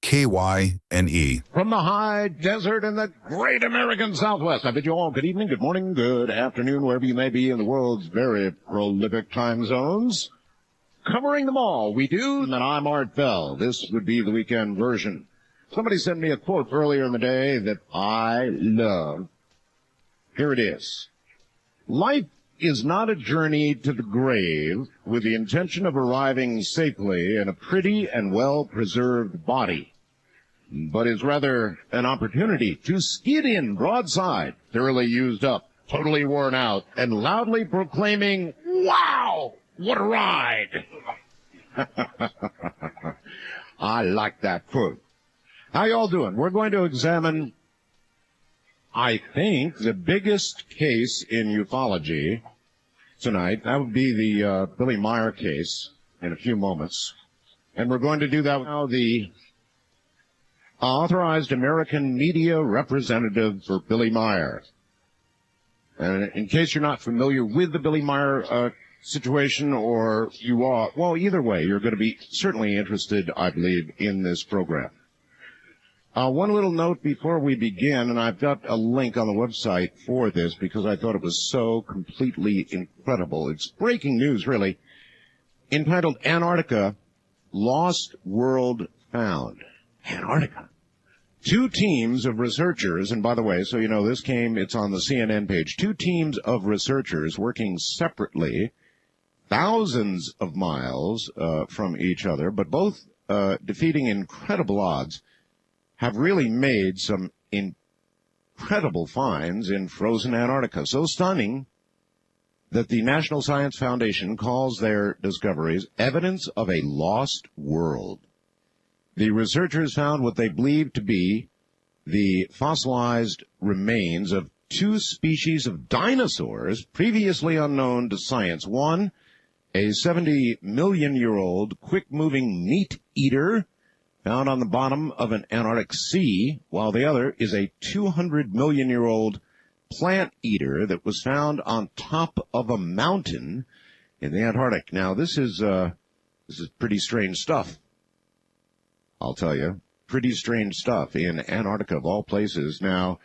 KYNE. From the high desert in the great American Southwest, I bid you all good evening, good morning, good afternoon, wherever you may be in the world's very prolific time zones. Covering them all, we do, and I'm Art Bell. This would be the weekend version. Somebody sent me a quote earlier in the day that I love. Here it is. Life is not a journey to the grave with the intention of arriving safely in a pretty and well-preserved body, but is rather an opportunity to skid in broadside, thoroughly used up, totally worn out, and loudly proclaiming, "Wow, what a ride!" I like that quote. How y'all doing? We're going to examine, I think, the biggest case in ufology tonight. That would be the Billy Meier case in a few moments. And we're going to do that now. The authorized American media representative for Billy Meier. And in case you're not familiar with the Billy Meier situation, or you are, well, either way, you're going to be certainly interested, I believe, in this program. One little note before we begin, and I've got a link on the website for this because I thought it was so completely incredible. It's breaking news, really, entitled Antarctica, Lost World Found. Antarctica. Two teams of researchers, and by the way, so you know, it's on the CNN page, two teams of researchers working separately, thousands of miles from each other, but both defeating incredible odds, have really made some incredible finds in frozen Antarctica. So stunning that the National Science Foundation calls their discoveries evidence of a lost world. The researchers found what they believe to be the fossilized remains of two species of dinosaurs previously unknown to science. One, a 70-million-year-old quick-moving meat eater found on the bottom of an Antarctic sea, while the other is a 200-million-year-old plant eater that was found on top of a mountain in the Antarctic. Now, this is pretty strange stuff. I'll tell you, pretty strange stuff in Antarctica of all places. Now,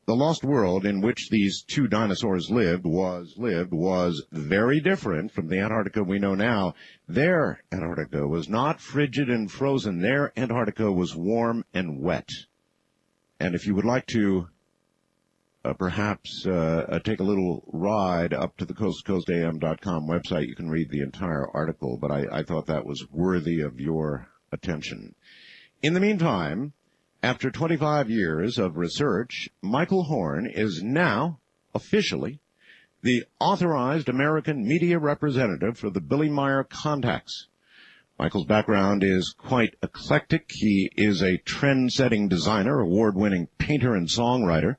the lost world in which these two dinosaurs lived was very different from the Antarctica we know now. Their Antarctica was not frigid and frozen. Their Antarctica was warm and wet. And if you would like to perhaps take a little ride up to the coasttocoastam.com website, you can read the entire article, but I thought that was worthy of your attention. In the meantime, after 25 years of research, Michael Horn is now officially the authorized American media representative for the Billy Meier Contacts. Michael's background is quite eclectic. He is a trend-setting designer, award-winning painter and songwriter,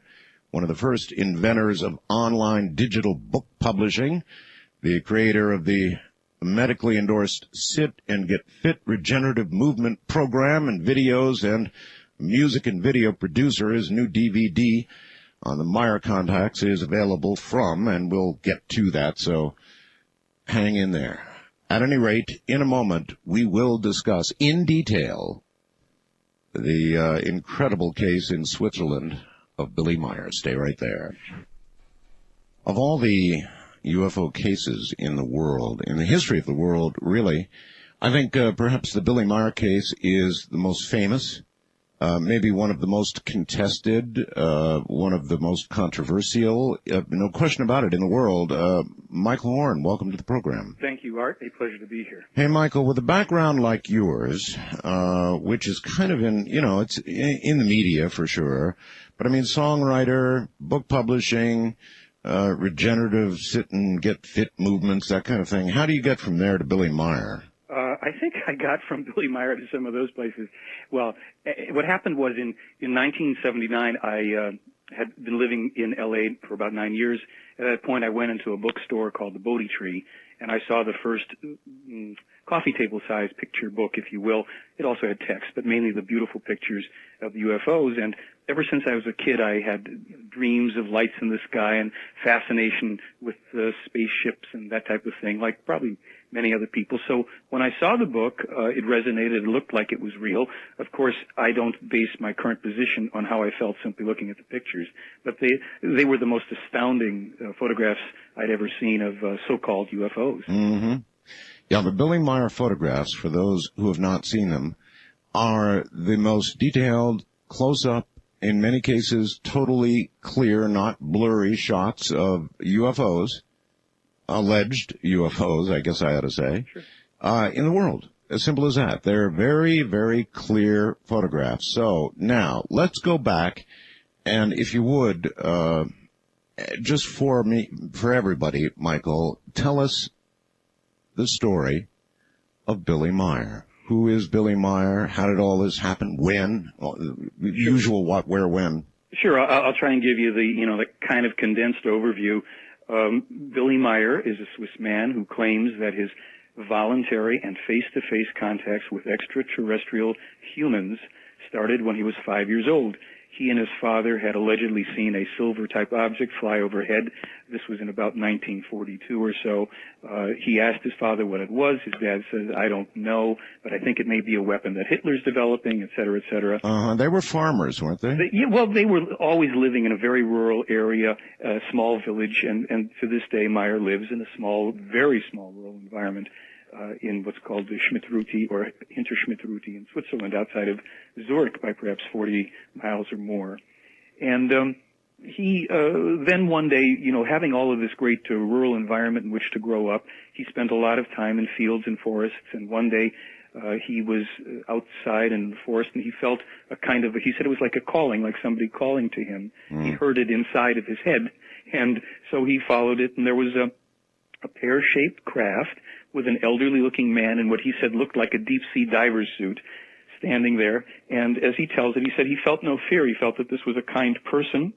one of the first inventors of online digital book publishing, the creator of the medically endorsed Sit and Get Fit regenerative movement program and videos, and music and video producer. His new DVD on the Meier Contacts is available from, and we'll get to that, so hang in there. At any rate, in a moment, we will discuss in detail the incredible case in Switzerland of Billy Meier. Stay right there. Of all the UFO cases in the world, in the history of the world, really, I think perhaps the Billy Meier case is the most famous. Maybe one of the most contested, one of the most controversial, no question about it, in the world. Michael Horn, welcome to the program. Thank you, Art. A pleasure to be here. Hey, Michael, with a background like yours, which is kind of in, it's in the media for sure, but I mean songwriter, book publishing, regenerative sit and get fit movements, that kind of thing. How do you get from there to Billy Meier? I think I got from Billy Meier to some of those places. Well, what happened was in 1979, I had been living in L.A. for about 9 years. At that point, I went into a bookstore called the Bodhi Tree, and I saw the first coffee table-sized picture book, if you will. It also had text, but mainly the beautiful pictures of the UFOs. And ever since I was a kid, I had dreams of lights in the sky and fascination with spaceships and that type of thing, like probably many other people. So when I saw the book, it resonated. It looked like it was real. Of course, I don't base my current position on how I felt simply looking at the pictures, but they were the most astounding photographs I'd ever seen of so-called UFOs. Mm-hmm. Yeah, the Billy Meier photographs, for those who have not seen them, are the most detailed, close-up, in many cases totally clear, not blurry shots of UFOs, alleged UFOs, I guess I ought to say, Sure. In the world. As simple as that. They're very, very clear photographs. So now let's go back, and if you would, just for me, for everybody, Michael, tell us the story of Billy Meier. Who is Billy Meier? How did all this happen? When? Usual what, where, when? Sure. I'll try and give you the kind of condensed overview. Billy Meier is a Swiss man who claims that his voluntary and face-to-face contacts with extraterrestrial humans started when he was 5 years old. He and his father had allegedly seen a silver-type object fly overhead. This was in about 1942 or so. He asked his father what it was. His dad says, I don't know, but I think it may be a weapon that Hitler's developing, et cetera, et cetera. They were farmers, weren't they? They were always living in a very rural area, a small village, and to this day, Meier lives in a small, very small rural environment. In what's called the Schmidt-Route or Hinterschmidt-Route in Switzerland, outside of Zurich by perhaps 40 miles or more. And he then one day, having all of this great rural environment in which to grow up, he spent a lot of time in fields and forests. And one day he was outside in the forest, and he felt he said it was like a calling, like somebody calling to him. He heard it inside of his head, and so he followed it, and there was a pear-shaped craft with an elderly-looking man in what he said looked like a deep-sea diver's suit standing there. And as he tells it, he said he felt no fear. He felt that this was a kind person.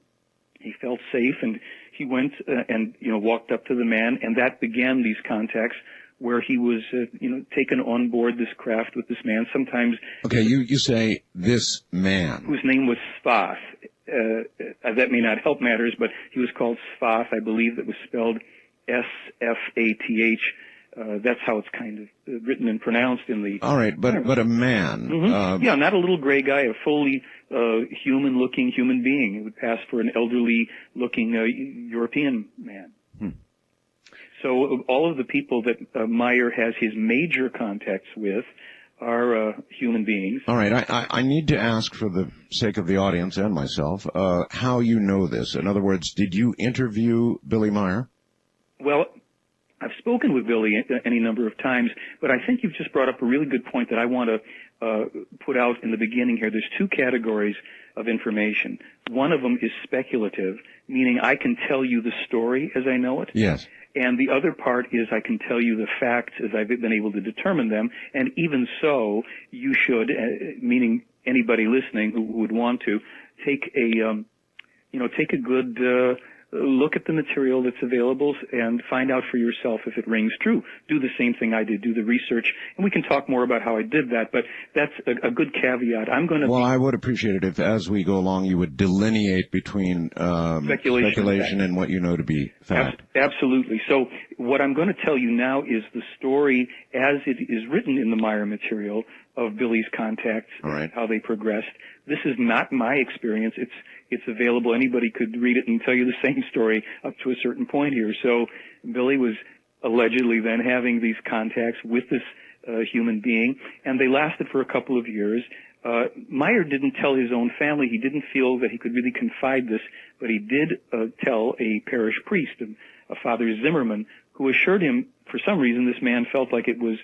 He felt safe, and he went and walked up to the man, and that began these contacts where he was taken on board this craft with this man. Sometimes... Okay, you say this man. Whose name was Sfath. That may not help matters, but he was called Sfath. I believe it was spelled S-F-A-T-H. That's how it's kind of written and pronounced in the... All right, but a man. Mm-hmm. Not a little gray guy, a fully human-looking human being. It would pass for an elderly-looking European man. So all of the people that Meier has his major contacts with are human beings. All right, I need to ask, for the sake of the audience and myself, how you know this. In other words, did you interview Billy Meier? Well, I've spoken with Billy any number of times, but I think you've just brought up a really good point that I want to put out in the beginning here. There's two categories of information. One of them is speculative, meaning I can tell you the story as I know it. Yes. And the other part is I can tell you the facts as I've been able to determine them. And even so, you should, meaning anybody listening who would want to, take a good look at the material that's available and find out for yourself if it rings true. Do the same thing I did. Do the research, and we can talk more about how I did that. But that's a good caveat. Well, I would appreciate it if, as we go along, you would delineate between speculation and what you know to be fact. Absolutely. So what I'm going to tell you now is the story as it is written in the Meier material of Billy's contacts, and how they progressed. This is not my experience. It's available. Anybody could read it and tell you the same story up to a certain point here. So Billy was allegedly then having these contacts with this human being, and they lasted for a couple of years. Meier didn't tell his own family. He didn't feel that he could really confide this, but he did tell a parish priest, a Father Zimmerman, who assured him, for some reason, this man felt like it was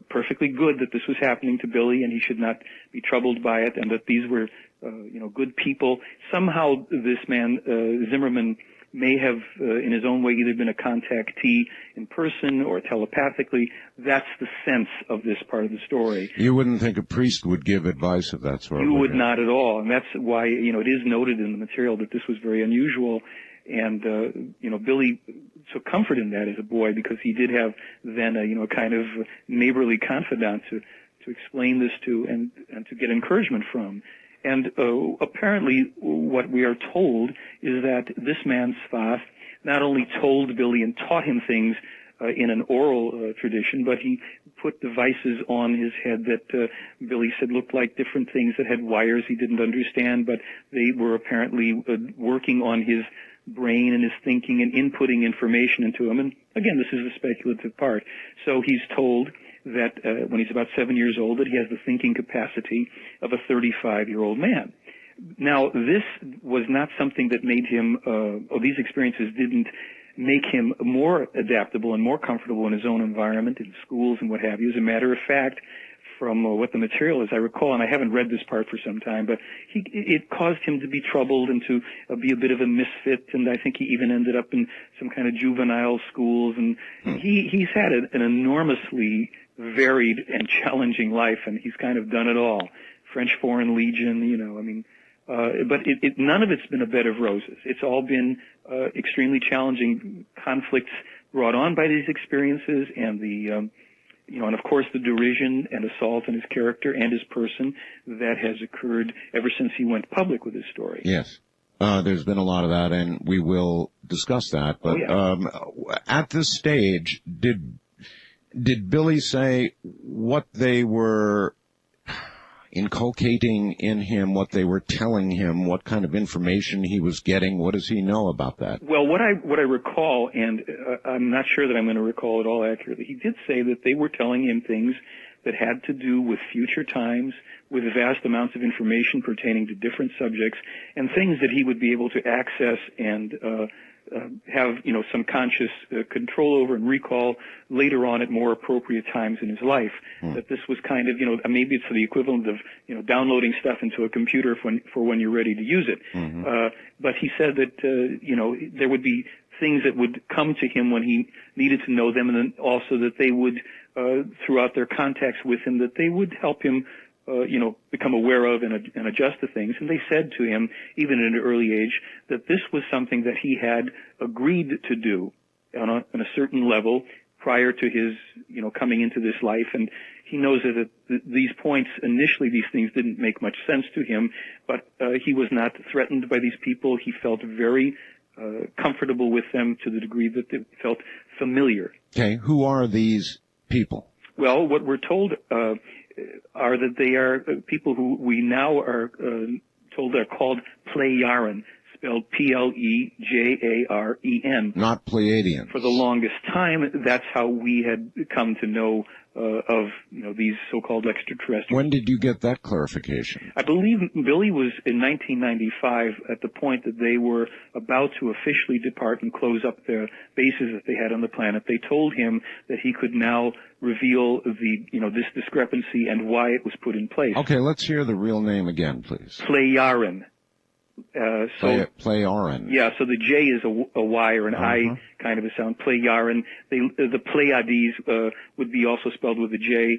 perfectly good that this was happening to Billy, and he should not be troubled by it, and that these were, good people. Somehow, this man Zimmerman may have, in his own way, either been a contactee in person or telepathically. That's the sense of this part of the story. You wouldn't think a priest would give advice of that sort? You would not at all, and that's why it is noted in the material that this was very unusual. And Billy took comfort in that as a boy, because he did have then a kind of neighborly confidant to explain this to and to get encouragement from. And apparently what we are told is that this man Sfath not only told Billy and taught him things in an oral tradition, but he put devices on his head that Billy said looked like different things that had wires he didn't understand, but they were apparently working on his brain and his thinking and inputting information into him. And again, this is the speculative part. So he's told that when he's about 7 years old, that he has the thinking capacity of a 35-year-old man. Now, this was not something that made him, these experiences didn't make him more adaptable and more comfortable in his own environment, in schools and what have you. As a matter of fact, from what the material is, I recall, and I haven't read this part for some time, but it caused him to be troubled and to be a bit of a misfit, and I think he even ended up in some kind of juvenile schools, and he's had an enormously varied and challenging life, and he's kind of done it all. French Foreign Legion, you know, I mean, but none of it's been a bed of roses. It's all been extremely challenging conflicts brought on by these experiences, and the and of course the derision and assault on his character and his person that has occurred ever since he went public with his story. Yes. There's been a lot of that, and we will discuss that. But at this stage, did Billy say what they were inculcating in him, what they were telling him, what kind of information he was getting? What does he know about that? Well, what I recall, and I'm not sure that I'm going to recall it all accurately, he did say that they were telling him things that had to do with future times, with vast amounts of information pertaining to different subjects, and things that he would be able to access and have, some conscious control over and recall later on at more appropriate times in his life. That this was kind of, maybe it's the equivalent of, downloading stuff into a computer for when you're ready to use it. But he said that, there would be things that would come to him when he needed to know them, and then also that they would, throughout their contacts with him, that they would help him become aware of and adjust to things. And they said to him, even at an early age, that this was something that he had agreed to do on a certain level prior to his, coming into this life. And he knows that at these points, initially, these things didn't make much sense to him, but he was not threatened by these people. He felt very comfortable with them to the degree that they felt familiar. Okay, who are these people? Well, what we're told are that they are people who we now are told are called Plejaren, spelled Plejaren. Not Pleiadians. For the longest time, that's how we had come to know of these so-called extraterrestrials. When did you get that clarification? I believe Billy was in 1995 at the point that they were about to officially depart and close up their bases that they had on the planet. They told him that he could now reveal this discrepancy and why it was put in place. Okay, let's hear the real name again, please. Plejaren. Plejaren. Yeah, so the J is a Y or an I kind of a sound. Plejaren. The Pleiades would be also spelled with a J.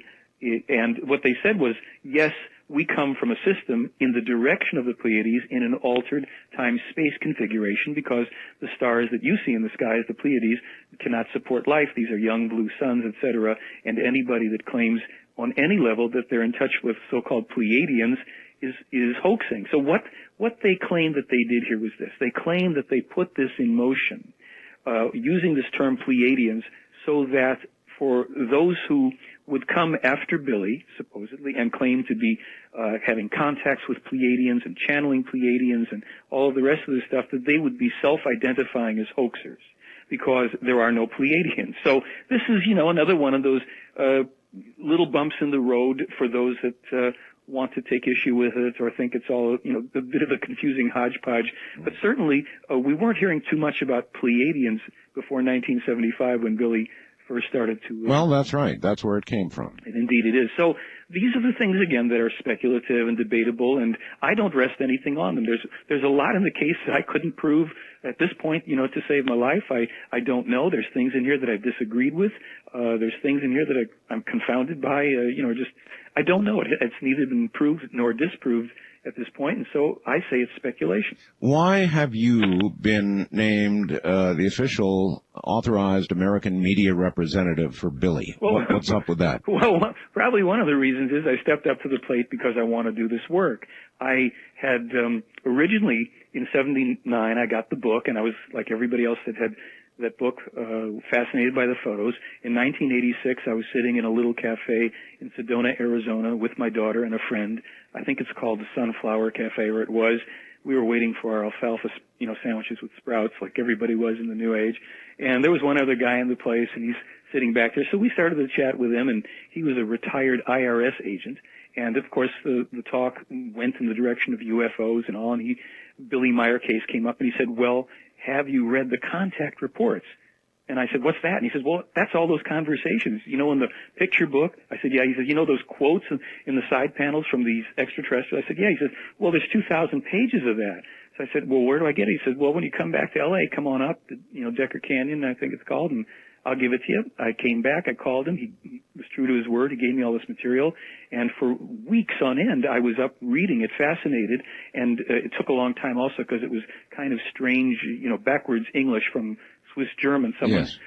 And what they said was, yes, we come from a system in the direction of the Pleiades in an altered time-space configuration because the stars that you see in the skies, the Pleiades, cannot support life. These are young blue suns, etc. And anybody that claims on any level that they're in touch with so-called Pleiadians is hoaxing. So what they claimed that they did here was this. They claimed that they put this in motion using this term Pleiadians so that for those who would come after Billy, supposedly, and claim to be having contacts with Pleiadians and channeling Pleiadians and all of the rest of the stuff, that they would be self-identifying as hoaxers because there are no Pleiadians. So this is, another one of those little bumps in the road for those that want to take issue with it or think it's all, a bit of a confusing hodgepodge. But certainly, we weren't hearing too much about Pleiadians before 1975 when Billy first started to... well, that's right. That's where it came from. And indeed it is. So these are the things, again, that are speculative and debatable, and I don't rest anything on them. There's a lot in the case that I couldn't prove at this point, to save my life. I don't know. There's things in here that I've disagreed with. There's things in here that I'm confounded by, I don't know. It's neither been proved nor disproved at this point, and so I say it's speculation. Why have you been named the official authorized American media representative for Billy? Well, What's up with that? Well, probably one of the reasons is I stepped up to the plate because I want to do this work. I had originally, in 79, I got the book, and I was, like everybody else that had that book, fascinated by the photos. In 1986, I was sitting in a little cafe in Sedona, Arizona, with my daughter and a friend. I think it's called the Sunflower Cafe, or it was. We were waiting for our alfalfa, sandwiches with sprouts, like everybody was in the New Age. And there was one other guy in the place, and he's sitting back there. So we started to chat with him, and he was a retired IRS agent. And of course, the talk went in the direction of UFOs and all. And Billy Meier case came up, and he said, "Well, have you read the contact reports?" And I said, "What's that?" And he says, "Well, that's all those conversations, in the picture book." I said, "Yeah." He says, "Those quotes in the side panels from these extraterrestrials?" I said, "Yeah." He says, "Well, there's 2,000 pages of that." So I said, "Well, where do I get it?" He says, "Well, when you come back to L.A., come on up to, Decker Canyon, I think it's called, and I'll give it to you." I came back. I called him. He was true to his word. He gave me all this material. And for weeks on end, I was up reading it, fascinated. And it took a long time also because it was kind of strange, backwards English from Swiss German. Yes.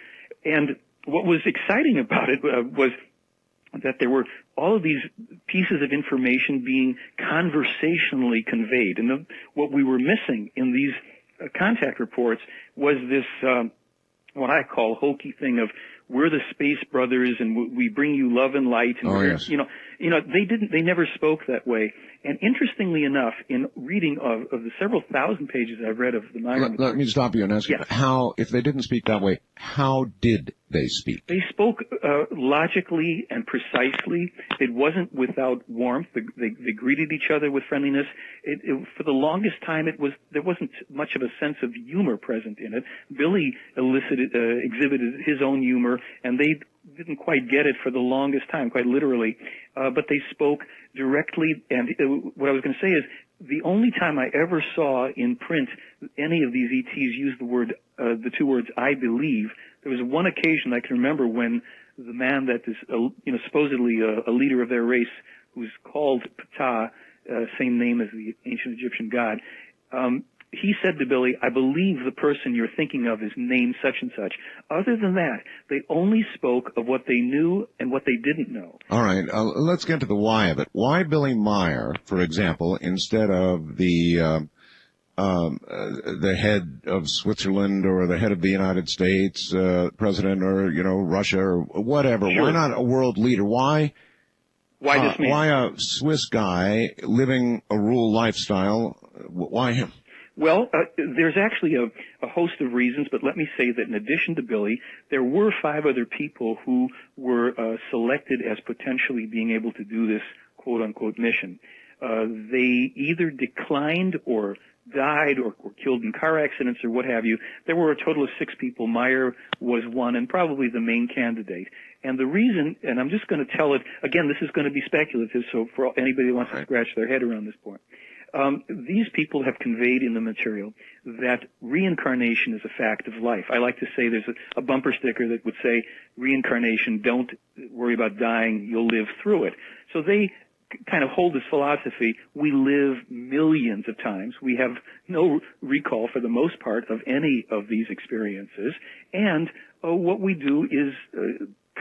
And what was exciting about it was that there were all of these pieces of information being conversationally conveyed. And what we were missing in these contact reports was this what I call hokey thing of we're the space brothers and we bring you love and light. And yes. They never spoke that way. And interestingly enough, in reading of the several thousand pages I've read of the Meier, let me stop you and ask you, how, if they didn't speak that way, how did they speak? They spoke logically and precisely. It wasn't without warmth. They greeted each other with friendliness. For the longest time, there wasn't much of a sense of humor present in it. Billy exhibited his own humor, and they didn't quite get it for the longest time, quite literally. But they spoke directly, and what I was going to say is the only time I ever saw in print any of these ETs use the two words "I believe," there was one occasion I can remember when the man that is, supposedly a leader of their race, who's called Ptah, same name as the ancient Egyptian god, he said to Billy, "I believe the person you're thinking of is named such and such." Other than that, they only spoke of what they knew and what they didn't know. All right, let's get to the why of it. Why Billy Meier, for example, instead of the head of Switzerland or the head of the United States, president, or Russia or whatever? Sure. Why not a world leader? Why this man? Why a Swiss guy living a rural lifestyle? Why him? Well, there's actually a host of reasons, but let me say that in addition to Billy, there were 5 other people who were selected as potentially being able to do this quote-unquote mission. They either declined or died or killed in car accidents or what have you. There were a total of 6 people. Meier was one and probably the main candidate. And the reason, and I'm just going to tell it, again, this is going to be speculative, so for anybody who wants to scratch their head around this point. These people have conveyed in the material that reincarnation is a fact of life. I like to say there's a bumper sticker that would say, "Reincarnation, don't worry about dying, you'll live through it." So they kind of hold this philosophy, we live millions of times. We have no recall for the most part of any of these experiences. And what we do is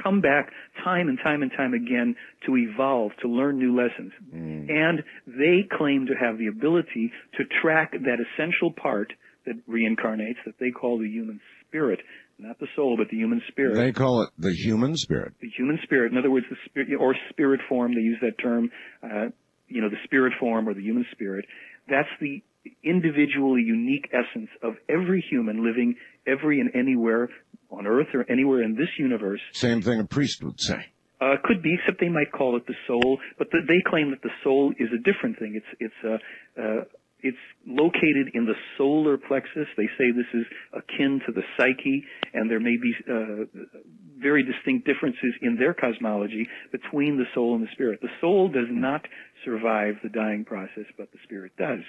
come back time and time and time again to evolve, to learn new lessons. And they claim to have the ability to track that essential part that reincarnates, that they call the human spirit. Not the soul, but the human spirit. They call it the human spirit. The human spirit. In other words, the spirit, or spirit form, they use that term, the spirit form or the human spirit. That's the individually unique essence of every human living every and anywhere on Earth or anywhere in this universe. Same thing a priest would say. Could be, except they might call it the soul, but they claim that the soul is a different thing. It's located in the solar plexus. They say this is akin to the psyche, and there may be very distinct differences in their cosmology between the soul and the spirit. The soul does not survive the dying process, but the spirit does.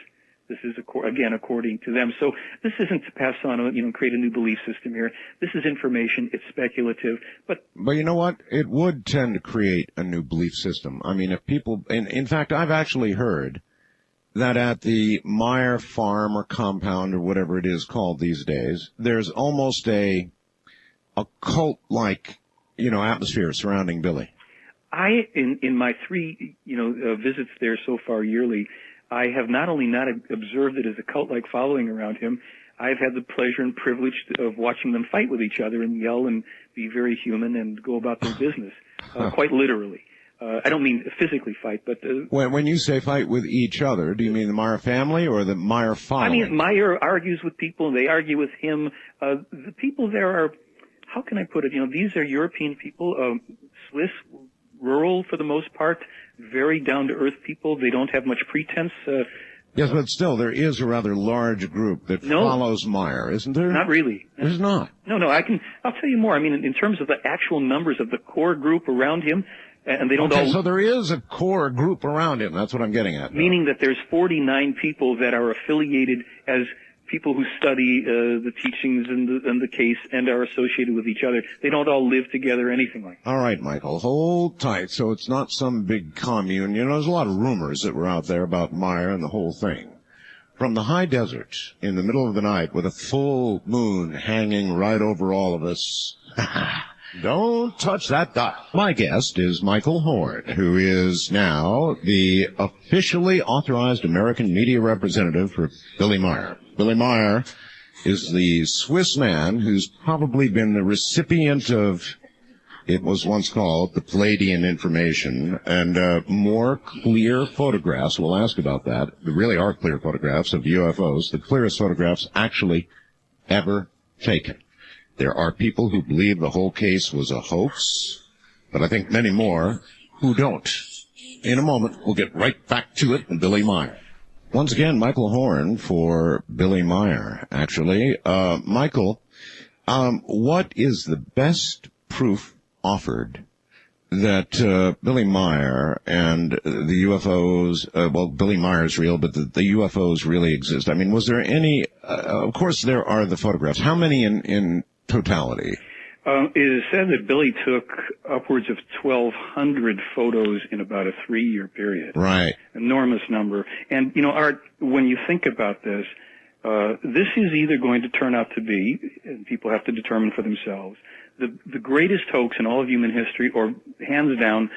This is, again, according to them. So this isn't to pass on, create a new belief system here. This is information. It's speculative. But you know what? It would tend to create a new belief system. I mean, if people, in fact, I've actually heard that at the Meier farm or compound or whatever it is called these days, there's almost a cult-like, atmosphere surrounding Billy. In my 3, visits there so far yearly, I have not only not observed it as a cult-like following around him, I've had the pleasure and privilege of watching them fight with each other and yell and be very human and go about their business, quite literally. I don't mean physically fight, but... when you say fight with each other, do you mean the Meier family or the Meier following? I mean, Meier argues with people, they argue with him. The people there are, how can I put it, these are European people, Swiss, rural for the most part, very down-to-earth people. They don't have much pretense. Yes, but still, there is a rather large group that follows Meier, isn't there? Not really. There's not. No, I'll tell you more. I mean, in terms of the actual numbers of the core group around him, and they don't all... so there is a core group around him. That's what I'm getting at. Meaning that there's 49 people that are affiliated as people who study the teachings and the case and are associated with each other. They don't all live together or anything like that. All right, Michael, hold tight. So it's not some big commune. There's a lot of rumors that were out there about Meier and the whole thing. From the high desert, in the middle of the night, with a full moon hanging right over all of us... Don't touch that dot. My guest is Michael Horn, who is now the officially authorized American media representative for Billy Meier. Billy Meier is the Swiss man who's probably been the recipient of, it was once called, the Pleiadian information, and more clear photographs. We'll ask about that. There really are clear photographs of UFOs, the clearest photographs actually ever taken. There are people who believe the whole case was a hoax, but I think many more who don't. In a moment, we'll get right back to it and Billy Meier. Once again, Michael Horn for Billy Meier, actually. Michael, what is the best proof offered that Billy Meier and the UFOs, Billy Meier's real, but the UFOs really exist? I mean, was there any, of course there are the photographs. How many in totality? It is said that Billy took upwards of 1,200 photos in about a 3-year period. Right. Enormous number. And, Art, when you think about this, this is either going to turn out to be, and people have to determine for themselves, the greatest hoax in all of human history, or hands down,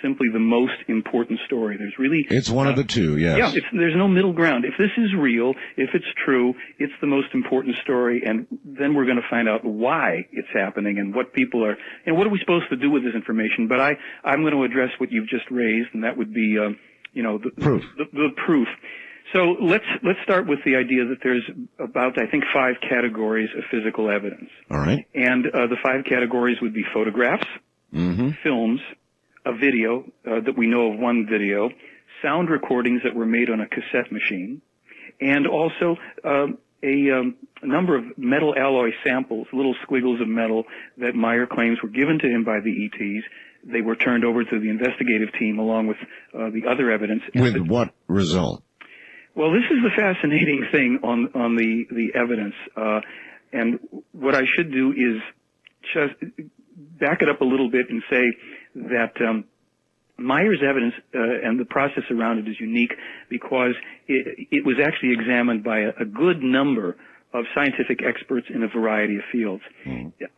simply the most important story. There's really... It's one of the two, yes. Yeah, there's no middle ground. If this is real, if it's true, it's the most important story, and then we're going to find out why it's happening and what people are... And what are we supposed to do with this information? But I'm going to address what you've just raised, and that would be, the proof. The proof. So let's start with the idea that there's about, I think, 5 categories of physical evidence. All right. And the 5 categories would be photographs, films, a video, that we know of one video, sound recordings that were made on a cassette machine, and also a number of metal alloy samples, little squiggles of metal that Meier claims were given to him by the ETs. They were turned over to the investigative team along with the other evidence. With what result? Well, this is the fascinating thing on the evidence. And what I should do is just back it up a little bit and say that Meier's evidence and the process around it is unique because it was actually examined by a good number of scientific experts in a variety of fields.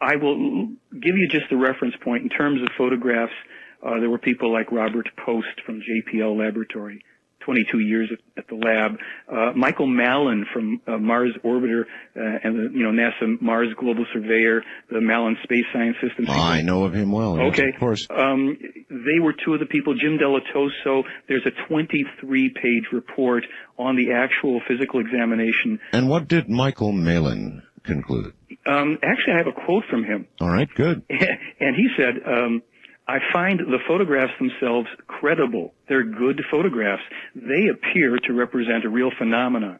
I will give you just a reference point. In terms of photographs, there were people like Robert Post from JPL Laboratory, 22 years at the lab. Michael Mallon from Mars Orbiter and the NASA Mars Global Surveyor, the Mallon Space Science System. I know of him well. Okay, yes, of course. They were 2 of the people. Jim Delatoso. There's a 23-page report on the actual physical examination. And what did Michael Mallon conclude? Actually, I have a quote from him. All right, good. And he said, I find the photographs themselves credible. They're good photographs. They appear to represent a real phenomenon.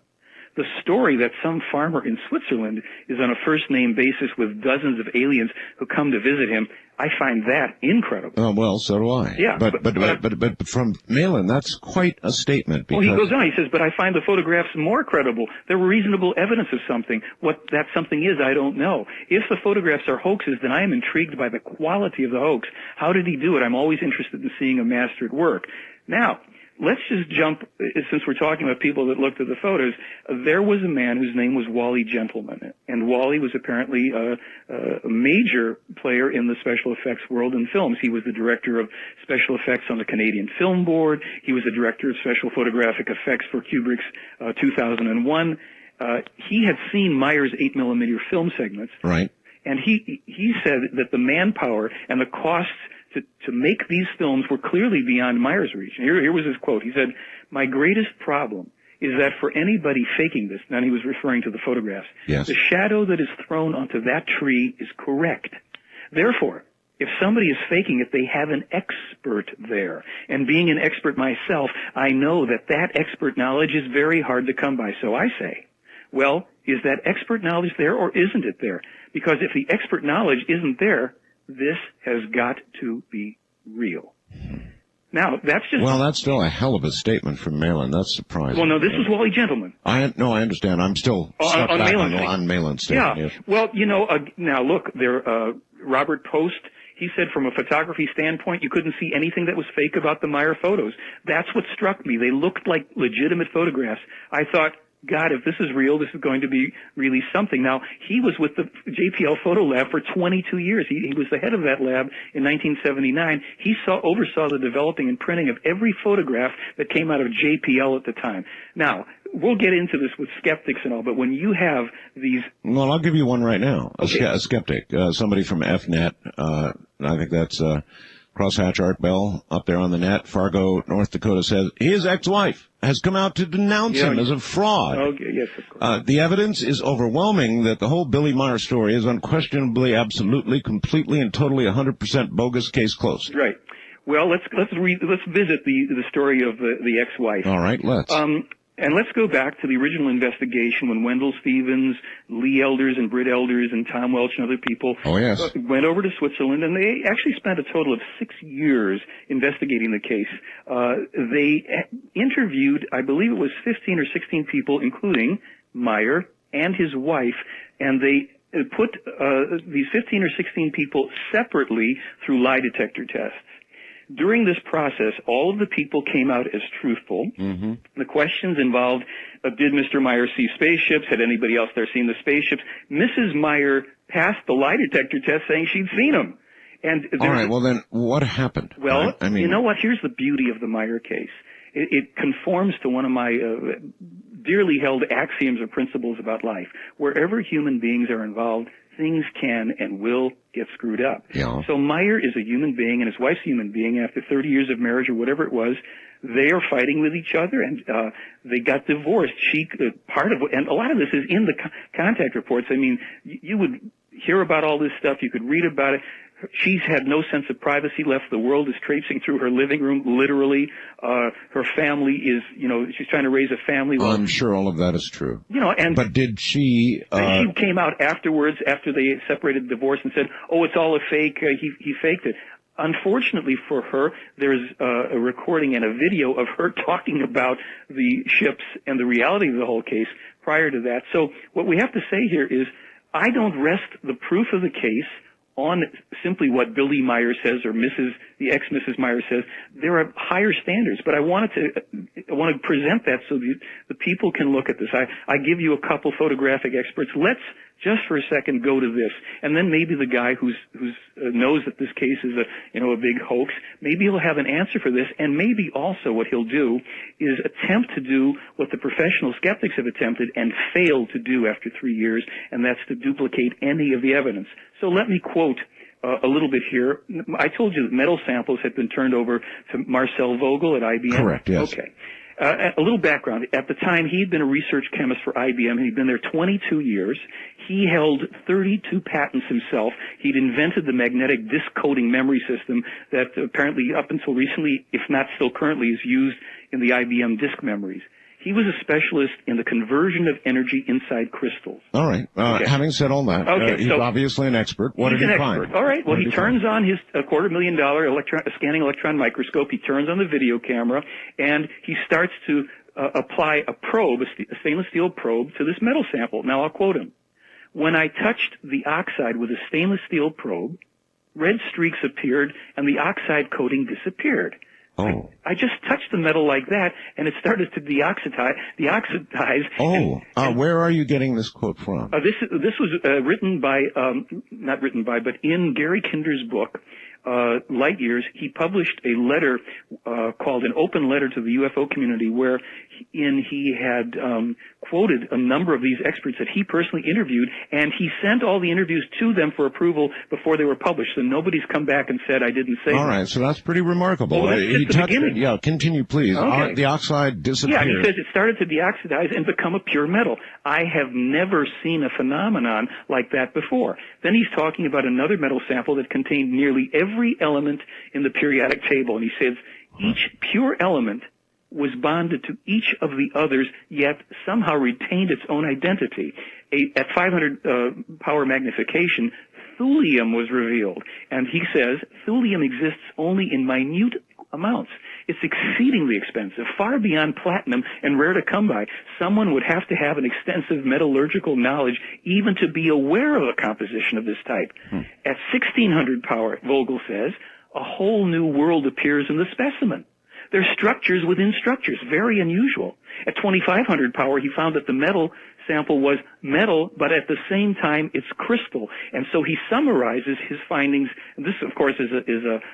The story that some farmer in Switzerland is on a first-name basis with dozens of aliens who come to visit him, I find that incredible. Oh, well, so do I. Yeah. But from Mallon, that's quite a statement. Well, he goes on. He says, but I find the photographs more credible. They're reasonable evidence of something. What that something is, I don't know. If the photographs are hoaxes, then I am intrigued by the quality of the hoax. How did he do it? I'm always interested in seeing a mastered work. Now, let's just jump, since we're talking about people that looked at the photos, there was a man whose name was Wally Gentleman, and Wally was apparently a major player in the special effects world in films. He was the director of special effects on the Canadian Film Board. He was the director of special photographic effects for Kubrick's 2001. he had seen Meier's 8mm film segments. Right. And he said that the manpower and the costs to make these films were clearly beyond Meier's reach. And here was his quote. He said, "My greatest problem is that for anybody faking this," and he was referring to the photographs, yes, "the shadow that is thrown onto that tree is correct. Therefore, if somebody is faking it, they have an expert there. And being an expert myself, I know that expert knowledge is very hard to come by. So I say, well, is that expert knowledge there or isn't it there? Because if the expert knowledge isn't there, this has got to be real." Now, that's just... Well, that's still a hell of a statement from Malin. That's surprising. Well, no, this is Wally Gentleman. I understand. I'm still stuck on back Malin's on Malin's statement. Yeah. Yes. Well, now look, Robert Post, he said from a photography standpoint, you couldn't see anything that was fake about the Meier photos. That's what struck me. They looked like legitimate photographs. I thought, God, if this is real, this is going to be really something. Now, he was with the JPL Photo Lab for 22 years. He was the head of that lab in 1979. He oversaw the developing and printing of every photograph that came out of JPL at the time. Now, we'll get into this with skeptics and all, but when you have these... Well, I'll give you one right now. Okay. A skeptic, somebody from FNet, I think that's Crosshatch Art Bell up there on the net, Fargo, North Dakota, says his ex-wife has come out to denounce him as a fraud. Okay, yes, of course. The evidence is overwhelming that the whole Billy Meier story is unquestionably, absolutely, completely, and totally 100% bogus. Case closed. Right. Well, let's visit the story of the ex-wife. All right, let's. And let's go back to the original investigation when Wendell Stevens, Lee Elders, and Britt Elders, and Tom Welch and other people went over to Switzerland, and they actually spent a total of 6 years investigating the case. They interviewed, I believe it was 15 or 16 people, including Meier and his wife, and they put these 15 or 16 people separately through lie detector tests. During this process, all of the people came out as truthful. Mm-hmm. The questions involved, did Mr. Meier see spaceships? Had anybody else there seen the spaceships? Mrs. Meier passed the lie detector test saying she'd seen them. And all right, well then, what happened? Well, I mean, you know what? Here's the beauty of the Meier case. It conforms to one of my dearly held axioms or principles about life. Wherever human beings are involved, things can and will get screwed up. Yeah. So Meier is a human being and his wife's a human being. After 30 years of marriage or whatever it was, they are fighting with each other, and they got divorced. And a lot of this is in the contact reports. I mean, you would hear about all this stuff. You could read about it. She's had no sense of privacy left. The world is traipsing through her living room, literally. Her family is, she's trying to raise a family. Well, I'm sure all of that is true. But did she... she came out afterwards, after they separated, divorced, and said, oh, it's all a fake. He faked it. Unfortunately for her, there's a recording and a video of her talking about the ships and the reality of the whole case prior to that. So what we have to say here is, I don't rest the proof of the case on simply what Billy Meier says or the ex-Mrs. Meier says. There are higher standards, but I want to present that so the people can look at this. I give you a couple photographic experts. Let's just for a second go to this, and then maybe the guy who knows that this case is a big hoax, maybe he'll have an answer for this, and maybe also what he'll do is attempt to do what the professional skeptics have attempted and failed to do after 3 years, and that's to duplicate any of the evidence. So let me quote a little bit here. I told you that metal samples had been turned over to Marcel Vogel at IBM. Correct, yes. Okay. A little background. At the time, he'd been a research chemist for IBM. He'd been there 22 years. He held 32 patents himself. He'd invented the magnetic disk coding memory system that apparently up until recently, if not still currently, is used in the IBM disk memories. He was a specialist in the conversion of energy inside crystals. All right. Okay. Having said all that, he's obviously an expert. What did he find? All right. Well, he turns on his $250,000 scanning electron microscope. He turns on the video camera, and he starts to apply a probe, a stainless steel probe, to this metal sample. Now, I'll quote him. When I touched the oxide with a stainless steel probe, red streaks appeared, and the oxide coating disappeared. Oh. I just touched the metal like that, and it started to deoxidize. Where are you getting this quote from? This was written by, not written by, but in Gary Kinder's book, Light Years. He published a letter called An Open Letter to the UFO Community, wherein he had quoted a number of these experts that he personally interviewed, and he sent all the interviews to them for approval before they were published. So nobody's come back and said I didn't say that. All right, so that's pretty remarkable. Well, that's just the beginning. Yeah, continue, please. Okay. The oxide disappeared. Yeah, he says it started to deoxidize and become a pure metal. I have never seen a phenomenon like that before. Then he's talking about another metal sample that contained nearly every element in the periodic table, and he says each pure element was bonded to each of the others, yet somehow retained its own identity. At 500 power magnification, thulium was revealed. And he says thulium exists only in minute amounts. It's exceedingly expensive, far beyond platinum and rare to come by. Someone would have to have an extensive metallurgical knowledge even to be aware of a composition of this type. At 1600 power, Vogel says, a whole new world appears in the specimen. They're structures within structures, very unusual. At 2500 power, he found that the metal sample was metal, but at the same time, it's crystal. And so he summarizes his findings. And this, of course, is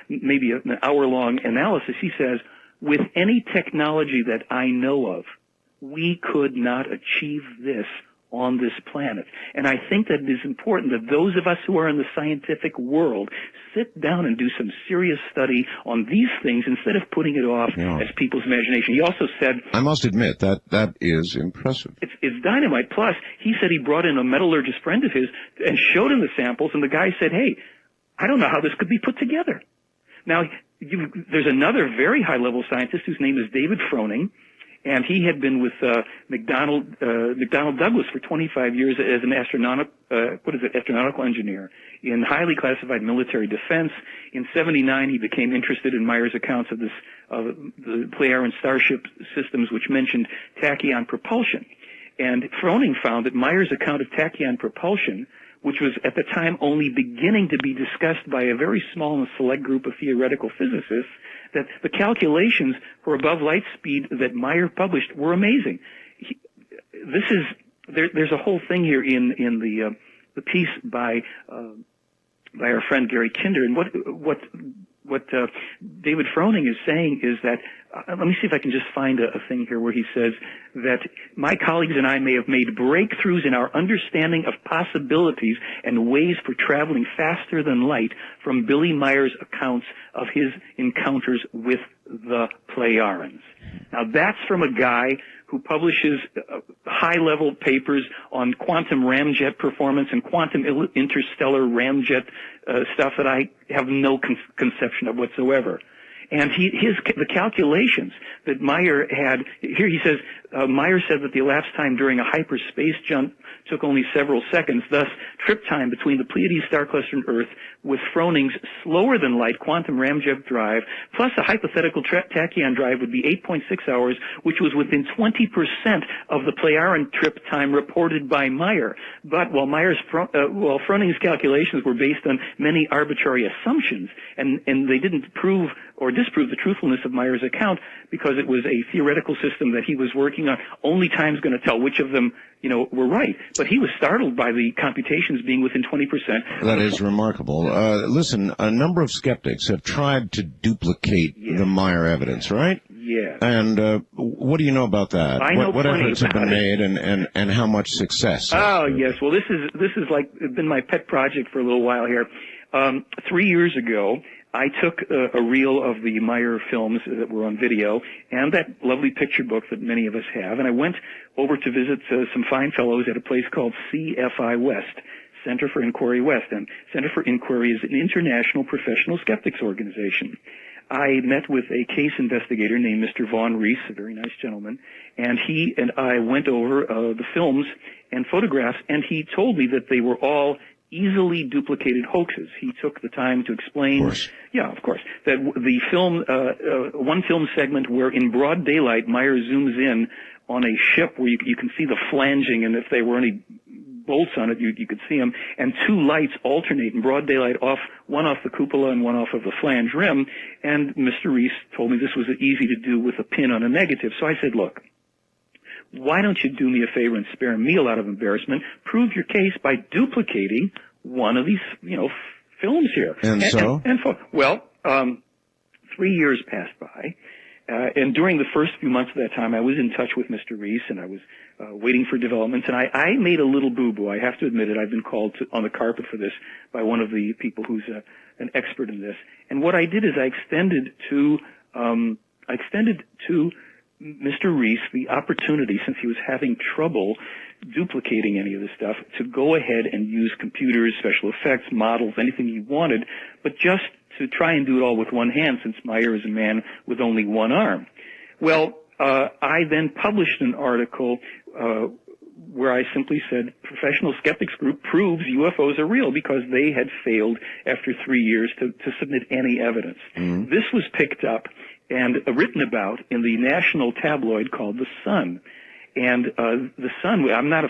maybe an hour-long analysis. He says, with any technology that I know of, we could not achieve this on this planet. And I think that it is important that those of us who are in the scientific world sit down and do some serious study on these things instead of putting it off as people's imagination. He also said, I must admit, that is impressive. It's dynamite. Plus, he said he brought in a metallurgist friend of his and showed him the samples, and the guy said, hey, I don't know how this could be put together. Now, there's another very high-level scientist whose name is David Froning, and he had been with McDonnell Douglas for 25 years as an astronautical engineer in highly classified military defense. In '79, he became interested in Meier's accounts of the Plejaren starship systems, which mentioned tachyon propulsion. And Froning found that Meier's account of tachyon propulsion, which was at the time only beginning to be discussed by a very small and select group of theoretical physicists, that the calculations for above light speed that Meier published were amazing. There's a whole thing here in the piece by our friend Gary Kinder, and what David Froning is saying is that, let me see if I can just find a thing here where he says that my colleagues and I may have made breakthroughs in our understanding of possibilities and ways for traveling faster than light from Billy Meier's accounts of his encounters with the Plejarens. Now that's from a guy who publishes high-level papers on quantum ramjet performance and quantum interstellar ramjet stuff that I have no conception of whatsoever. And the calculations that Meier had, here he says, Meier said that the elapsed time during a hyperspace jump took only several seconds. Thus, trip time between the Pleiades star cluster and Earth with Froning's slower-than-light quantum ramjet drive plus a hypothetical tachyon drive would be 8.6 hours, which was within 20% of the Plejaren trip time reported by Meier. But while Froning's calculations were based on many arbitrary assumptions, and they didn't prove or disprove the truthfulness of Meier's account because it was a theoretical system that he was working on, only time's going to tell which of them, were right. But he was startled by the computations being within 20%. That is remarkable. Listen, a number of skeptics have tried to duplicate the Meier evidence, right? Yeah. And what do you know about that? I know what plenty efforts have been about made, and how much success? Oh, yes. Well, this is like been my pet project for a little while here. 3 years ago, I took a reel of the Meier films that were on video and that lovely picture book that many of us have, and I went over to visit some fine fellows at a place called CFI West, Center for Inquiry West. And Center for Inquiry is an international professional skeptics organization. I met with a case investigator named Mr. Vaughn Reese, a very nice gentleman, and he and I went over the films and photographs, and he told me that they were all easily duplicated hoaxes. He took the time to explain, of course, that the film, one film segment where in broad daylight Meier zooms in on a ship where you can see the flanging, and if there were any bolts on it, you could see them, and two lights alternate in broad daylight, one off the cupola and one off of the flange rim, and Mr. Reese told me this was easy to do with a pin on a negative. So I said, look, why don't you do me a favor and spare me a lot of embarrassment? Prove your case by duplicating one of these, films here. And 3 years passed by, And during the first few months of that time, I was in touch with Mr. Reese, and I was waiting for developments. And I made a little boo-boo. I have to admit it. I've been called on the carpet for this by one of the people who's an expert in this. And what I did is I extended to Mr. Reese the opportunity, since he was having trouble duplicating any of this stuff, to go ahead and use computers, special effects, models, anything he wanted, but just to try and do it all with one hand, since Meier is a man with only one arm. Well, I then published an article where I simply said, Professional Skeptics Group proves UFOs are real, because they had failed after 3 years to submit any evidence. Mm-hmm. This was picked up and written about in the national tabloid called The Sun. And The Sun, I'm not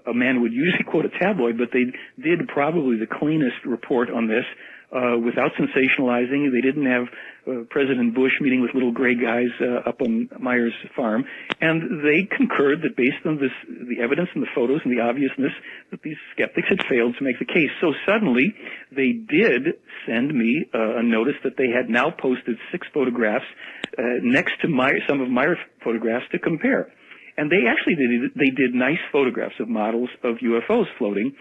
a man who would usually quote a tabloid, but they did probably the cleanest report on this, without sensationalizing. They didn't have President Bush meeting with little gray guys up on Meier's farm, and they concurred that based on this, the evidence and the photos and the obviousness, that these skeptics had failed to make the case. So suddenly, they did send me a notice that they had now posted 6 photographs next to some of Meier's photographs to compare. And they actually did nice photographs of models of UFOs floating.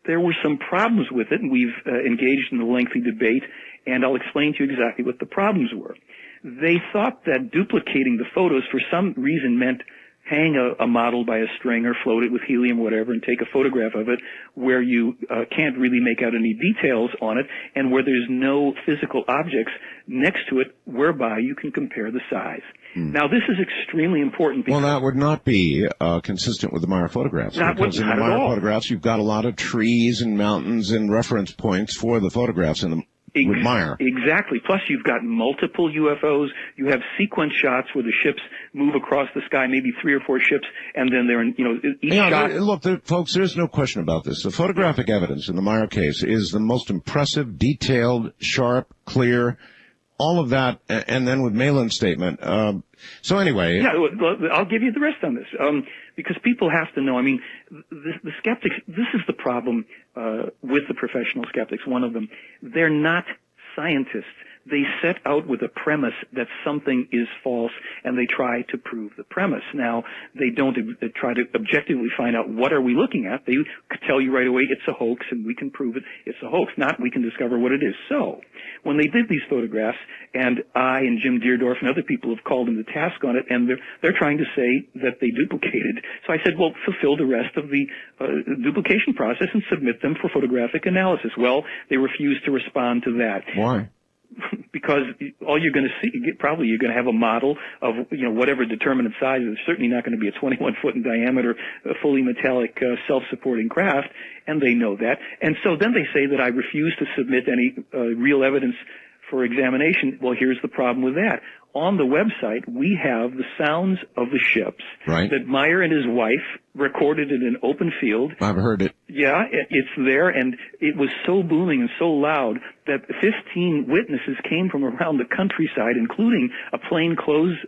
There were some problems with it, and we've engaged in a lengthy debate, and I'll explain to you exactly what the problems were. They thought that duplicating the photos for some reason meant hang a model by a string or float it with helium or whatever and take a photograph of it where you can't really make out any details on it, and where there's no physical objects next to it whereby you can compare the size. Now, this is extremely important. Well, that would not be consistent with the Meier photographs. Because in the Meier photographs, you've got a lot of trees and mountains and reference points for the photographs with Meier. Exactly. Plus, you've got multiple UFOs. You have sequence shots where the ships move across the sky, maybe 3 or 4 ships, and then they're in, each shot. Look, folks, there's no question about this. The photographic evidence in the Meier case is the most impressive, detailed, sharp, clear, all of that, and then with Malin's statement. So anyway. Yeah, well, I'll give you the rest on this, because people have to know. I mean, the skeptics, this is the problem with the professional skeptics, one of them. They're not scientists. They set out with a premise that something is false, and they try to prove the premise. Now, they don't try to objectively find out what are we looking at. They could tell you right away it's a hoax, and we can prove it it's a hoax. Not we can discover what it is. So, when they did these photographs, and I and Jim Deerdorf and other people have called them to task on it, and they're trying to say that they duplicated. So I said, well, fulfill the rest of the duplication process and submit them for photographic analysis. Well, they refused to respond to that. Why? Because all you're going to see, probably you're going to have a model of, whatever determinate size. It's certainly not going to be a 21-foot in diameter, fully metallic, self-supporting craft, and they know that. And so then they say that I refuse to submit any real evidence for examination. Well, here's the problem with that. On the website, we have the sounds of the ships that Meier and his wife recorded in an open field. I've heard it. Yeah, it's there, and it was so booming and so loud that 15 witnesses came from around the countryside, including a plainclothes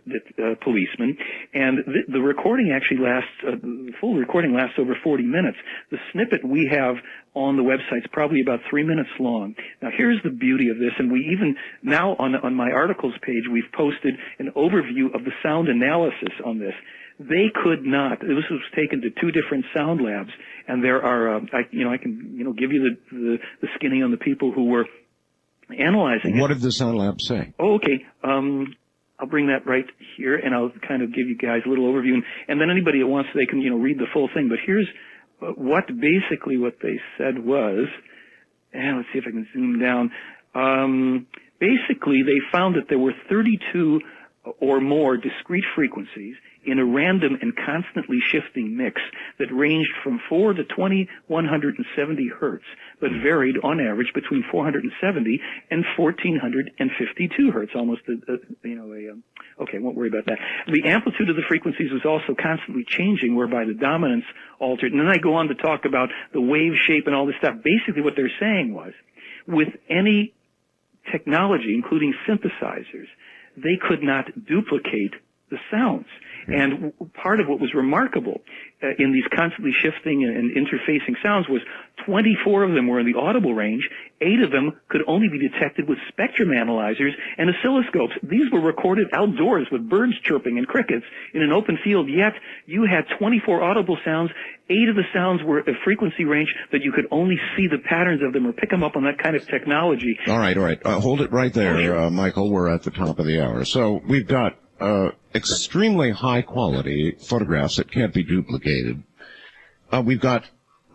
policeman, and the recording actually lasts, the full recording lasts over 40 minutes. The snippet we have on the website is probably about 3 minutes long. Now, here's the beauty of this, and we even, now on my articles page, we've posted an overview of the sound analysis on this. They could not. This was taken to 2 different sound labs, and there are, I can, give you the skinny on the people who were analyzing it. What did the sound lab say? Oh, okay. I'll bring that right here, and I'll kind of give you guys a little overview, and then anybody that wants, they can, read the full thing. But here's what they said was, and let's see if I can zoom down. Basically, they found that there were 32 or more discrete frequencies in a random and constantly shifting mix that ranged from 4 to 2170 hertz, but varied on average between 470 and 1452 hertz, almost okay, won't worry about that. The amplitude of the frequencies was also constantly changing, whereby the dominance altered. And then I go on to talk about the wave shape and all this stuff. Basically what they're saying was, with any technology, including synthesizers, they could not duplicate the sounds. And part of what was remarkable in these constantly shifting and interfacing sounds was 24 of them were in the audible range. 8 of them could only be detected with spectrum analyzers and oscilloscopes. These were recorded outdoors with birds chirping and crickets in an open field, yet you had 24 audible sounds. 8 of the sounds were a frequency range that you could only see the patterns of them or pick them up on that kind of technology. All right. Hold it right there, Michael. We're at the top of the hour. So we've got extremely high-quality photographs that can't be duplicated. We've got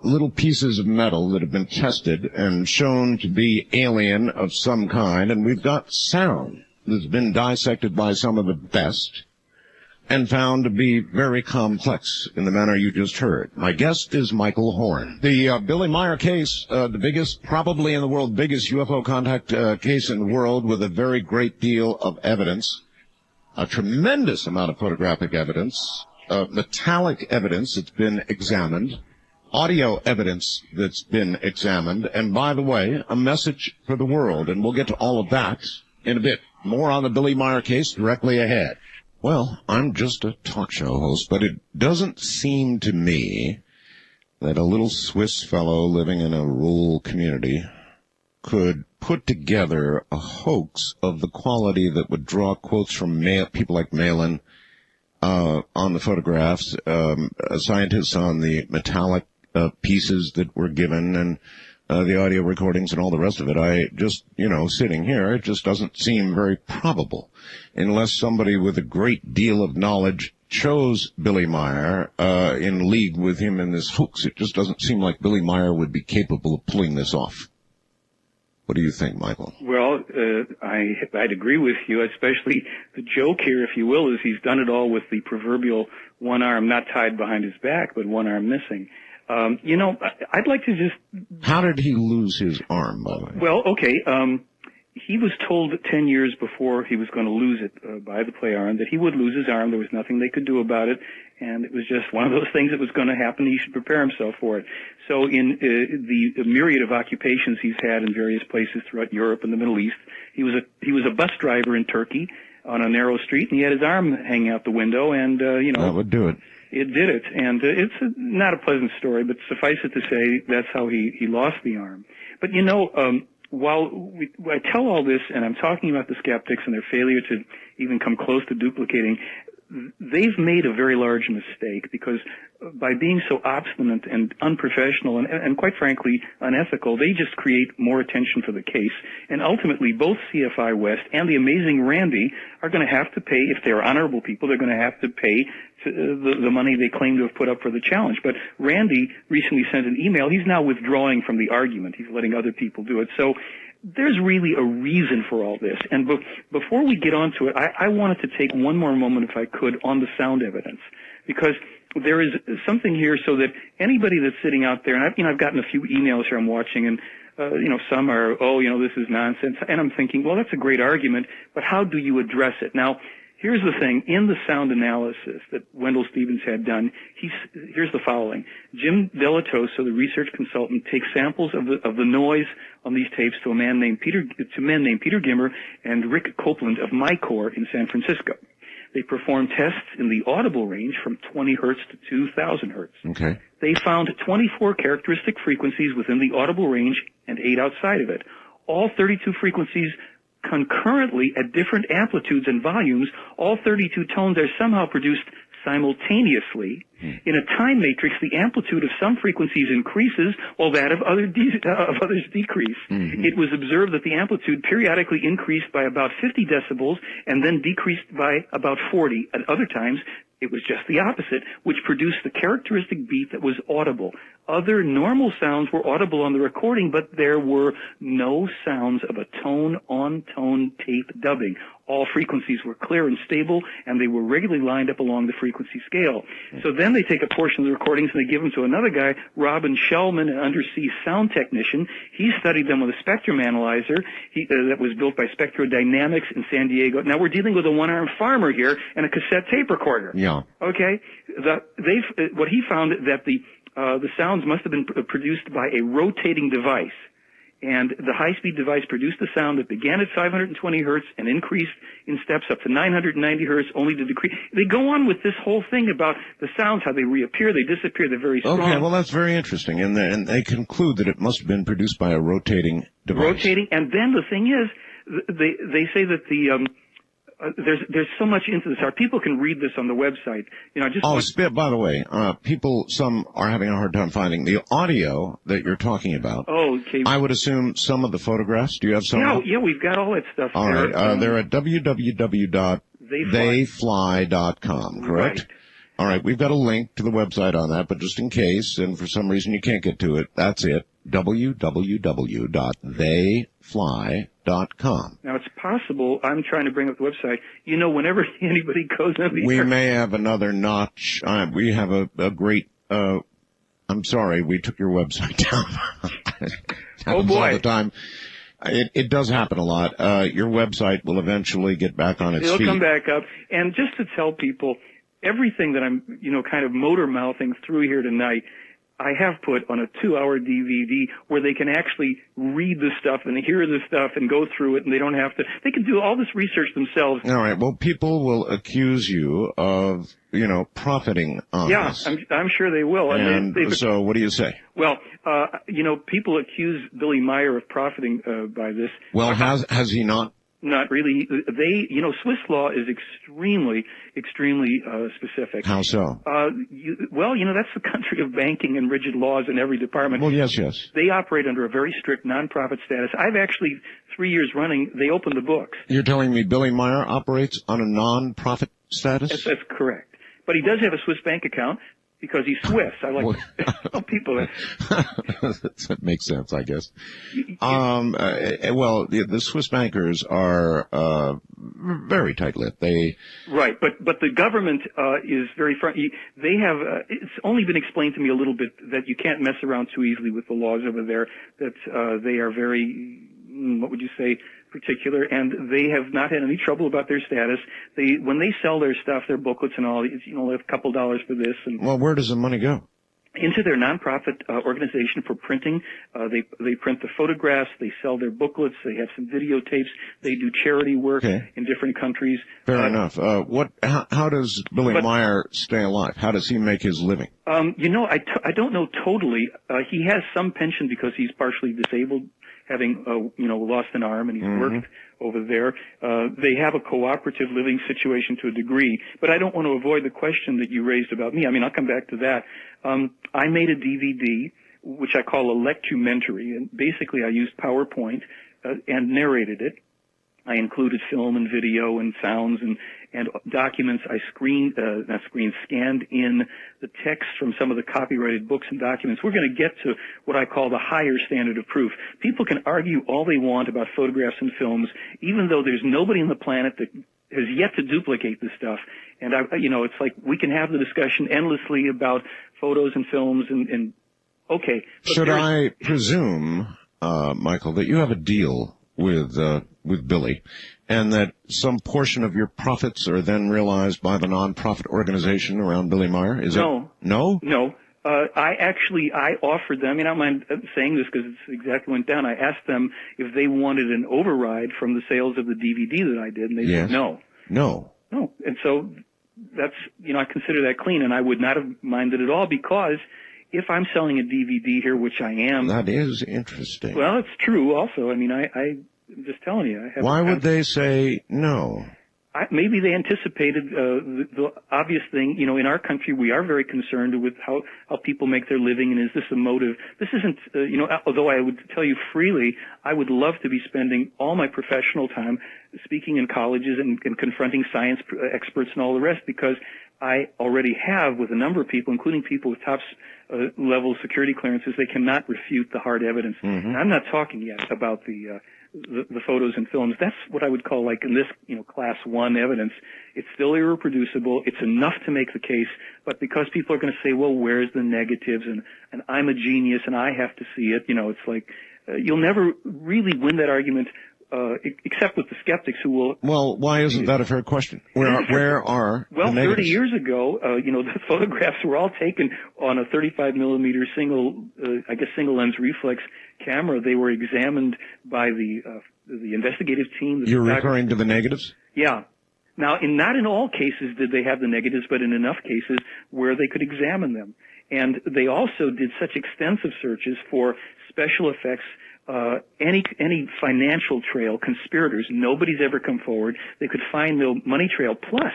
little pieces of metal that have been tested and shown to be alien of some kind, and we've got sound that's been dissected by some of the best and found to be very complex in the manner you just heard. My guest is Michael Horn. The Billy Meier case, the biggest, probably in the world, biggest UFO contact case in the world, with a very great deal of evidence, a tremendous amount of photographic evidence, metallic evidence that's been examined, audio evidence that's been examined, and by the way, a message for the world, and we'll get to all of that in a bit. More on the Billy Meier case directly ahead. Well, I'm just a talk show host, but it doesn't seem to me that a little Swiss fellow living in a rural community could put together a hoax of the quality that would draw quotes from people like Malin on the photographs, scientists on the metallic pieces that were given, and the audio recordings and all the rest of it. I just, sitting here, it just doesn't seem very probable unless somebody with a great deal of knowledge chose Billy Meier in league with him in this hoax. It just doesn't seem like Billy Meier would be capable of pulling this off. What do you think, Michael? Well, I'd agree with you, especially the joke here, if you will, is he's done it all with the proverbial one arm not tied behind his back, but one arm missing. I'd like to just... How did he lose his arm, by the way? Well, okay, he was told 10 years before he was going to lose it by the Plejaren that he would lose his arm. There was nothing they could do about it, and it was just one of those things that was going to happen. He should prepare himself for it. So in the myriad of occupations he's had in various places throughout Europe and the Middle East, he was a bus driver in Turkey on a narrow street, and he had his arm hanging out the window, and that would do it. It did it, and it's not a pleasant story, but suffice it to say that's how he lost the arm. But while I tell all this, and I'm talking about the skeptics and their failure to even come close to duplicating, they've made a very large mistake, because by being so obstinate and unprofessional and quite frankly unethical, they just create more attention for the case. And ultimately, both CFI West and the amazing Randy are going to have to pay, if they're honorable people, they're going to have to pay the money they claim to have put up for the challenge. But Randy recently sent an email. He's now withdrawing from the argument. He's letting other people do it. So there's really a reason for all this. And before we get on to it, I wanted to take one more moment, if I could, on the sound evidence, because there is something here so that anybody that's sitting out there, and I've gotten a few emails here I'm watching, and some are, this is nonsense, and I'm thinking, well, that's a great argument, but how do you address it? Now, here's the thing. In the sound analysis that Wendell Stevens had done, here's the following. Jim Delatoso, the research consultant, takes samples of the noise on these tapes to men named Peter Gimmer and Rick Copeland of MyCore in San Francisco. They performed tests in the audible range from 20 hertz to 2,000 hertz. Okay. They found 24 characteristic frequencies within the audible range and 8 outside of it. All 32 frequencies concurrently at different amplitudes and volumes. All 32 tones are somehow produced simultaneously. In a time matrix, the amplitude of some frequencies increases while that of others decrease. Mm-hmm. It was observed that the amplitude periodically increased by about 50 decibels and then decreased by about 40. At other times, it was just the opposite, which produced the characteristic beat that was audible. Other normal sounds were audible on the recording, but there were no sounds of a tone-on-tone tape dubbing. All frequencies were clear and stable, and they were regularly lined up along the frequency scale. So then they take a portion of the recordings and they give them to another guy, Robin Shellman, an undersea sound technician. He studied them with a spectrum analyzer that was built by Spectrodynamics in San Diego. Now we're dealing with a one-armed farmer here and a cassette tape recorder. Yeah. Okay. What he found that the sounds must have been produced by a rotating device. And the high-speed device produced a sound that began at 520 hertz and increased in steps up to 990 hertz, only to decrease. They go on with this whole thing about the sounds, how they reappear, they disappear, they're very strong. Okay, well, that's very interesting. And they conclude that it must have been produced by a rotating device. Rotating, and then the thing is, they say that the there's so much into this. Our people can read this on the website. You know, by the way, some are having a hard time finding the audio that you're talking about. Oh, okay. I would assume some of the photographs. Do you have some? Yeah, we've got all that stuff. All there. right, they're at www.theyfly.com, correct? Right. All right, we've got a link to the website on that, but just in case, and for some reason you can't get to it, that's it. www.theyfly.com. Now, it's possible, I'm trying to bring up the website, you know, whenever anybody goes on the We air. may have another notch. We have a great, I'm sorry, we took your website down. Oh, boy. All the time. It does happen a lot. Your website will eventually get back on its feet. It'll come back up. And just to tell people, everything that I'm, you know, kind of motor mouthing through here tonight, I have put on a 2-hour DVD where they can actually read the stuff and hear the stuff and go through it, and they don't have to. They can do all this research themselves. All right. Well, people will accuse you of, you know, profiting on this. Yeah, I'm sure they will. And so, what do you say? Well, you know, people accuse Billy Meier of profiting by this. Well, has he not? Not really. You know, Swiss law is extremely specific. How so? Well, you know, that's the country of banking and rigid laws in every department. Well, yes. They operate under a very strict nonprofit status. I've actually, 3 years running, they open the books. You're telling me Billy Meier operates on a nonprofit status? That's correct. But he does have a Swiss bank account because he's Swiss. I like to tell people that. That makes sense, I guess. Well, the Swiss bankers are very tight-lipped. Right, but the government is very they have. It's only been explained to me a little bit that you can't mess around too easily with the laws over there. That they are very, what would you say, particular, and they have not had any trouble about their status. When they sell their stuff, their booklets and all, it's, you know, a couple dollars for this. And well, where does the money go? Into their nonprofit organization for printing. They print the photographs. They sell their booklets. They have some videotapes. They do charity work in different countries. Fair enough. How does Billy Meier stay alive? How does he make his living? You know, I don't know totally. He has some pension because he's partially disabled, having you know, lost an arm, and he's worked over there. They have a cooperative living situation to a degree, but I don't want to avoid the question that you raised about me. I mean, I'll come back to that. I made a DVD, which I call a lectumentary, and basically I used PowerPoint and narrated it. I included film and video and sounds and documents. I scanned in the text from some of the copyrighted books and documents. We're going to get to what I call the higher standard of proof. People can argue all they want about photographs and films, even though there's nobody on the planet that has yet to duplicate this stuff. And you know, it's like we can have the discussion endlessly about photos and films and okay. Should I presume, Michael, that you have a deal with Billy, and that some portion of your profits are then realized by the nonprofit organization around Billy Meier? No. No? No. I offered them, I don't mind saying this because it's exactly went down. I asked them if they wanted an override from the sales of the DVD that I did, and they said no. No. No. And so that's, you know, I consider that clean, and I would not have minded at all, because if I'm selling a DVD here, which I am. That is interesting. Well, it's true also. I mean, I'm just telling you. Why would they say no? Maybe they anticipated the obvious thing. You know, in our country, we are very concerned with how people make their living, and is this a motive? This isn't, you know, although I would tell you freely, I would love to be spending all my professional time speaking in colleges and confronting science experts and all the rest, because I already have, with a number of people, including people with top level security clearances, they cannot refute the hard evidence. And I'm not talking yet about the photos and films. That's what I would call, like, in this, you know, class 1 evidence. It's still irreproducible. It's enough to make the case, but because people are going to say, well, where's the negatives, and I'm a genius and I have to see it, you know, it's like, you'll never really win that argument except with the skeptics who will. Well, why isn't that a fair question? Where are well, the negatives? 30 years ago, the photographs were all taken on a 35 millimeter single lens reflex camera. They were examined by the investigative team. You're referring to the negatives? Yeah. Now, not in all cases did they have the negatives, but in enough cases where they could examine them. And they also did such extensive searches for special effects, any financial trail, conspirators. Nobody's ever come forward. They could find no money trail. Plus,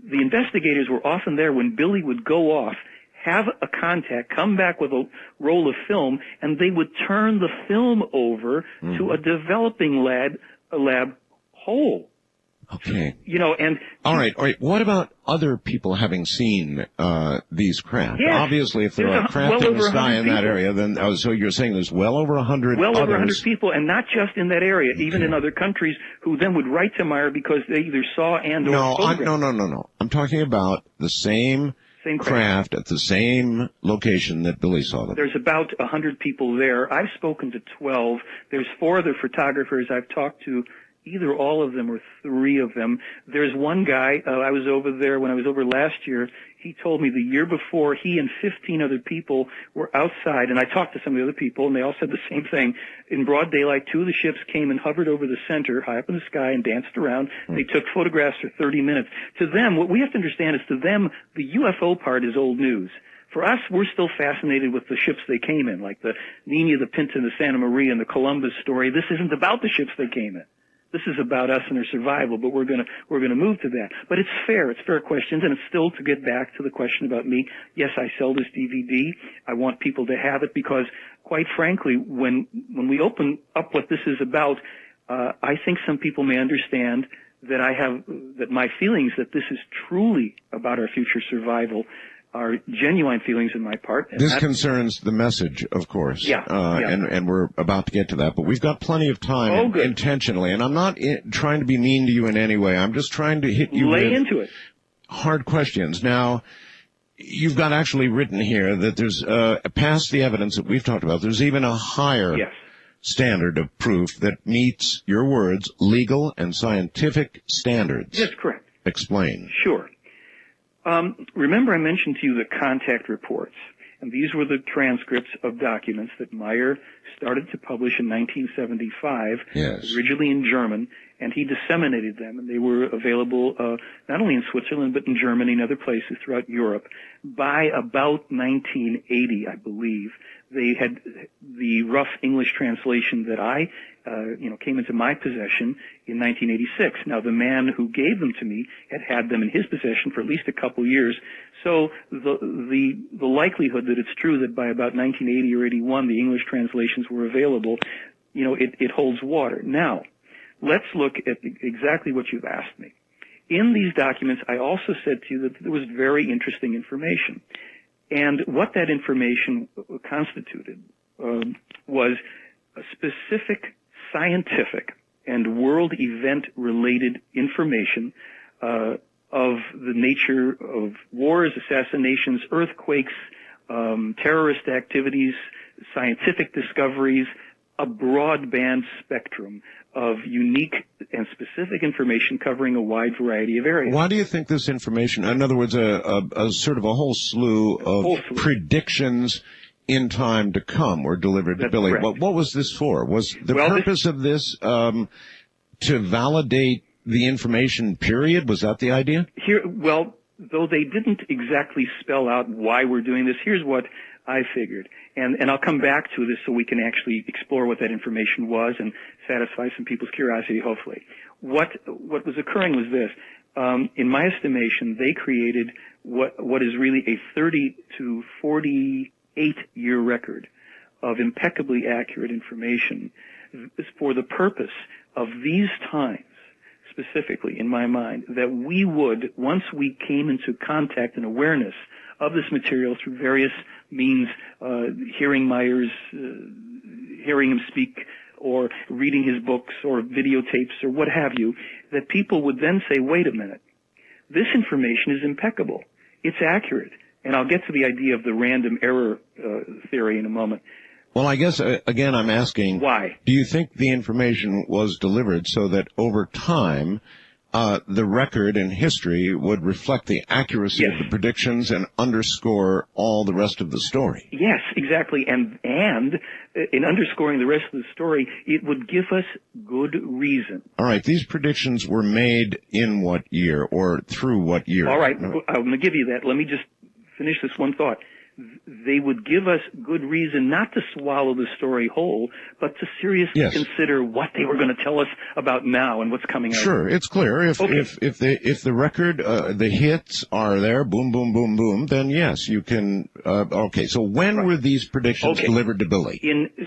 the investigators were often there when Billy would go off, have a contact, come back with a roll of film, and they would turn the film over to a developing lab whole. Okay. And all right. What about other people having seen these craft? Yes, obviously, if there are craft in the sky in that area, then so you're saying there's well over 100. Well over 100 others. people, and not just in that area, even in other countries, who then would write to Meier because they either saw and or No. I'm talking about the same craft at the same location that Billy saw them. There's about 100 people there. I've spoken to 12. There's 4 other photographers I've talked to. Either all of them or 3 of them. There's one guy, I was over there when I was over last year. He told me the year before he and 15 other people were outside, and I talked to some of the other people, and they all said the same thing. In broad daylight, 2 of the ships came and hovered over the center, high up in the sky, and danced around. They took photographs for 30 minutes. To them, what we have to understand is to them, the UFO part is old news. For us, we're still fascinated with the ships they came in, like the Nina, the Pinta, and the Santa Maria, and the Columbus story. This isn't about the ships they came in. This is about us and our survival, but we're gonna move to that. But it's fair questions, and it's still to get back to the question about me. Yes, I sell this DVD. I want people to have it because, quite frankly, when we open up what this is about, I think some people may understand that my feelings that this is truly about our future survival are genuine feelings on my part. This concerns the message, of course. Yeah. And we're about to get to that, but we've got plenty of time intentionally, and I'm not trying to be mean to you in any way. I'm just trying to hit you with into it. Hard questions. Now, you've got actually written here that there's, past the evidence that we've talked about, there's even a higher standard of proof that meets, your words, legal and scientific standards. That's correct. Explain. Sure. Remember I mentioned to you the contact reports, and these were the transcripts of documents that Meier started to publish in 1975, originally in German, and he disseminated them, and they were available not only in Switzerland, but in Germany and other places throughout Europe. By about 1980, I believe, they had the rough English translation that I came into my possession in 1986. Now, the man who gave them to me had them in his possession for at least a couple years. So the likelihood that it's true that by about 1980 or 81 the English translations were available, it holds water. Now, let's look at exactly what you've asked me. In these documents, I also said to you that there was very interesting information. And what that information constituted was a specific scientific and world event-related information of the nature of wars, assassinations, earthquakes, terrorist activities, scientific discoveries, a broadband spectrum of unique and specific information covering a wide variety of areas. Why do you think this information, in other words, a sort of a whole slew of predictions in time to come were delivered to Billy? What was this for? Was the purpose of this to validate the information, period? Was that the idea? Though they didn't exactly spell out why we're doing this, here's what I figured. And I'll come back to this so we can actually explore what that information was and satisfy some people's curiosity, hopefully. What was occurring was this. In my estimation, they created what is really a 30 to 48-year record of impeccably accurate information for the purpose of these times, specifically in my mind, that we would, once we came into contact and awareness of this material through various means, hearing Meier's, hearing him speak, or reading his books, or videotapes, or what have you, that people would then say, wait a minute, this information is impeccable. It's accurate. And I'll get to the idea of the random error theory in a moment. Well, I guess, again, I'm asking, Why? do you think the information was delivered so that over time, the record in history would reflect the accuracy Yes. of the predictions and underscore all the rest of the story? Yes, exactly. And in underscoring the rest of the story, it would give us good reason. All right, these predictions were made in what year or through what year? All right, I'm going to give you that. Let me just finish this one thought. They would give us good reason not to swallow the story whole, but to seriously Yes. consider what they were going to tell us about now and what's coming out. Sure, it's clear. If the record, the hits are there, boom, boom, boom, boom, then yes, you can. Okay, so when were these predictions delivered to Billy?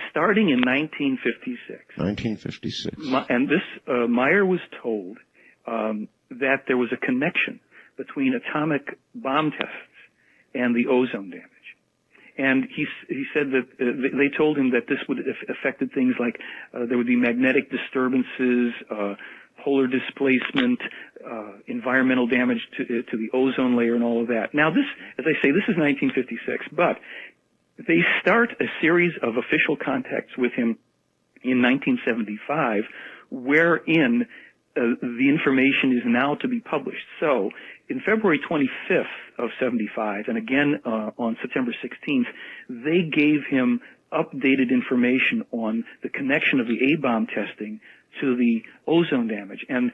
Starting in 1956. 1956. And this Meier was told that there was a connection between atomic bomb tests and the ozone damage. And he said that they told him that this would have affected things like there would be magnetic disturbances, polar displacement, environmental damage to the ozone layer and all of that. Now this, as I say, this is 1956, but they start a series of official contacts with him in 1975 wherein the information is now to be published. So in February 25th of 75, and again on September 16th, they gave him updated information on the connection of the A-bomb testing to the ozone damage. And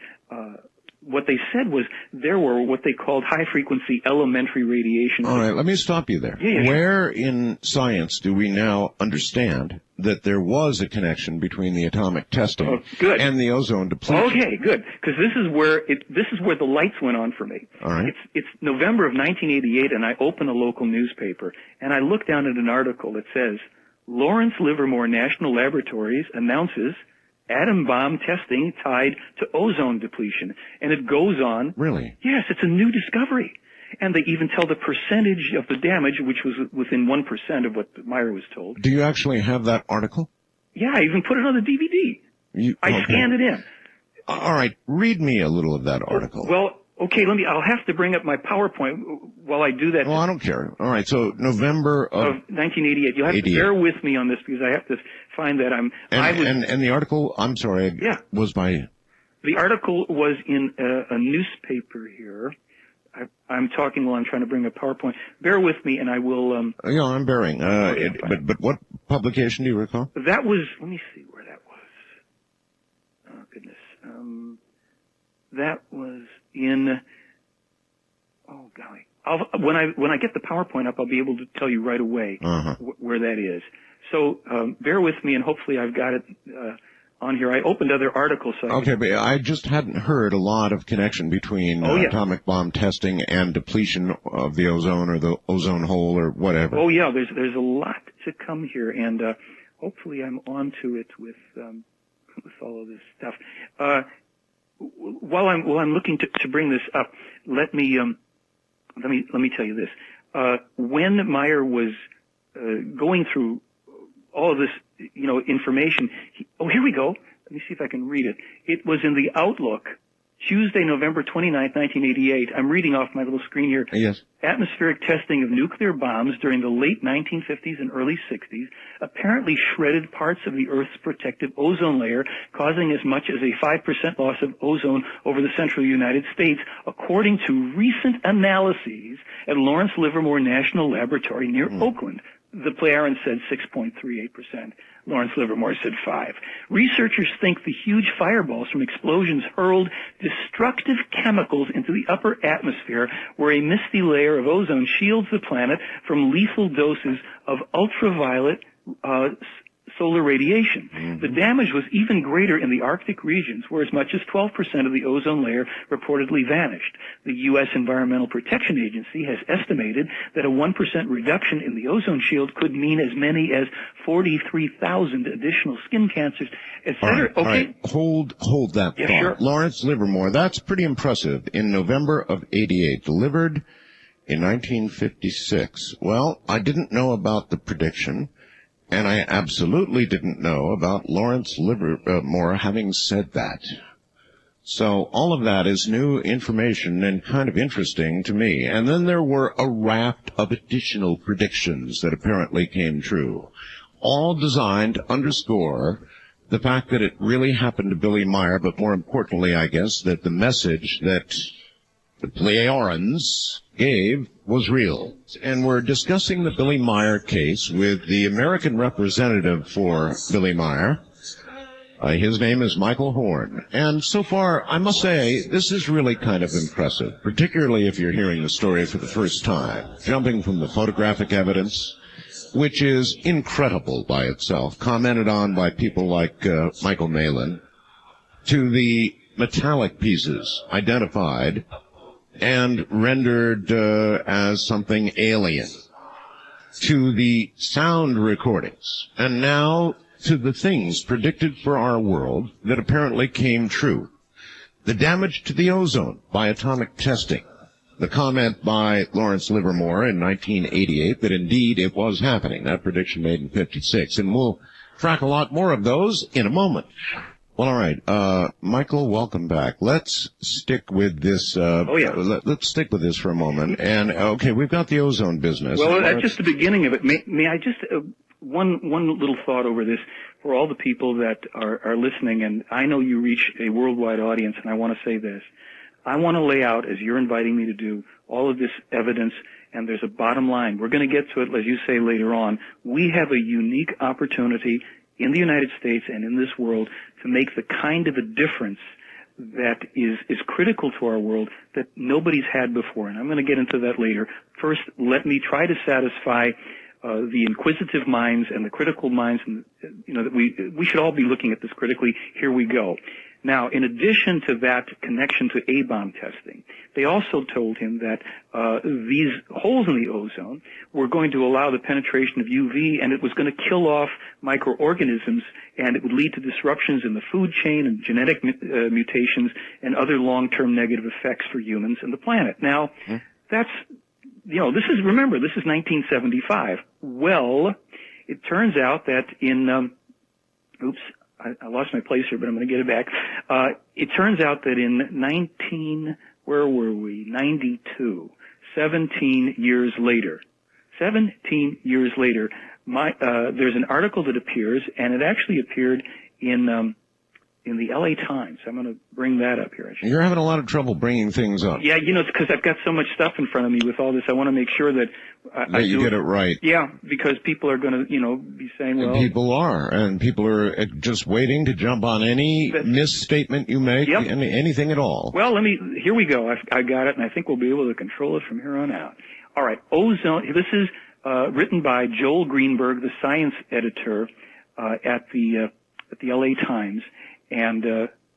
what they said was there were what they called high-frequency elementary radiation. All right, let me stop you there. Yeah, Where in science do we now understand that there was a connection between the atomic testing and the ozone depletion? Okay, good, because this is where the lights went on for me. All right. It's November of 1988, and I open a local newspaper, and I look down at an article that says, Lawrence Livermore National Laboratories announces atom bomb testing tied to ozone depletion. And it goes on. Really? Yes, it's a new discovery. And they even tell the percentage of the damage, which was within 1% of what Meier was told. Do you actually have that article? Yeah, I even put it on the DVD. I scanned it in. All right, read me a little of that article. Well, okay, I'll have to bring up my PowerPoint while I do that. Well, I don't care. All right, so November of 1988. You'll have to bear with me on this because I have to find that And the article, I'm sorry, was by... The article was in a newspaper here. I'm talking while I'm trying to bring up PowerPoint. Bear with me, and I will... Yeah, I'm bearing. But what publication do you recall? That was... Let me see where that was. Oh, goodness. That was in... Oh, golly. When I get the PowerPoint up, I'll be able to tell you right away where that is. So bear with me, and hopefully I've got it on here. I opened other articles. So but I just hadn't heard a lot of connection between atomic bomb testing and depletion of the ozone or the ozone hole or whatever. Oh, yeah, there's a lot to come here, and hopefully I'm on to it with all of this stuff. While I'm looking to bring this up, let me tell you this. When Meier was going through all of this, information. Here we go. Let me see if I can read it. It was in the Outlook, Tuesday, November 29th, 1988. I'm reading off my little screen here. Yes. Atmospheric testing of nuclear bombs during the late 1950s and early 60s apparently shredded parts of the Earth's protective ozone layer, causing as much as a 5% loss of ozone over the central United States, according to recent analyses at Lawrence Livermore National Laboratory near Oakland. The Plejaren said 6.38%. Lawrence Livermore said 5. Researchers think the huge fireballs from explosions hurled destructive chemicals into the upper atmosphere, where a misty layer of ozone shields the planet from lethal doses of ultraviolet solar radiation. The damage was even greater in the Arctic regions, where as much as 12% of the ozone layer reportedly vanished. The U.S. Environmental Protection Agency has estimated that a 1% reduction in the ozone shield could mean as many as 43,000 additional skin cancers, etc. All right. Hold that thought. Sure. Lawrence Livermore, that's pretty impressive. In November of 88, delivered in 1956. Well, I didn't know about the prediction. And I absolutely didn't know about Lawrence Livermore having said that. So all of that is new information and kind of interesting to me. And then there were a raft of additional predictions that apparently came true. all designed to underscore the fact that it really happened to Billy Meier, but more importantly, I guess, that the message that the Plejarens gave was real. And we're discussing the Billy Meier case with the American representative for Billy Meier. His name is Michael Horn. And so far, I must say, this is really kind of impressive, particularly if you're hearing the story for the first time, jumping from the photographic evidence, which is incredible by itself, commented on by people like Michael Malin, to the metallic pieces identified and rendered as something alien, to the sound recordings, and now to the things predicted for our world that apparently came true. The damage to the ozone by atomic testing. The comment by Lawrence Livermore in 1988 that indeed it was happening. That prediction made in 56. And we'll track a lot more of those in a moment. Well, all right. Michael, welcome back. Let's stick with this. Let's stick with this for a moment. And, okay, we've got the ozone business. Well, that's just the beginning of it. May I just... One little thought over this for all the people that are listening, and I know you reach a worldwide audience, and I want to say this. I want to lay out, as you're inviting me to do, all of this evidence, and there's a bottom line. We're going to get to it, as you say, later on. We have a unique opportunity in the United States and in this world to make the kind of a difference that is critical to our world that nobody's had before, and I'm going to get into that later. First, let me try to satisfy the inquisitive minds and the critical minds, and that we should all be looking at this critically. Here we go. Now, in addition to that connection to A-bomb testing, they also told him that these holes in the ozone were going to allow the penetration of UV, and it was going to kill off microorganisms, and it would lead to disruptions in the food chain and genetic mutations and other long-term negative effects for humans and the planet. Now, that's... this is 1975. Well, it turns out that in, I lost my place here, but I'm going to get it back. It turns out that in 92, 17 years later, there's an article that appears, and it actually appeared in the LA Times. I'm going to bring that up here. You're having a lot of trouble bringing things up. Yeah, it's because I've got so much stuff in front of me with all this. I want to make sure that you get it right. Yeah, because people are going to, be saying, well... And people are just waiting to jump on any misstatement you make, anything at all. Well, here we go. I got it, and I think we'll be able to control it from here on out. All right, ozone. This is written by Joel Greenberg, the science editor at the LA Times. And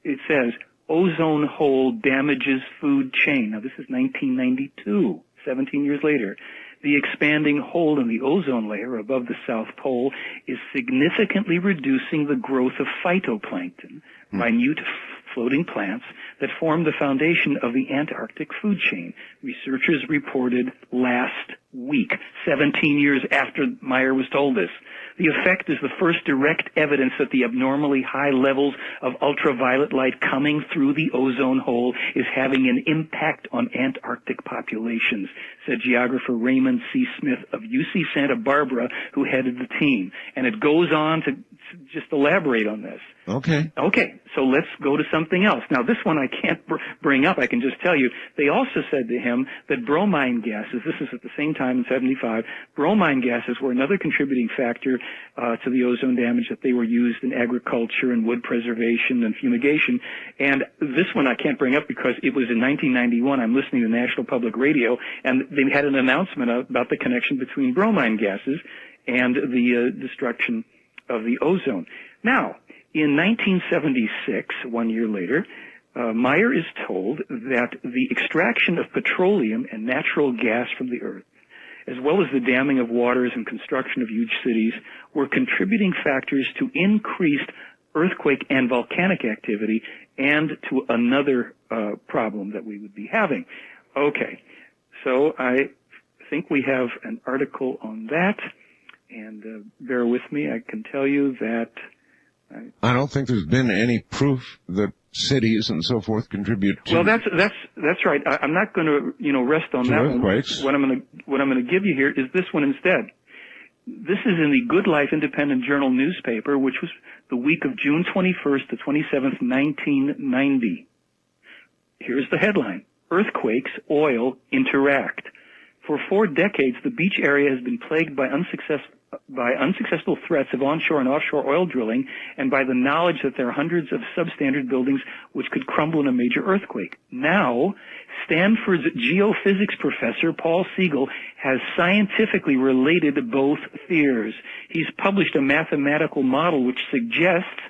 it says, ozone hole damages food chain. Now, this is 1992, 17 years later. The expanding hole in the ozone layer above the South Pole is significantly reducing the growth of phytoplankton, minute floating plants that form the foundation of the Antarctic food chain. Researchers reported last week, 17 years after Meier was told this. The effect is the first direct evidence that the abnormally high levels of ultraviolet light coming through the ozone hole is having an impact on Antarctic populations, said geographer Raymond C. Smith of UC Santa Barbara, who headed the team. And it goes on to just elaborate on this. Okay, so let's go to something else. Now, this one I can't bring up. I can just tell you. They also said to him that bromine gases, this is at the same time in 75, bromine gases were another contributing factor to the ozone damage, that they were used in agriculture and wood preservation and fumigation. And this one I can't bring up because it was in 1991. I'm listening to National Public Radio, and they had an announcement about the connection between bromine gases and the destruction of the ozone. Now, in 1976, 1 year later, Meier is told that the extraction of petroleum and natural gas from the earth, as well as the damming of waters and construction of huge cities, were contributing factors to increased earthquake and volcanic activity and to another problem that we would be having. Okay, so I think we have an article on that, and bear with me. I can tell you that... I don't think there's been any proof that cities and so forth contribute to... Well, that's right. I'm not going to, rest on that earthquakes. one. What I'm going to give you here is this one instead. This is in the Good Life Independent Journal newspaper, which was the week of June 21st to 27th, 1990. Here's the headline: Earthquakes, oil, interact. For 4 decades, the beach area has been plagued by unsuccessful threats of onshore and offshore oil drilling, and by the knowledge that there are hundreds of substandard buildings which could crumble in a major earthquake. Now, Stanford's geophysics professor, Paul Siegel, has scientifically related both fears. He's published a mathematical model which suggests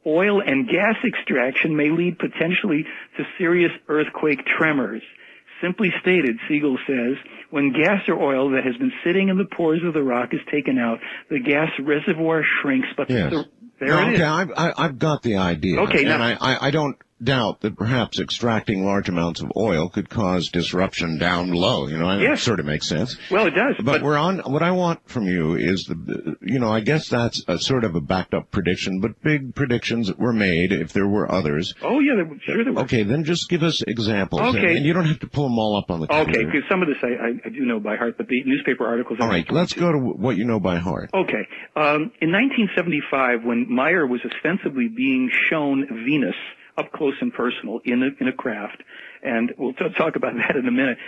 oil and gas extraction may lead potentially to serious earthquake tremors. Simply stated, Siegel says, when gas or oil that has been sitting in the pores of the rock is taken out, the gas reservoir shrinks, but yes. There it is. I've got the idea. Okay, and now, I don't doubt that perhaps extracting large amounts of oil could cause disruption down below. Yes. It sort of makes sense. Well, it does. But we're on. What I want from you is I guess that's a sort of a backed up prediction, but big predictions that were made. If there were others. Oh yeah, sure there were. Okay, then just give us examples. Okay. And you don't have to pull them all up on the computer. Okay, because some of this I do know by heart, but the newspaper articles. All right, let's go to what you know by heart. Okay. In 1975, when Meier was ostensibly being shown Venus up close and personal in a craft, and we'll talk about that in a minute.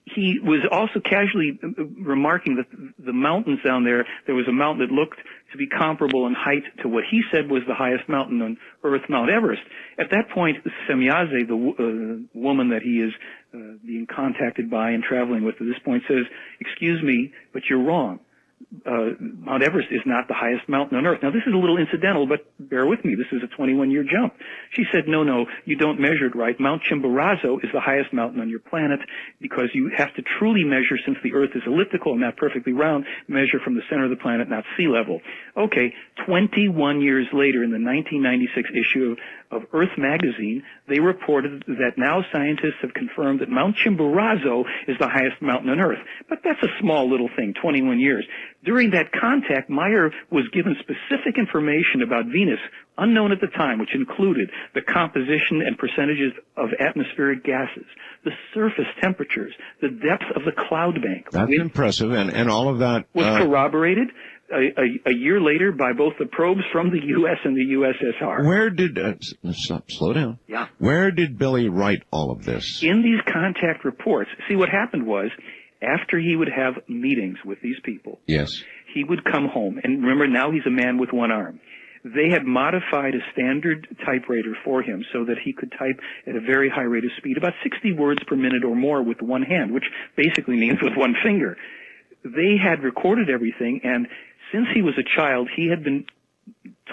He was also casually remarking that the mountains down there was a mountain that looked to be comparable in height to what he said was the highest mountain on Earth, Mount Everest. At that point, Semyaze, the woman that he is being contacted by and traveling with at this point, says, "Excuse me, but you're wrong. Mount Everest is not the highest mountain on Earth." Now, this is a little incidental, but bear with me. This is a 21-year jump. She said, no, you don't measure it right. Mount Chimborazo is the highest mountain on your planet because you have to truly measure, since the Earth is elliptical and not perfectly round, measure from the center of the planet, not sea level. Okay, 21 years later, in the 1996 issue of Earth magazine, they reported that now scientists have confirmed that Mount Chimborazo is the highest mountain on Earth. But that's a small little thing, 21 years. During that contact, Meier was given specific information about Venus, unknown at the time, which included the composition and percentages of atmospheric gases, the surface temperatures, the depth of the cloud bank. That's impressive, and all of that was corroborated a year later by both the probes from the U.S. and the USSR. Where did slow down? Yeah. Where did Billy write all of this? In these contact reports. See, what happened was, after he would have meetings with these people, yes, he would come home. And remember, now he's a man with one arm. They had modified a standard typewriter for him so that he could type at a very high rate of speed, about 60 words per minute or more with one hand, which basically means with one finger. They had recorded everything, and since he was a child, he had been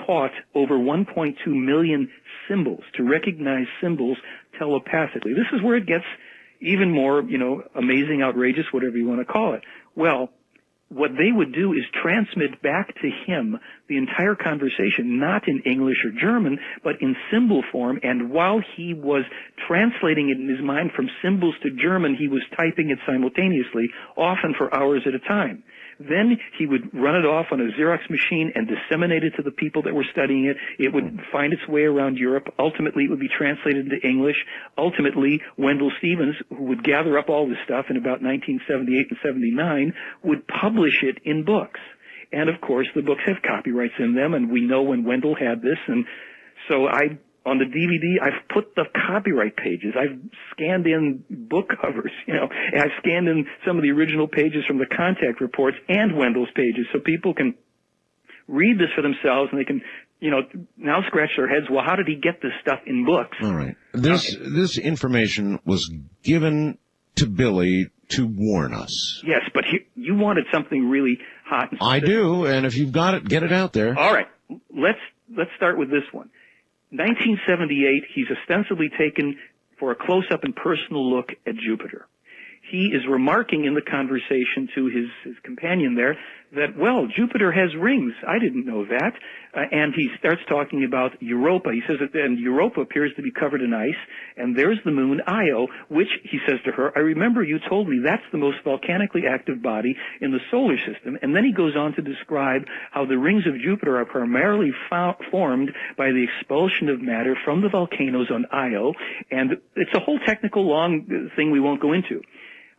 taught over 1.2 million symbols, to recognize symbols telepathically. This is where it gets even more, amazing, outrageous, whatever you want to call it. Well, what they would do is transmit back to him the entire conversation, not in English or German, but in symbol form. And while he was translating it in his mind from symbols to German, he was typing it simultaneously, often for hours at a time. Then he would run it off on a Xerox machine and disseminate it to the people that were studying it. It would find its way around Europe. Ultimately, it would be translated into English. Ultimately, Wendell Stevens, who would gather up all this stuff in about 1978 and 79, would publish it in books. And, of course, the books have copyrights in them, and we know when Wendell had this. And so on the DVD, I've put the copyright pages. I've scanned in book covers, and I've scanned in some of the original pages from the contact reports and Wendell's pages, so people can read this for themselves, and they can, now scratch their heads, well, how did he get this stuff in books? All right. This information was given to Billy to warn us. Yes, but you wanted something really hot and specific. I do, and if you've got it, get it out there. All right. Let's start with this one. 1978, he's ostensibly taken for a close-up and personal look at Jupiter. He is remarking in the conversation to his companion there that, well, Jupiter has rings. I didn't know that. And he starts talking about Europa. He says that then Europa appears to be covered in ice, and there's the moon Io, which, he says to her, I remember you told me that's the most volcanically active body in the solar system. And then he goes on to describe how the rings of Jupiter are primarily formed by the expulsion of matter from the volcanoes on Io, and it's a whole technical long thing we won't go into.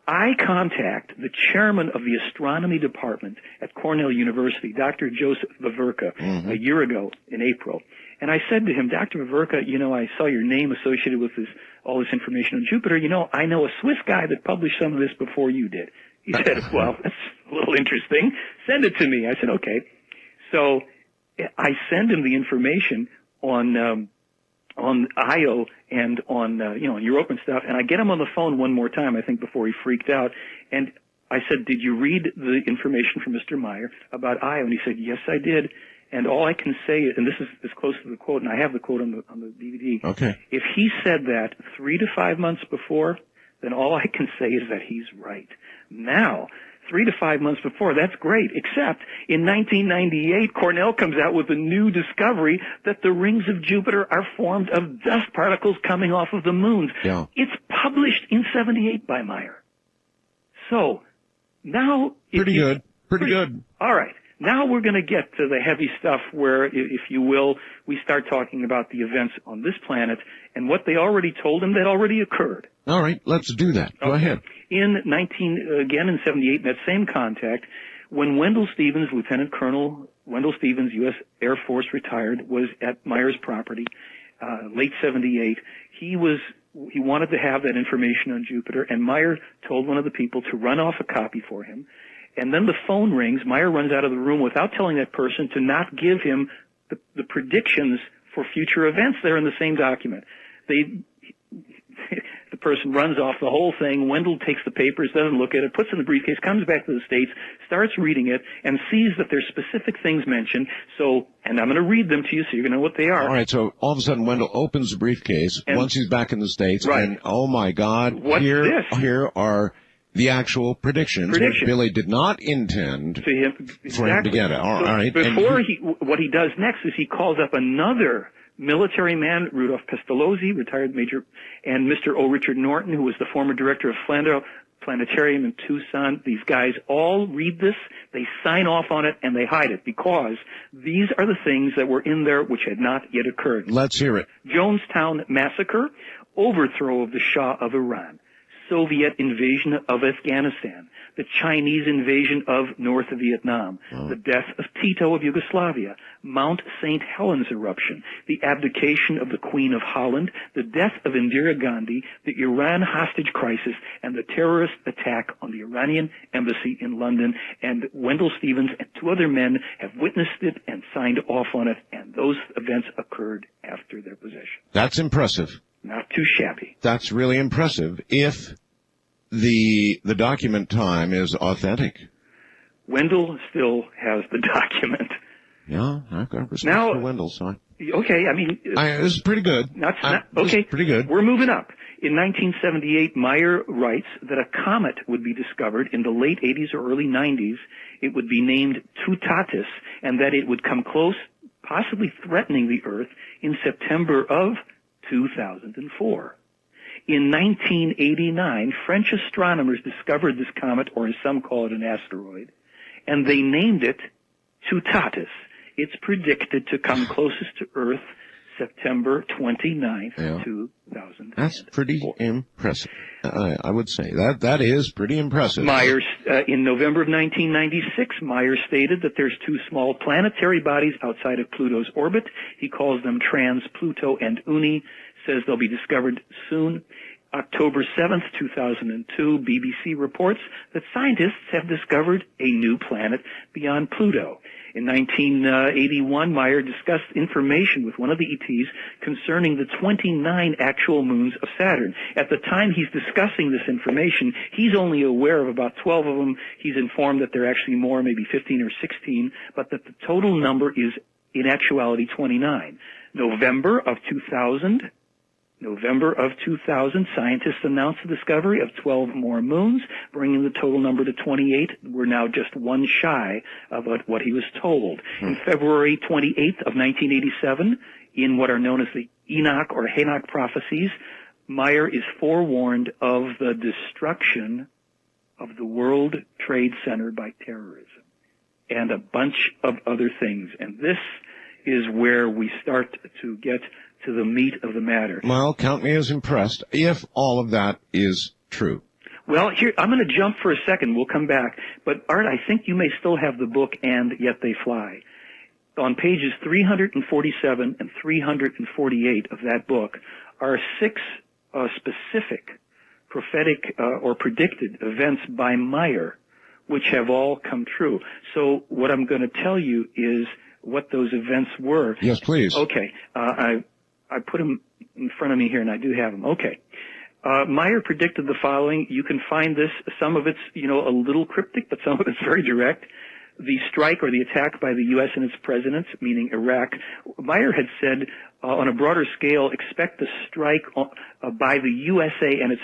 I contact the chairman of the astronomy department at Cornell University, Dr. Joseph Vaverka, a year ago in April. And I said to him, Dr. Vaverka, I saw your name associated with all this information on Jupiter. I know a Swiss guy that published some of this before you did. He said, well, that's a little interesting. Send it to me. I said, okay. So I send him the information on Io and on Europa and stuff, and I get him on the phone one more time, I think, before he freaked out. And I said, did you read the information from Mr. Meier about Io? And he said, yes, I did. And all I can say is, and this is as close to the quote, and I have the quote on the DVD. Okay. If he said that 3 to 5 months before, then all I can say is that he's right. Now, 3 to 5 months before, that's great, except in 1998, Cornell comes out with a new discovery that the rings of Jupiter are formed of dust particles coming off of the moons. Yeah. It's published in 78 by Meier. So, now... Pretty good. All right. Now we're going to get to the heavy stuff where, if you will, we start talking about the events on this planet and what they already told him that already occurred. All right, let's do that. Go ahead. In 78, in that same contact, when Wendell Stevens, Lieutenant Colonel Wendell Stevens, U.S. Air Force retired, was at Meier's property, late 78, he wanted to have that information on Jupiter, and Meier told one of the people to run off a copy for him. And then the phone rings. Meier runs out of the room without telling that person to not give him the predictions for future events that are in the same document. The person runs off the whole thing. Wendell takes the papers, doesn't look at it, puts it in the briefcase, comes back to the States, starts reading it, and sees that there's specific things mentioned. So, and I'm going to read them to you so you're going to know what they are. All right, so all of a sudden Wendell opens the briefcase once he's back in the States, and oh my God, here are the actual predictions. Which Billy did not intend for him to get it. All right. Before what he does next is he calls up another military man, Rudolph Pestalozzi, retired major, and Mr. O. Richard Norton, who was the former director of Flandreau Planetarium in Tucson. These guys all read this, they sign off on it, and they hide it because these are the things that were in there which had not yet occurred. Let's hear it. Jonestown Massacre, overthrow of the Shah of Iran, Soviet invasion of Afghanistan, the Chinese invasion of North Vietnam, the death of Tito of Yugoslavia, Mount St. Helens eruption, the abdication of the Queen of Holland, the death of Indira Gandhi, the Iran hostage crisis, and the terrorist attack on the Iranian embassy in London. And Wendell Stevens and 2 other men have witnessed it and signed off on it, and those events occurred after their possession. That's impressive. Not too shabby. That's really impressive if the document time is authentic. Wendell still has the document. Yeah, I've got respect for Wendell, so okay, I mean... this is pretty good. Okay, pretty good. We're moving up. In 1978, Meier writes that a comet would be discovered in the late 80s or early 90s. It would be named Tutatis, and that it would come close, possibly threatening the Earth, in September of 2004. In 1989, French astronomers discovered this comet, or as some call it, an asteroid, and they named it Tutatis. It's predicted to come closest to Earth September 29th, 2004. That's pretty impressive. I would say that is pretty impressive. Meier, in November of 1996, Meier stated that there's 2 small planetary bodies outside of Pluto's orbit. He calls them Trans-Pluto and Uni, says they'll be discovered soon. October 7th, 2002, BBC reports that scientists have discovered a new planet beyond Pluto. In 1981, Meier discussed information with one of the ETs concerning the 29 actual moons of Saturn. At the time he's discussing this information, he's only aware of about 12 of them. He's informed that there are actually more, maybe 15 or 16, but that the total number is, in actuality, 29. November of 2000, scientists announced the discovery of 12 more moons, bringing the total number to 28. We're now just one shy of what he was told. In February 28th of 1987, in what are known as the Henoch or Henoch Prophecies, Meier is forewarned of the destruction of the World Trade Center by terrorism and a bunch of other things. And this is where we start to get to the meat of the matter. Well, count me as impressed if all of that is true. Well, here, I'm going to jump for a second. We'll come back. But, Art, I think you may still have the book And Yet They Fly. On pages 347 and 348 of that book are 6 specific prophetic or predicted events by Meier, which have all come true. So what I'm going to tell you is what those events were. Yes, please. Okay. I put them in front of me here, and I do have them. Okay. Meier predicted the following. You can find this. Some of it's, a little cryptic, but some of it's very direct. The strike or the attack by the U.S. and its presidents, meaning Iraq. Meier had said, on a broader scale, expect the strike by the USA and its,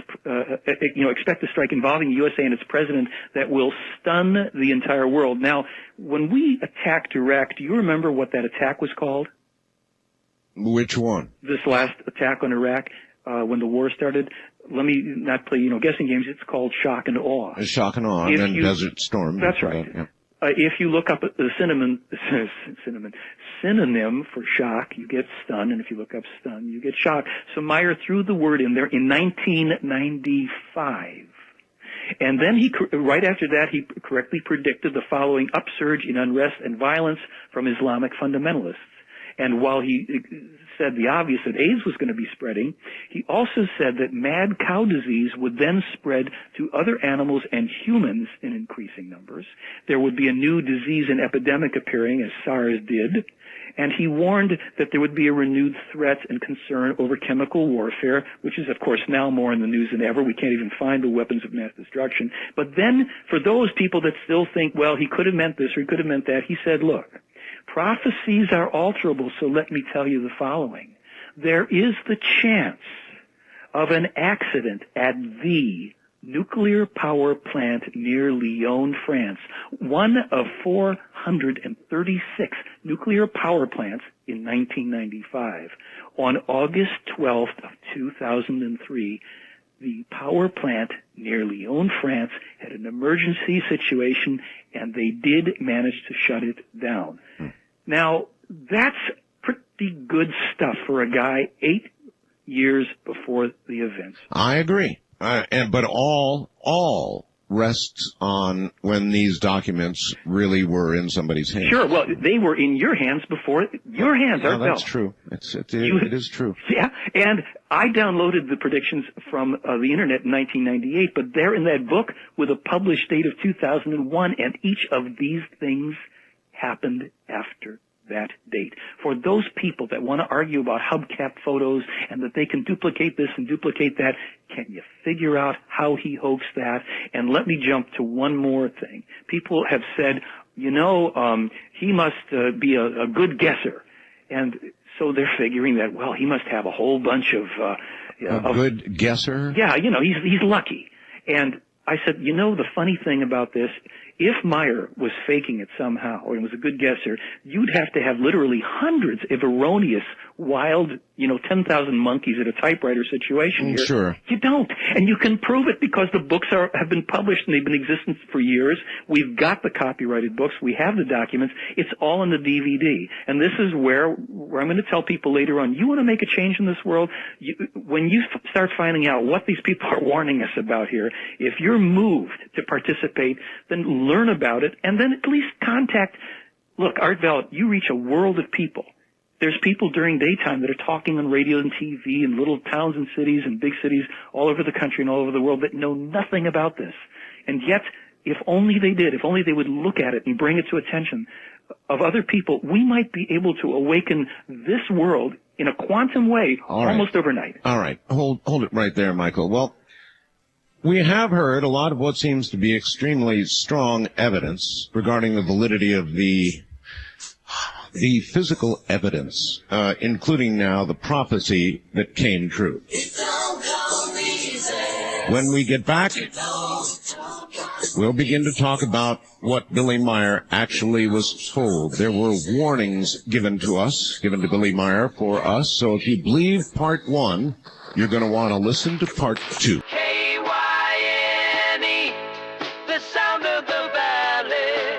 expect the strike involving the USA and its president that will stun the entire world. Now, when we attacked Iraq, do you remember what that attack was called? Which one? This last attack on Iraq, when the war started. Let me not play, guessing games. It's called shock and awe. Shock and awe, and then Desert Storm. That's right. Yeah. If you look up the synonym for shock, you get stun, and if you look up stun, you get shock. So Meier threw the word in there in 1995. And then right after that, he correctly predicted the following upsurge in unrest and violence from Islamic fundamentalists. And while he said the obvious that AIDS was going to be spreading, he also said that mad cow disease would then spread to other animals and humans in increasing numbers. There would be a new disease and epidemic appearing, as SARS did. And he warned that there would be a renewed threat and concern over chemical warfare, which is, of course, now more in the news than ever. We can't even find the weapons of mass destruction. But then, for those people that still think, well, he could have meant this or he could have meant that, he said, look, prophecies are alterable, so let me tell you the following. There is the chance of an accident at the nuclear power plant near Lyon, France, one of 436 nuclear power plants in 1995. On August 12th of 2003, the power plant near Lyon, France, had an emergency situation, and they did manage to shut it down. Now, that's pretty good stuff for a guy 8 years before the events. I agree. But all rests on when these documents really were in somebody's hands. Sure. Well, they were in your hands before your hands. No, that's true. It is true. Yeah. And I downloaded the predictions from the internet in 1998, but they're in that book with a published date of 2001, and each of these things happened after that date. For those people that want to argue about hubcap photos and that they can duplicate this and duplicate that, can you figure out how he hoaxed that? And let me jump to one more thing. People have said, he must be a good guesser. And so they're figuring that, well, he must have a whole bunch of... a good guesser? Yeah, he's lucky. And I said, the funny thing about this, if Meier was faking it somehow, or was a good guesser, you'd have to have literally hundreds of erroneous, wild, 10,000 monkeys at a typewriter situation here. Sure. You don't. And you can prove it because the books have been published and they've been in existence for years. We've got the copyrighted books. We have the documents. It's all in the DVD. And this is where I'm going to tell people later on, you want to make a change in this world? When you start finding out what these people are warning us about here, if you're moved to participate, then learn about it and then at least contact. Look, Art Bell, you reach a world of people. There's people during daytime that are talking on radio and TV in little towns and cities and big cities all over the country and all over the world that know nothing about this. And yet, if only they did, if only they would look at it and bring it to attention of other people, we might be able to awaken this world in a quantum way almost overnight. All right. Hold it right there, Michael. Well, we have heard a lot of what seems to be extremely strong evidence regarding the validity of the physical evidence, including now the prophecy that came true. When we get back, we'll begin to talk about what Billy Meier actually was told. There were warnings given to Billy Meier for us, so if you believe part one, you're going to want to listen to part two. The sound of the valley.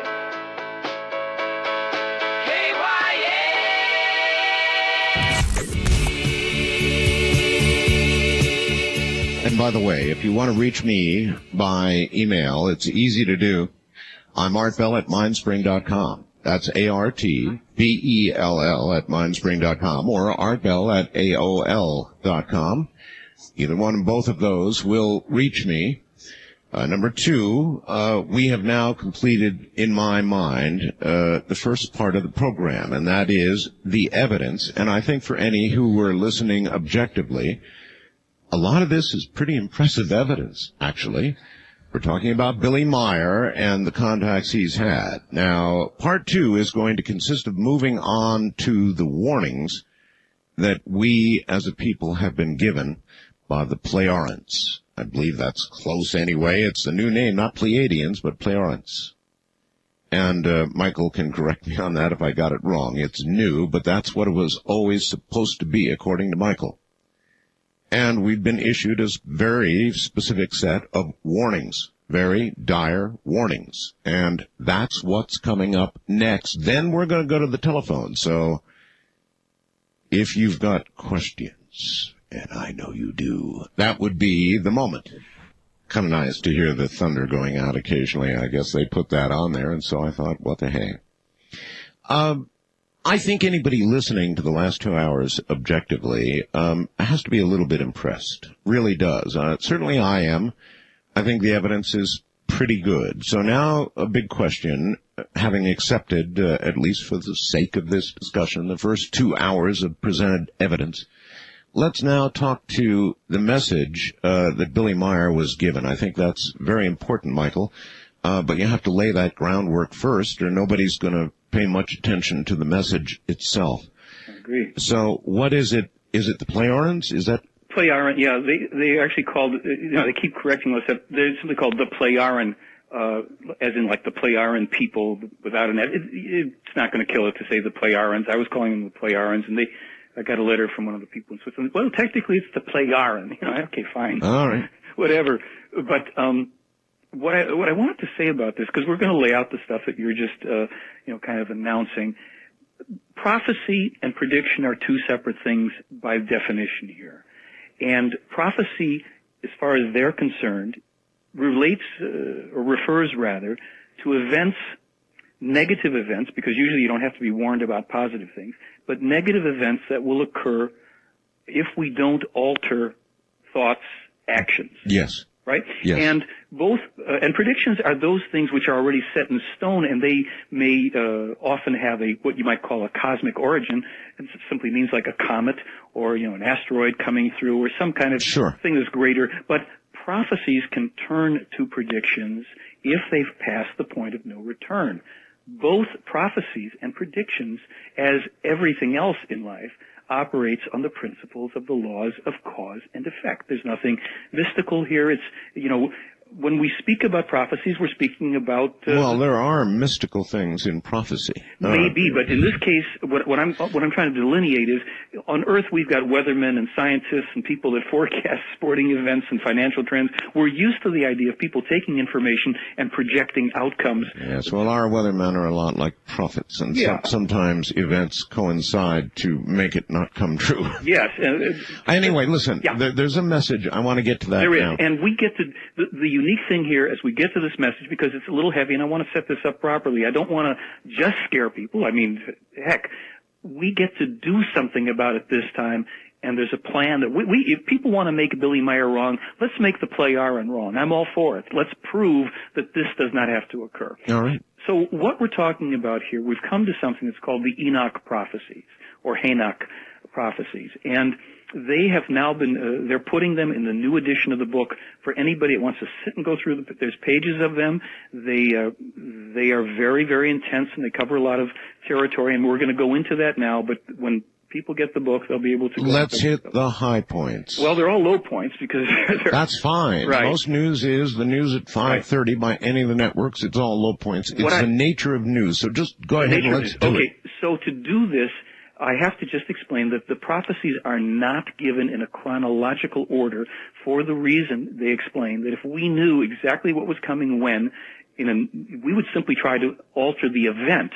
by the way, if you want to reach me by email, it's easy to do. I'm artbell at mindspring.com. That's ARTBELL at mindspring.com or artbell at AOL.com. Either one of both of those will reach me. Number two, we have now completed, in my mind, the first part of the program, and that is the evidence. And I think for any who were listening objectively, a lot of this is pretty impressive evidence, actually. We're talking about Billy Meier and the contacts he's had. Now, part two is going to consist of moving on to the warnings that we as a people have been given by the Plejarens. I believe that's close anyway. It's the new name, not Pleiadians, but Plejarens. And Michael can correct me on that if I got it wrong. It's new, but that's what it was always supposed to be, according to Michael. And we've been issued a very specific set of warnings, very dire warnings. And that's what's coming up next. Then we're going to go to the telephone. So if you've got questions, and I know you do, that would be the moment. Kind of nice to hear the thunder going out occasionally. I guess they put that on there, and so I thought, what the heck. I think anybody listening to the last 2 hours objectively has to be a little bit impressed. Really does. Certainly I am. I think the evidence is pretty good. So now a big question, having accepted, at least for the sake of this discussion, the first 2 hours of presented evidence, let's now talk to the message that Billy Meier was given. I think that's very important, Michael. But you have to lay that groundwork first, or nobody's going to pay much attention to the message itself. I agree. So what is it? Is it the Plejarens? Is that? Plejaren, yeah. They actually called, they keep correcting us. They're simply called the Plejaren, as in like the Plejaren people without an, it's not going to kill it to say the Plejarens. I was calling them the Plejarens, and I got a letter from one of the people in Switzerland. Well, technically it's the Plejaren. Okay, fine. All right. Whatever. But, what I wanted to say about this, because we're going to lay out the stuff that you're just, kind of announcing. Prophecy and prediction are two separate things by definition here. And prophecy, as far as they're concerned, relates, or refers rather, to events, negative events, because usually you don't have to be warned about positive things, but negative events that will occur if we don't alter thoughts, actions. Yes. Right? Yes. And both, and predictions are those things which are already set in stone, and they may often have what you might call a cosmic origin. It simply means like a comet or, an asteroid coming through or some kind of thing that's greater. But prophecies can turn to predictions if they've passed the point of no return. Both prophecies and predictions, as everything else in life, operates on the principles of the laws of cause and effect. There's nothing mystical here. It's, when we speak about prophecies, we're speaking about... well, there are mystical things in prophecy. Maybe, but in this case, what I'm trying to delineate is, on Earth we've got weathermen and scientists and people that forecast sporting events and financial trends. We're used to the idea of people taking information and projecting outcomes. Yes, well, our weathermen are a lot like prophets, and sometimes events coincide to make it not come true. Yes. Anyway, listen, there's a message. I want to get to that there now. Is, and we get to... The unique thing here as we get to this message, because it's a little heavy, and I want to set this up properly. I don't want to just scare people. I mean, heck, we get to do something about it this time, and there's a plan that if people want to make Billy Meier wrong, let's make the Plejaren wrong. I'm all for it. Let's prove that this does not have to occur. All right. So what we're talking about here, we've come to something that's called the Henoch Prophecies, or Henoch Prophecies, and they have now been, they're putting them in the new edition of the book for anybody that wants to sit and go through there's pages of them. They are very, very intense, and they cover a lot of territory, and we're going to go into that now, but when people get the book, they'll be able to go. Let's hit the high points. Well, they're all low points because that's fine. Right. Most news is the news at 5:30 by any of the networks. It's all low points. It's the nature of news. So just go ahead and let's do it. Okay, so to do this, I have to just explain that the prophecies are not given in a chronological order for the reason they explain that if we knew exactly what was coming when, we would simply try to alter the event.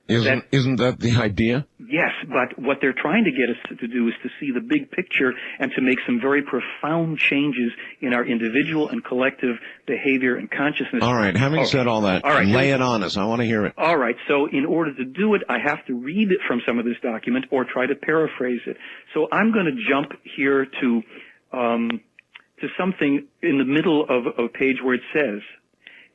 Isn't that the idea? Yes, but what they're trying to get us to do is to see the big picture and to make some very profound changes in our individual and collective behavior and consciousness. All right, having said all that, lay it on us. I want to hear it. All right, so in order to do it, I have to read it from some of this document or try to paraphrase it. So I'm going to jump here to something in the middle of a page where it says,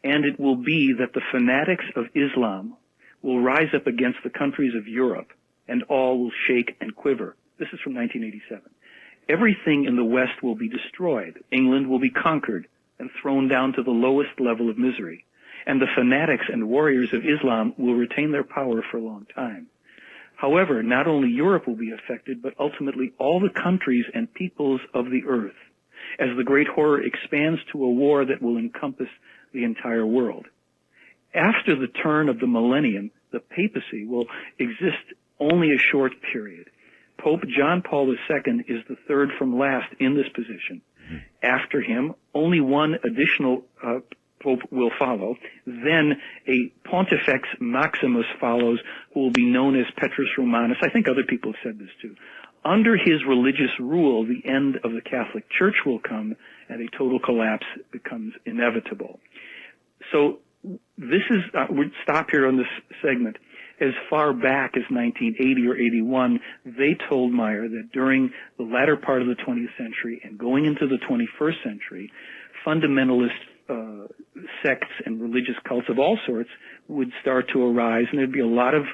"And it will be that the fanatics of Islam will rise up against the countries of Europe, and all will shake and quiver." This is from 1987. "Everything in the West will be destroyed. England will be conquered and thrown down to the lowest level of misery. And the fanatics and warriors of Islam will retain their power for a long time. However, not only Europe will be affected, but ultimately all the countries and peoples of the earth, as the great horror expands to a war that will encompass the entire world. After the turn of the millennium, the papacy will exist only a short period. Pope John Paul II is the third from last in this position. After him, only one additional pope will follow. Then a Pontifex Maximus follows, who will be known as Petrus Romanus. I think other people have said this too. Under his religious rule, the end of the Catholic Church will come, and a total collapse becomes inevitable." So this is, we'll stop here on this segment. As far back as 1980 or 81, they told Meier that during the latter part of the 20th century and going into the 21st century, fundamentalist sects and religious cults of all sorts would start to arise, and there'd be a lot of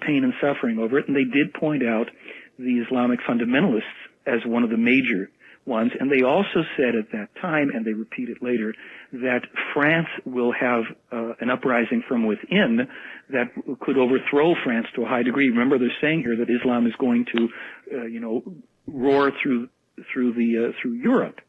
pain and suffering over it. And they did point out the Islamic fundamentalists as one of the major ones. And they also said at that time, and they repeat it later, that France will have an uprising from within that could overthrow France to a high degree. Remember, they're saying here that Islam is going to, roar through Europe.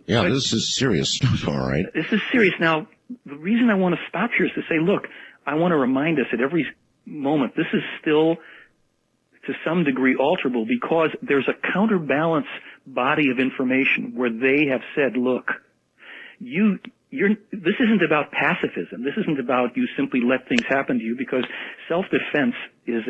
This is serious stuff, all right. This is serious. Now, the reason I want to stop here is to say, look, I want to remind us at every moment, this is still to some degree alterable, because there's a counterbalance body of information where they have said, look, this isn't about pacifism. This isn't about you simply let things happen to you, because self-defense is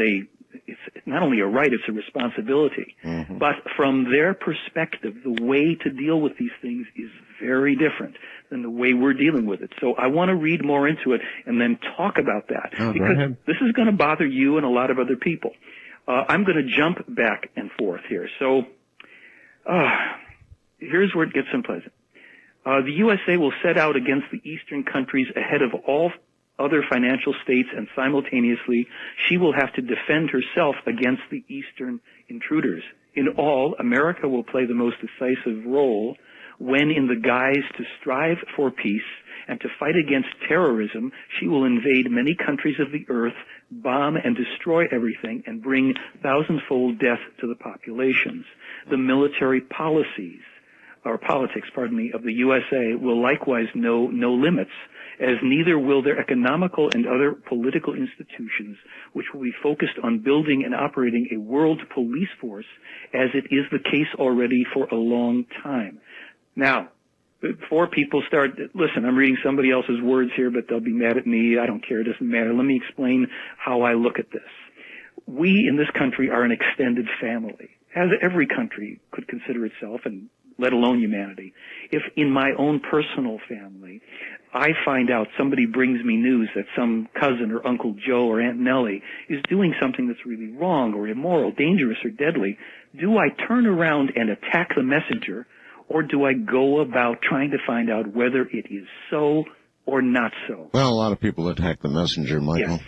it's not only a right, it's a responsibility. Mm-hmm. But from their perspective, the way to deal with these things is very different than the way we're dealing with it. So I want to read more into it and then talk about that, because this is going to bother you and a lot of other people. I'm going to jump back and forth here. So here's where it gets unpleasant. The USA will set out against the Eastern countries ahead of all other financial states, and simultaneously she will have to defend herself against the Eastern intruders. In all, America will play the most decisive role when, in the guise to strive for peace and to fight against terrorism, she will invade many countries of the earth, bomb and destroy everything, and bring thousandfold death to the populations. The military politics, of the USA will likewise know no limits, as neither will their economical and other political institutions, which will be focused on building and operating a world police force, as it is the case already for a long time. Now, before people start, listen, I'm reading somebody else's words here, but they'll be mad at me. I don't care. It doesn't matter. Let me explain how I look at this. We in this country are an extended family, as every country could consider itself, and let alone humanity. If in my own personal family, I find out somebody brings me news that some cousin or Uncle Joe or Aunt Nellie is doing something that's really wrong or immoral, dangerous or deadly, do I turn around and attack the messenger, or do I go about trying to find out whether it is so or not so? Well, a lot of people attack the messenger, Michael.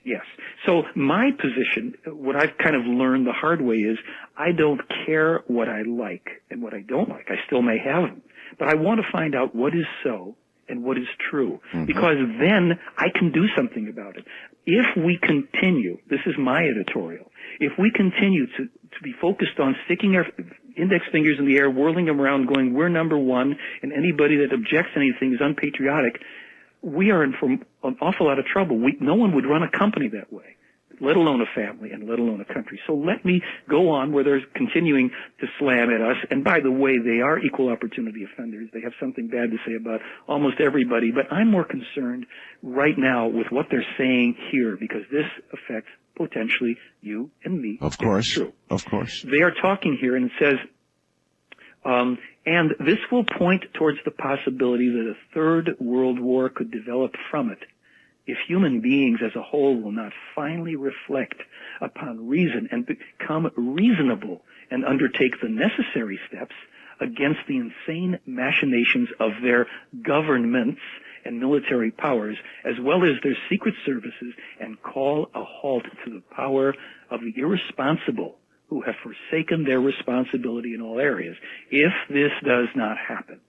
Yes. So my position, what I've kind of learned the hard way, is I don't care what I like and what I don't like. I still may have them. But I want to find out what is so and what is true, because then I can do something about it. If we continue, this is my editorial, if we continue to be focused on sticking our index fingers in the air, whirling them around, going, we're number one, and anybody that objects to anything is unpatriotic, we are in for an awful lot of trouble. No one would run a company that way. let alone a family, and let alone a country. So let me go on where they're continuing to slam at us. And by the way, they are equal opportunity offenders. They have something bad to say about almost everybody. But I'm more concerned right now with what they're saying here, because this affects potentially you and me. Of course. True. Of course. They are talking here, and it says, and this will point towards the possibility that a third world war could develop from it if human beings as a whole will not finally reflect upon reason and become reasonable and undertake the necessary steps against the insane machinations of their governments and military powers, as well as their secret services, and call a halt to the power of the irresponsible who have forsaken their responsibility in all areas. If this does not happen,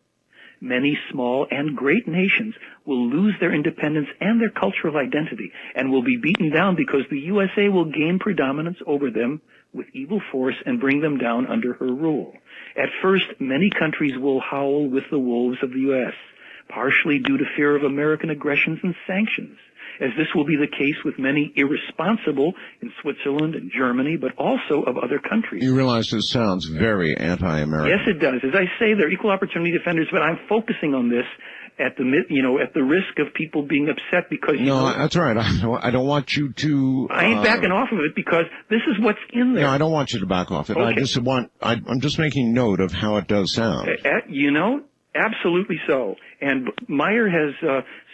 many small and great nations will lose their independence and their cultural identity and will be beaten down because the USA will gain predominance over them with evil force and bring them down under her rule. At first, many countries will howl with the wolves of the U.S., partially due to fear of American aggressions and sanctions, as this will be the case with many irresponsible in Switzerland and Germany, but also of other countries. You realize this sounds very anti-American. Yes, it does. As I say, they're equal opportunity defenders, but I'm focusing on this at the risk of people being upset because that's right. I don't want you to. I ain't backing off of it because this is what's in there. No, I don't want you to back off it. Okay. I'm just making note of how it does sound. Absolutely so. And Meier has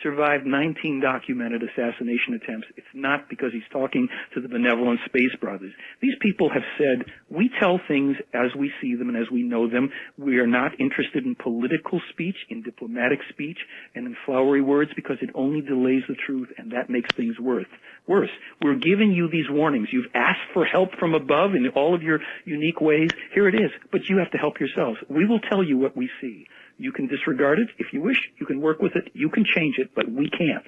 survived 19 documented assassination attempts. It's not because he's talking to the benevolent Space Brothers. These people have said, we tell things as we see them and as we know them. We are not interested in political speech, in diplomatic speech, and in flowery words because it only delays the truth, and that makes things worse. We're giving you these warnings. You've asked for help from above in all of your unique ways. Here it is. But you have to help yourselves. We will tell you what we see. You can disregard it if you wish. You can work with it. You can change it, but we can't.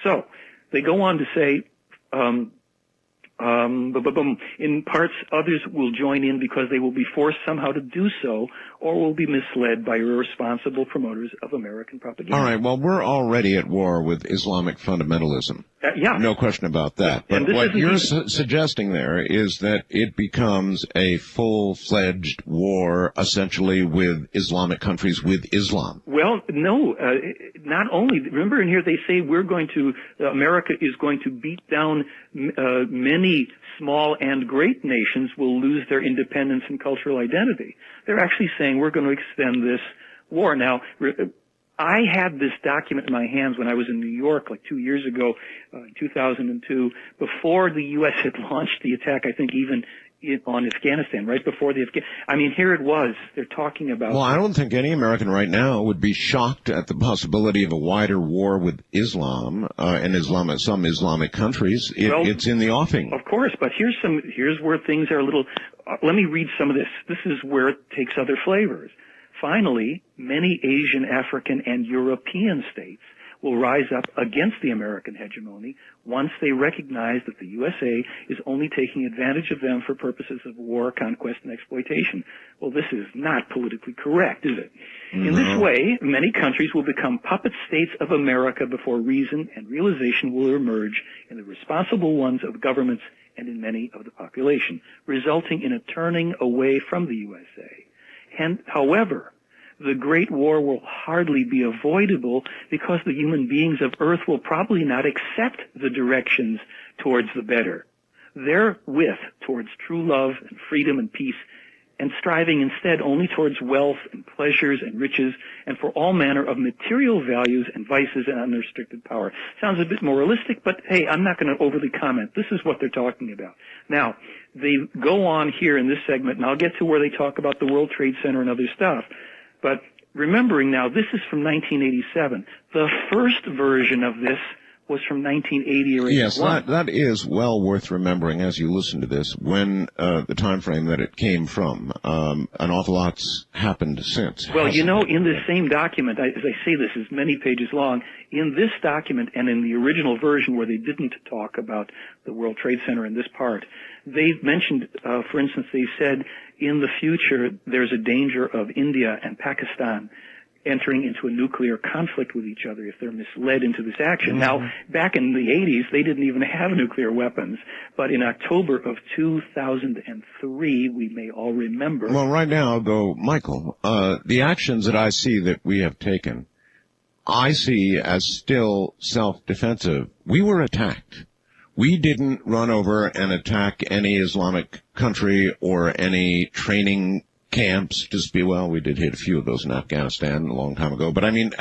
So they go on to say, in parts, others will join in because they will be forced somehow to do so or will be misled by irresponsible promoters of American propaganda. All right, well, we're already at war with Islamic fundamentalism. Yeah. No question about that. But what you're suggesting there is that it becomes a full-fledged war, essentially, with Islamic countries, with Islam. Well, no, not only. Remember in here they say America is going to beat down many small and great nations will lose their independence and cultural identity. They're actually saying we're going to extend this war. Now, I had this document in my hands when I was in New York like 2 years ago, in 2002, before the U.S. had launched the attack, I think even on Afghanistan, right before the here it was. They're talking about... Well, I don't think any American right now would be shocked at the possibility of a wider war with Islam and some Islamic countries. It's in the offing. Of course, but here's where things are a little... let me read some of this. This is where it takes other flavors. Finally, many Asian, African, and European states will rise up against the American hegemony once they recognize that the USA is only taking advantage of them for purposes of war, conquest, and exploitation. Well, this is not politically correct, is it? No. In this way, many countries will become puppet states of America before reason and realization will emerge in the responsible ones of governments and in many of the population, resulting in a turning away from the USA. However, the Great War will hardly be avoidable because the human beings of Earth will probably not accept the directions towards the better. Therewith, towards true love and freedom and peace, and striving instead only towards wealth and pleasures and riches and for all manner of material values and vices and unrestricted power. Sounds a bit moralistic, but hey, I'm not going to overly comment. This is what they're talking about. Now, they go on here in this segment, and I'll get to where they talk about the World Trade Center and other stuff. But remembering now, this is from 1987. The first version of this was from 1980 or 81. Yes, that is well worth remembering as you listen to this, when the time frame that it came from. An awful lot's happened since. Well, in this same document, as I say, this is many pages long. In this document and in the original version where they didn't talk about the World Trade Center in this part, they mentioned, for instance, they said, in the future, there's a danger of India and Pakistan entering into a nuclear conflict with each other if they're misled into this action. Now, back in the 80s, they didn't even have nuclear weapons. But in October of 2003, we may all remember... Well, right now, though, Michael, the actions that I see that we have taken, I see as still self-defensive. We were attacked. We didn't run over and attack any Islamic country or any training camps. We did hit a few of those in Afghanistan a long time ago. But I mean,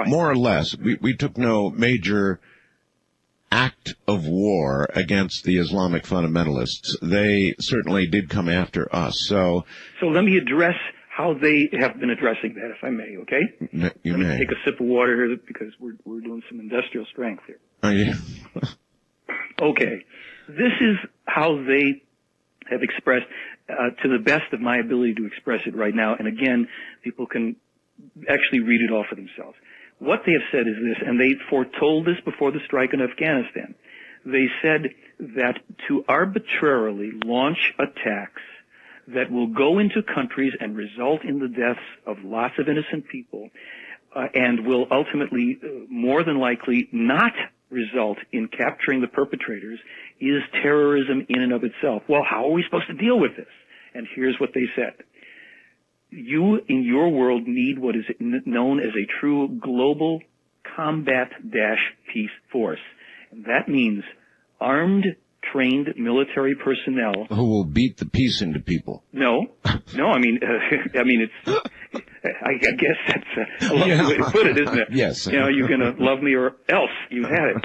more or less, we took no major act of war against the Islamic fundamentalists. They certainly did come after us. So let me address how they have been addressing that, if I may, okay? You Let may. me take a sip of water here because we're doing some industrial strength here. Oh, yeah. Okay. This is how they have expressed, to the best of my ability to express it right now, and again, people can actually read it all for themselves. What they have said is this, and they foretold this before the strike in Afghanistan. They said that to arbitrarily launch attacks that will go into countries and result in the deaths of lots of innocent people, and will ultimately, more than likely, not result in capturing the perpetrators, is terrorism in and of itself. Well, how are we supposed to deal with this? And here's what they said. You, in your world, need what is known as a true global combat-peace force. And that means armed, trained military personnel Who will beat the peace into people. No, I mean, it's. I guess that's a lovely way to put it, isn't it? Yes. You know, you're going to love me or else. You've had it.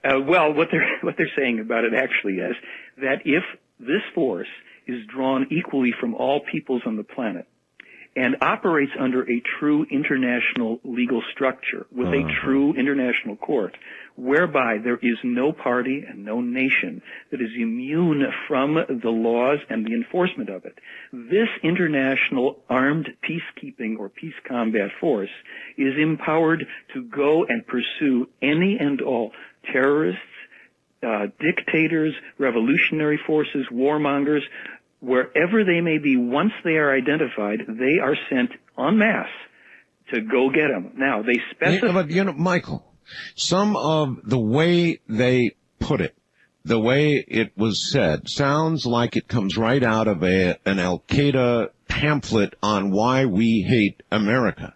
Well, what they're saying about it actually is that if this force is drawn equally from all peoples on the planet and operates under a true international legal structure with a true international court, whereby there is no party and no nation that is immune from the laws and the enforcement of it. This international armed peacekeeping or peace combat force is empowered to go and pursue any and all terrorists, dictators, revolutionary forces, warmongers, wherever they may be. Once they are identified, they are sent en masse to go get them. Now, they specify... But, Michael, some of the way they put it, the way it was said, sounds like it comes right out of an Al-Qaeda pamphlet on why we hate America.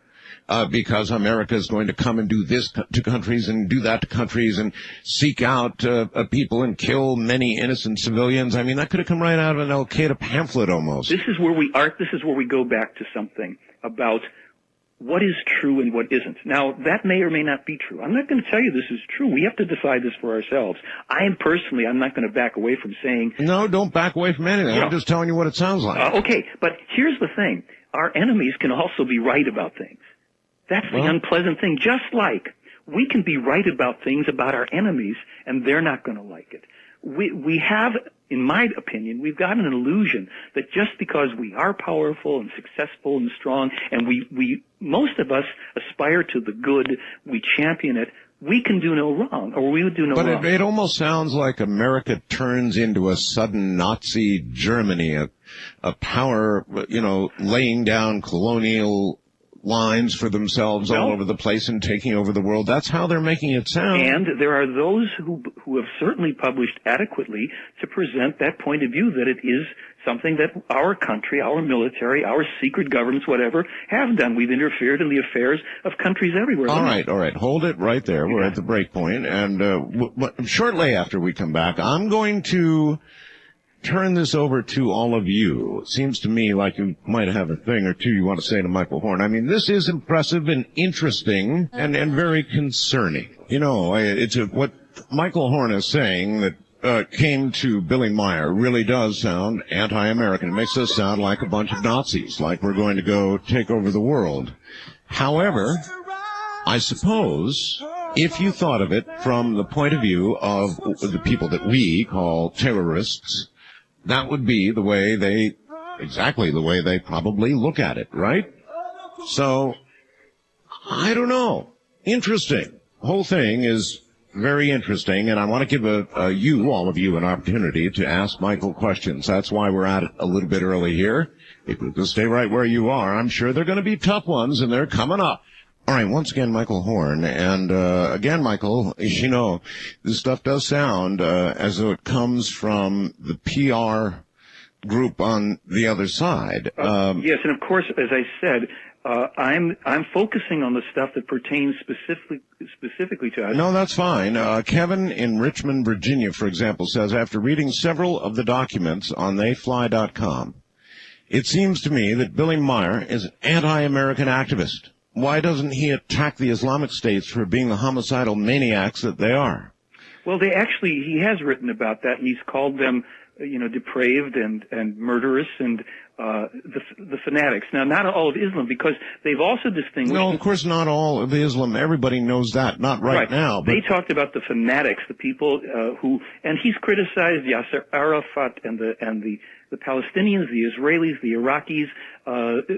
Because America is going to come and do this to countries and do that to countries and seek out people and kill many innocent civilians. I mean, that could have come right out of an Al-Qaeda pamphlet almost. This is where we go back to something about what is true and what isn't. Now, that may or may not be true. I'm not going to tell you this is true. We have to decide this for ourselves. I'm not going to back away from saying... No, don't back away from anything. I'm just telling you what it sounds like. Okay, but here's the thing. Our enemies can also be right about things. That's the unpleasant thing. Just like we can be right about things about our enemies, and they're not going to like it. We have, in my opinion, we've got an illusion that just because we are powerful and successful and strong, and we most of us aspire to the good, we champion it, we can do no wrong, or we would do no wrong. But it almost sounds like America turns into a sudden Nazi Germany, a power, laying down colonial lines for themselves all over the place and taking over the world. That's how they're making it sound. And there are those who have certainly published adequately to present that point of view, that it is something that our country, our military, our secret governments, whatever, have done. We've interfered in the affairs of countries everywhere. All right. Hold it right there. We're at the break point. And shortly after we come back, I'm going to turn this over to all of you. It seems to me like you might have a thing or two you want to say to Michael Horn. I mean, this is impressive and interesting and very concerning. What Michael Horn is saying that came to Billy Meier really does sound anti-American. It makes us sound like a bunch of Nazis, like we're going to go take over the world. However, I suppose if you thought of it from the point of view of the people that we call terrorists, that would be exactly the way they probably look at it, right? So, I don't know. Interesting. The whole thing is very interesting, and I want to give all of you, an opportunity to ask Michael questions. That's why we're at it a little bit early here. If you just stay right where you are, I'm sure they're going to be tough ones, and they're coming up. All right, once again, Michael Horn, and again, Michael, you know, this stuff does sound as though it comes from the PR group on the other side. Yes, and of course, as I said, I'm focusing on the stuff that pertains specifically to us. No, that's fine. Kevin in Richmond, Virginia, for example, says, after reading several of the documents on theyfly.com, it seems to me that Billy Meier is an anti-American activist. Why doesn't he attack the Islamic states for being the homicidal maniacs that they are? Well, he has written about that, and he's called them, depraved and murderous and the fanatics. Now, not all of Islam, because they've also distinguished... No, of course not all of Islam. Everybody knows that. Not right now. But... They talked about the fanatics, the people who... And he's criticized Yasser Arafat and the Palestinians, the Israelis, the Iraqis.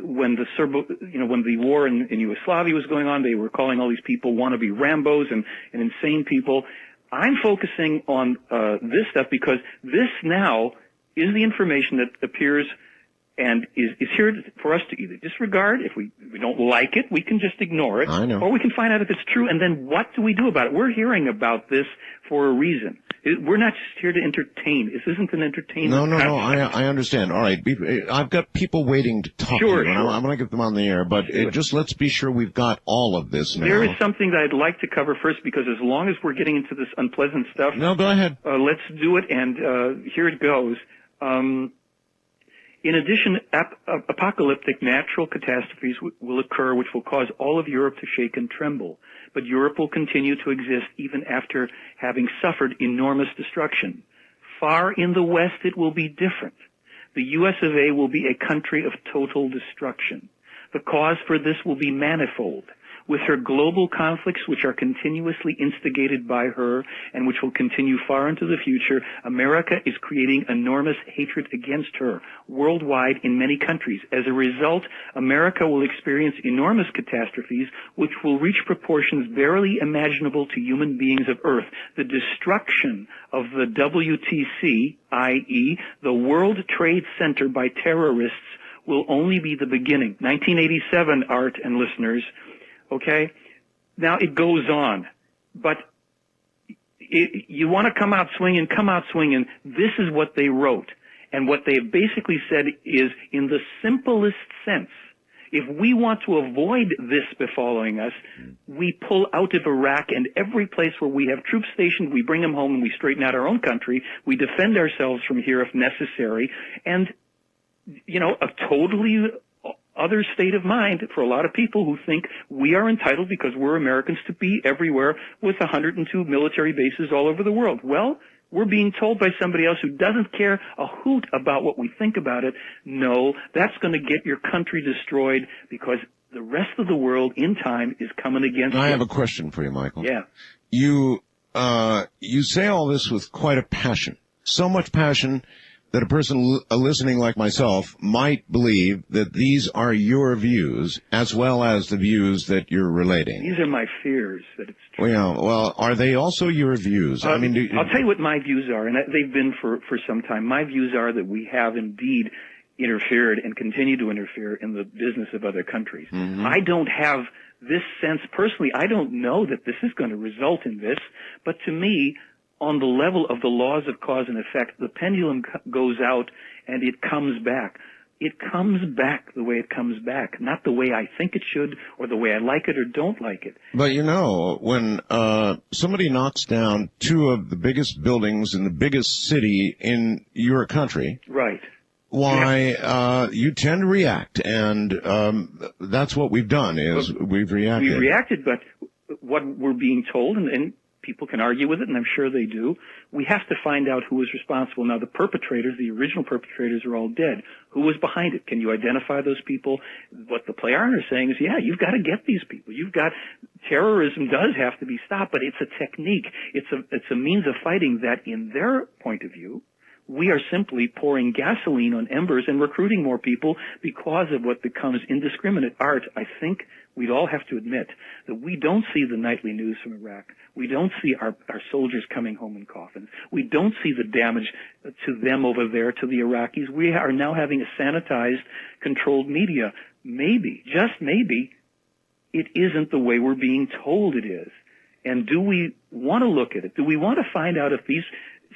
When the war in Yugoslavia was going on, they were calling all these people wannabe Rambos and insane people. I'm focusing on this stuff because this now is the information that appears and is here for us to either disregard. If we don't like it, we can just ignore it. I know. Or we can find out if it's true, and then what do we do about it? We're hearing about this for a reason. We're not just here to entertain. This isn't an entertainment. No. I understand. All right. I've got people waiting to talk to you, and I'm going to get them on the air, but just let's be sure we've got all of this now. There is something that I'd like to cover first, because as long as we're getting into this unpleasant stuff... No, go ahead. Let's do it, and here it goes. In addition, apocalyptic natural catastrophes will occur which will cause all of Europe to shake and tremble. But Europe will continue to exist even after having suffered enormous destruction. Far in the West, it will be different. The US of A will be a country of total destruction. The cause for this will be manifold. With her global conflicts, which are continuously instigated by her and which will continue far into the future, America is creating enormous hatred against her worldwide in many countries. As a result, America will experience enormous catastrophes which will reach proportions barely imaginable to human beings of Earth. The destruction of the WTC, i.e., the World Trade Center, by terrorists will only be the beginning. 1987, Art and listeners. Okay? Now, it goes on. But you want to come out swinging, come out swinging. This is what they wrote. And what they have basically said is, in the simplest sense, if we want to avoid this befalling us, we pull out of Iraq, and every place where we have troops stationed, we bring them home and we straighten out our own country. We defend ourselves from here if necessary. And, a totally other state of mind for a lot of people who think we are entitled, because we're Americans, to be everywhere with 102 military bases all over the world. Well, we're being told by somebody else who doesn't care a hoot about what we think about it, no, that's going to get your country destroyed, because the rest of the world in time is coming against you. I have a question for you, Michael. Yeah. You say all this with quite a passion. So much passion that a person listening like myself might believe that these are your views as well as the views that you're relating. These are my fears that it's true. Well, are they also your views? I'll tell you what my views are, and they've been for some time. My views are that we have indeed interfered and continue to interfere in the business of other countries. Mm-hmm. I don't have this sense personally. I don't know that this is going to result in this, but to me, on the level of the laws of cause and effect, the pendulum goes out and it comes back. It comes back the way it comes back, not the way I think it should or the way I like it or don't like it. But when somebody knocks down two of the biggest buildings in the biggest city in your country, right? Why you tend to react, and that's what we've done. We've reacted. We've reacted, but what we're being told, and people can argue with it, and I'm sure they do, we have to find out who was responsible. Now, the perpetrators, the original perpetrators, are all dead. Who was behind it? Can you identify those people? What the Plejaren are saying is, yeah, you've got to get these people. Terrorism does have to be stopped, but it's a technique. It's a means of fighting that, in their point of view, we are simply pouring gasoline on embers and recruiting more people because of what becomes indiscriminate art. I think we'd all have to admit that we don't see the nightly news from Iraq. We don't see our soldiers coming home in coffins. We don't see the damage to them over there, to the Iraqis. We are now having a sanitized, controlled media. Maybe, just maybe, it isn't the way we're being told it is. And do we want to look at it? Do we want to find out if these...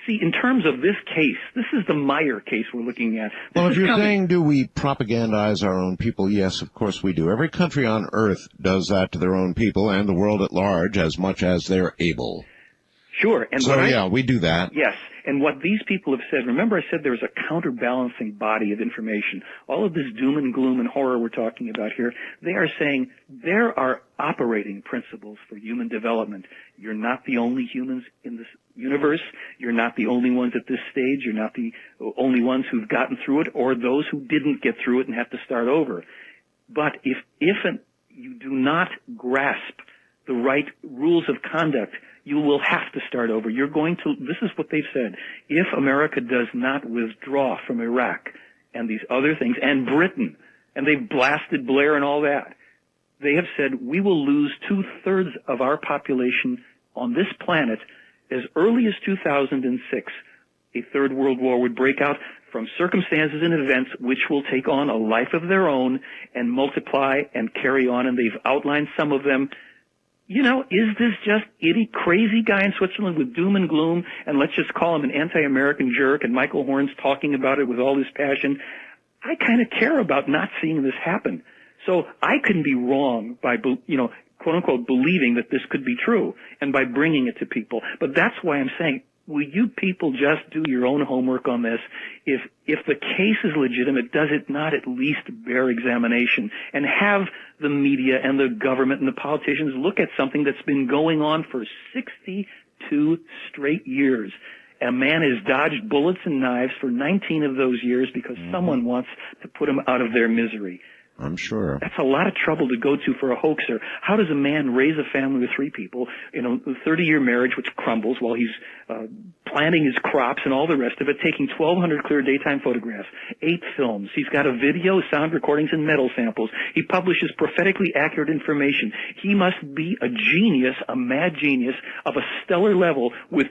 See, in terms of this case, this is the Meier case we're looking at. Well, if you're saying, do we propagandize our own people? Yes, of course we do. Every country on earth does that to their own people and the world at large as much as they're able. Sure. And so, yeah, we do that. Yes. And what these people have said, remember I said there's a counterbalancing body of information. All of this doom and gloom and horror we're talking about here, they are saying there are operating principles for human development. You're not the only humans in this universe. You're not the only ones at this stage. You're not the only ones who've gotten through it or those who didn't get through it and have to start over. But if you do not grasp the right rules of conduct, you will have to start over. You're going to, this is what they've said, if America does not withdraw from Iraq and these other things, and Britain, and they've blasted Blair and all that, they have said we will lose 2/3 of our population on this planet as early as 2006. A third world war would break out from circumstances and events which will take on a life of their own and multiply and carry on, and they've outlined some of them. You know, is this just crazy guy in Switzerland with doom and gloom, and let's just call him an anti-American jerk, and Michael Horn's talking about it with all this passion? I kind of care about not seeing this happen. So I couldn't be wrong by, quote-unquote, believing that this could be true and by bringing it to people. But that's why I'm saying, will you people just do your own homework on this? If the case is legitimate, does it not at least bear examination and have the media and the government and the politicians look at something that's been going on for 62 straight years? A man has dodged bullets and knives for 19 of those years because someone wants to put him out of their misery. I'm sure. That's a lot of trouble to go to for a hoaxer. How does a man raise a family with 3 people, a 30-year marriage which crumbles while he's planting his crops and all the rest of it, taking 1,200 clear daytime photographs, 8 films. He's got a video, sound recordings, and metal samples. He publishes prophetically accurate information. He must be a genius, a mad genius of a stellar level with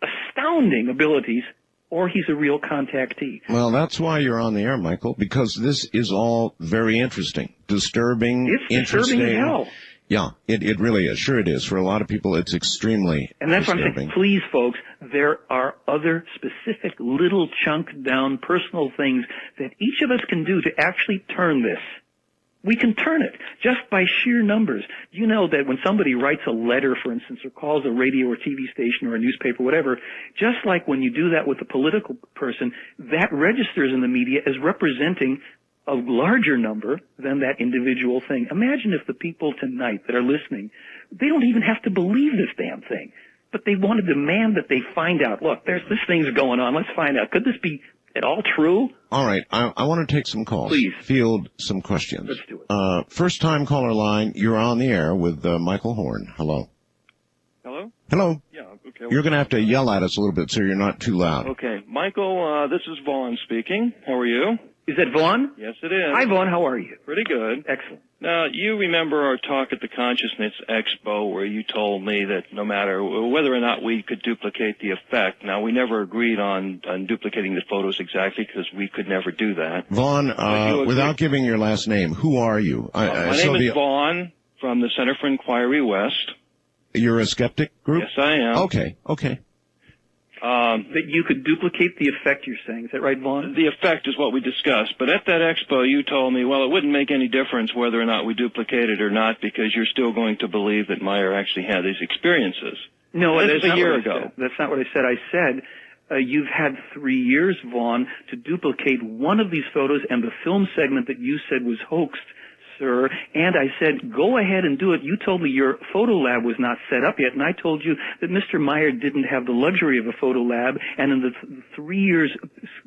astounding abilities, or he's a real contactee. Well, that's why you're on the air, Michael, because this is all very interesting, disturbing, disturbing as hell. Yeah, it really is. Sure it is. For a lot of people, it's extremely And that's disturbing. what I'm saying. Please, folks, there are other specific little chunked down personal things that each of us can do to actually turn this. We can turn it just by sheer numbers. You know that when somebody writes a letter, for instance, or calls a radio or TV station or a newspaper, whatever, just like when you do that with a political person, that registers in the media as representing a larger number than that individual thing. Imagine if the people tonight that are listening, they don't even have to believe this damn thing, but they want to demand that they find out, look, this thing's going on, let's find out. Could this be at all true? All right, I want to take some calls. Please. Field some questions. Let's do it. First-time caller line, you're on the air with Michael Horn. Hello. Hello? Hello. Yeah, okay. You're going to have to yell at us a little bit so you're not too loud. Okay. Michael, this is Vaughn speaking. How are you? Is that Vaughn? Yes, it is. Hi, Vaughn. How are you? Pretty good. Excellent. Now, you remember our talk at the Consciousness Expo where you told me that no matter whether or not we could duplicate the effect. Now, we never agreed on duplicating the photos exactly because we could never do that. Vaughn, without giving your last name, who are you? My name is Vaughn from the Center for Inquiry West. You're a skeptic group? Yes, I am. Okay. That you could duplicate the effect, you're saying. Is that right, Vaughn? The effect is what we discussed. But at that expo, you told me, well, it wouldn't make any difference whether or not we duplicate it or not because you're still going to believe that Meier actually had these experiences. No, this that's is a year ago. That's not what I said. I said you've had 3 years, Vaughn, to duplicate one of these photos and the film segment that you said was hoaxed, sir, and I said, go ahead and do it. You told me your photo lab was not set up yet, and I told you that Mr. Meier didn't have the luxury of a photo lab, and in the 3 years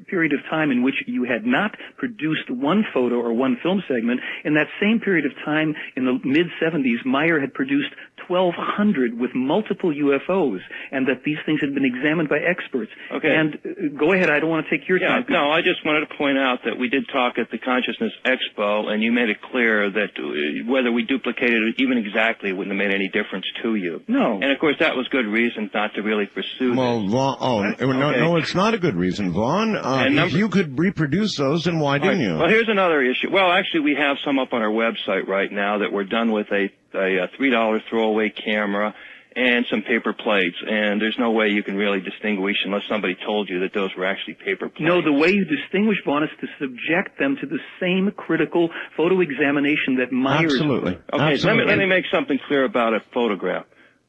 period of time in which you had not produced one photo or one film segment, in that same period of time in the mid-'70s, Meier had produced 1,200 with multiple UFOs, and that these things had been examined by experts. Okay. And go ahead, I don't want to take your time. No, I just wanted to point out that we did talk at the Consciousness Expo, and you made it clear that whether we duplicated it even exactly wouldn't have made any difference to you. No. And, of course, that was good reason not to really pursue Well, this. Vaughn, no, it's not a good reason, Vaughn. If you could reproduce those, then why didn't you? Well, here's another issue. Well, actually, we have some up on our website right now that were done with a $3 throwaway camera and some paper plates, and there's no way you can really distinguish unless somebody told you that those were actually paper plates. No, the way you distinguish, Vaughn, is to subject them to the same critical photo examination that Myers... Absolutely. Okay, Absolutely. Let me make something clear about a photograph.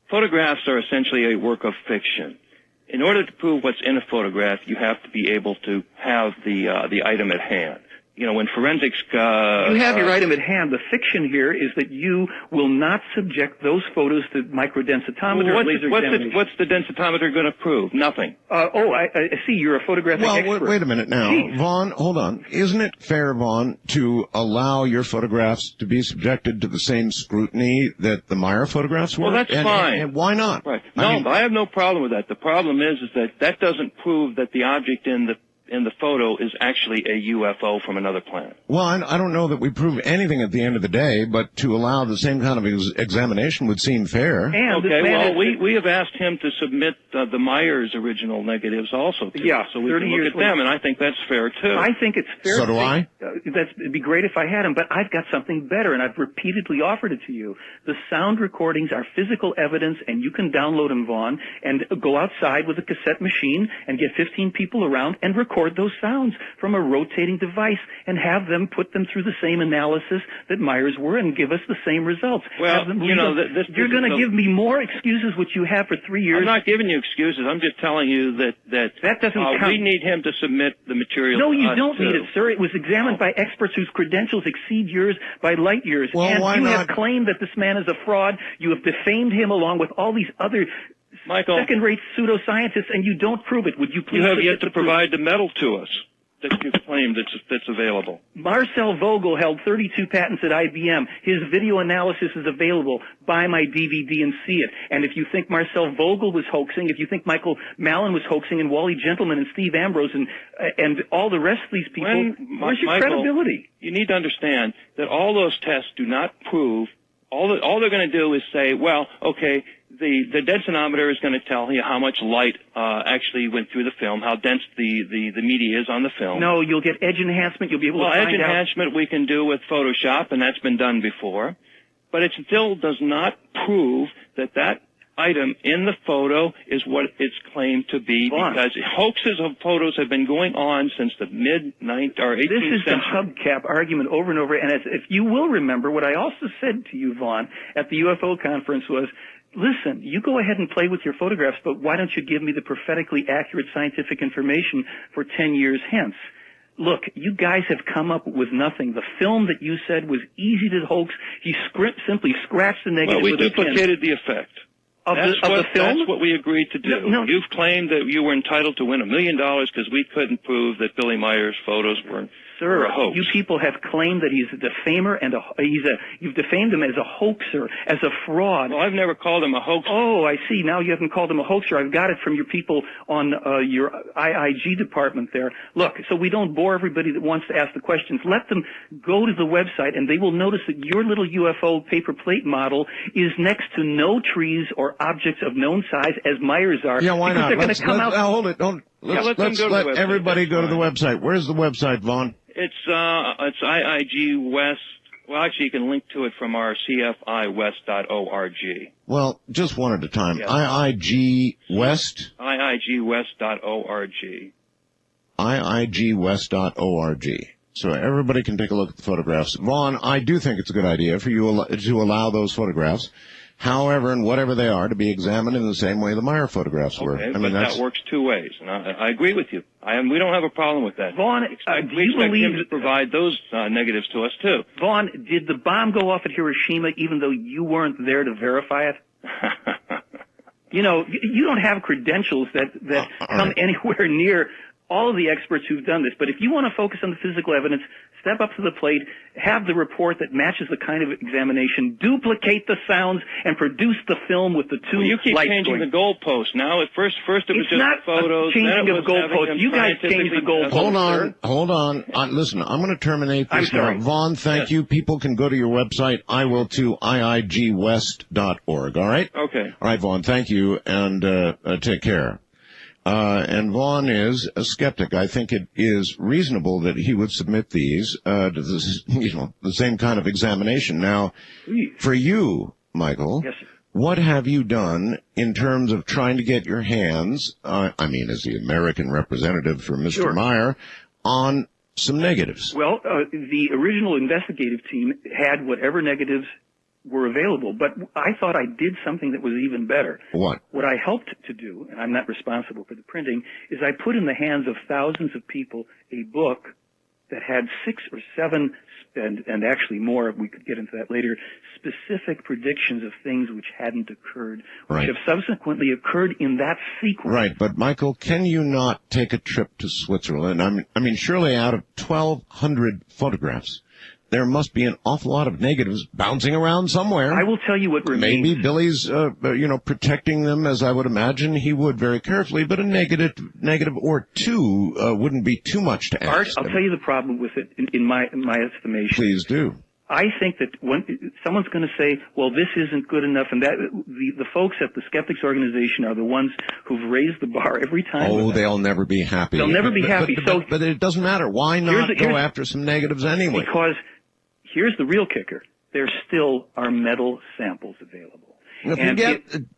Photographs are essentially a work of fiction. In order to prove what's in a photograph, you have to be able to have the item at hand. You know, when forensics... you have your item at hand. The fiction here is that you will not subject those photos to microdensitometer or laser examination. What's the densitometer going to prove? Nothing. I see. You're a photographic expert. Well, wait a minute now. Jeez. Vaughn, hold on. Isn't it fair, Vaughn, to allow your photographs to be subjected to the same scrutiny that the Meier photographs were? Well, that's fine. And why not? Right. I have no problem with that. The problem is that doesn't prove that the object in the photo is actually a UFO from another planet. Well, I don't know that we prove anything at the end of the day, but to allow the same kind of examination would seem fair. And okay, well, we have asked him to submit the Myers original negatives also to us, so we can look at them, and I think that's fair, too. I think it's fair. So do I. It'd be great if I had them, but I've got something better, and I've repeatedly offered it to you. The sound recordings are physical evidence, and you can download them, Vaughn, and go outside with a cassette machine and get 15 people around and record those sounds from a rotating device and have them put them through the same analysis that Myers were and give us the same results. Well, you're going to give me more excuses, which you have for 3 years. I'm not giving you excuses. I'm just telling you that doesn't count. We need him to submit the material. No, you don't need it, sir. It was examined by experts whose credentials exceed yours by light years. Well, and why you not? have claimed that this man is a fraud. You have defamed him along with all these other second-rate pseudoscientists, and you don't prove it. Would you please? You have yet to provide the metal to us that you've claimed that's available. Marcel Vogel held 32 patents at IBM. His video analysis is available. Buy my DVD and see it. And if you think Marcel Vogel was hoaxing, if you think Michael Mallon was hoaxing, and Wally Gentleman and Steve Ambrose and all the rest of these people, where's your credibility? You need to understand that all those tests do not prove. All they're going to do is say, well, okay, the densitometer is going to tell you how much light actually went through the film, how dense the media is on the film. No, you'll get edge enhancement. You'll be able to find out. Edge enhancement we can do with Photoshop, and that's been done before. But it still does not prove that item in the photo is what it's claimed to be, because hoaxes of photos have been going on since the mid-18th century. This is the hubcap argument over and over. And if you will remember, what I also said to you, Vaughn, at the UFO conference was, listen, you go ahead and play with your photographs, but why don't you give me the prophetically accurate scientific information for 10 years hence? Look, you guys have come up with nothing. The film that you said was easy to hoax, he simply scratched the negative with a pen. Well, we duplicated the effect. Of the film? That's what we agreed to do. No. You've claimed that you were entitled to win $1 million because we couldn't prove that Billy Meier's photos were a hoax. You people have claimed that he's a defamer and you've defamed him as a hoaxer, as a fraud. Well, I've never called him a hoaxer. Oh, I see. Now you haven't called him a hoaxer. I've got it from your people on your IIG department there. Look, so we don't bore everybody that wants to ask the questions. Let them go to the website, and they will notice that your little UFO paper plate model is next to no trees or objects of known size as Myers are. Yeah, why not? They're going to come out. Hold it. Let's let everybody go to the website. Where's the website, Vaughn? It's IIG West. Well, actually, you can link to it from our cfiwest.org. Well, just one at a time. Yes. IIG West? IIGwest.org. IIGwest.org. So everybody can take a look at the photographs. Vaughn, I do think it's a good idea for you to allow those photographs, however and whatever they are, to be examined in the same way the Meier photographs were. Okay, that works two ways, and I agree with you. We don't have a problem with that. Vaughn, do you believe him to provide those negatives to us too? Vaughn, did the bomb go off at Hiroshima even though you weren't there to verify it? You know, you don't have credentials that come anywhere near all of the experts who've done this. But if you want to focus on the physical evidence, step up to the plate, have the report that matches the kind of examination, duplicate the sounds, and produce the film with the two Well, you keep lights changing going. the goalposts. Now, at first it was It's just not photos. changing then it of was having goalposts. them You guys changed the goalposts. Hold on. Listen, I'm going to terminate this I'm sorry. now. Vaughn, thank you. People can go to your website. I will too, iigwest.org. All right? Okay. All right, Vaughn, thank you, and take care. And Vaughn is a skeptic. I think it is reasonable that he would submit these to this, the same kind of examination. Now, for you, Michael, Yes, sir. what have you done in terms of trying to get your hands, as the American representative for Mr. Sure. Meier, on some negatives? Well, the original investigative team had whatever negatives were available, but I thought I did something that was even better. What? What I helped to do, and I'm not responsible for the printing, is I put in the hands of thousands of people a book that had 6 or 7, and actually more, we could get into that later, specific predictions of things which hadn't occurred, which Right. have subsequently occurred in that sequence. Right, but Michael, can you not take a trip to Switzerland? I mean, surely out of 1,200 photographs, there must be an awful lot of negatives bouncing around somewhere. I will tell you what remains. Maybe Billy's, protecting them, as I would imagine he would very carefully, but a negative or two wouldn't be too much to ask. Art, I'll tell you the problem with it in my estimation. Please do. I think that when someone's going to say, well, this isn't good enough, and that the folks at the Skeptics organization are the ones who've raised the bar every time. Oh, they'll never be happy. They'll never be happy. But it doesn't matter. Why not go after some negatives anyway? Because here's the real kicker. There still are metal samples available.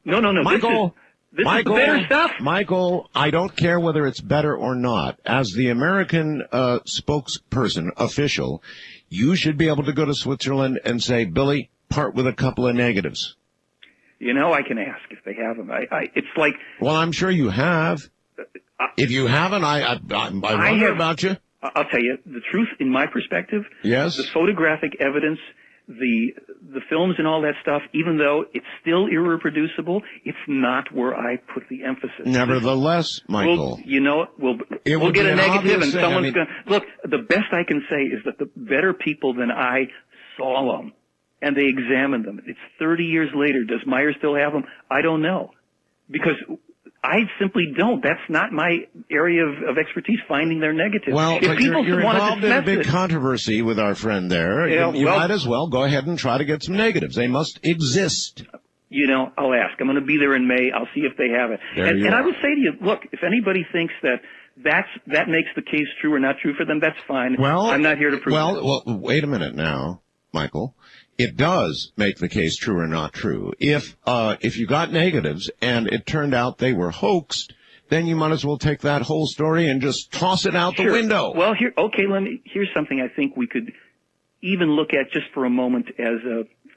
No. Michael, This is the better stuff. Michael, I don't care whether it's better or not. As the American spokesperson, official, you should be able to go to Switzerland and say, Billy, part with a couple of negatives. I can ask if they have them. It's like... Well, I'm sure you have. If you haven't, I wonder about you. I'll tell you, the truth, in my perspective, Yes. the photographic evidence, the films and all that stuff, even though it's still irreproducible, it's not where I put the emphasis. Nevertheless, Michael. We'll get a negative and someone's going to... Look, the best I can say is that the better people than I saw them, and they examined them. It's 30 years later. Does Meier still have them? I don't know. Because I simply don't. That's not my area of expertise, finding their negatives. Well, if people you're want involved to in a dismiss big controversy with our friend there. Yeah, you might as well go ahead and try to get some negatives. They must exist. I'll ask. I'm going to be there in May. I'll see if they have it. And I would say to you, look, if anybody thinks that makes the case true or not true for them, that's fine. Well, I'm not here to prove it. Well, wait a minute now, Michael. It does make the case true or not true. If you got negatives and it turned out they were hoaxed, then you might as well take that whole story and just toss it out the window. Well, here's something I think we could even look at just for a moment as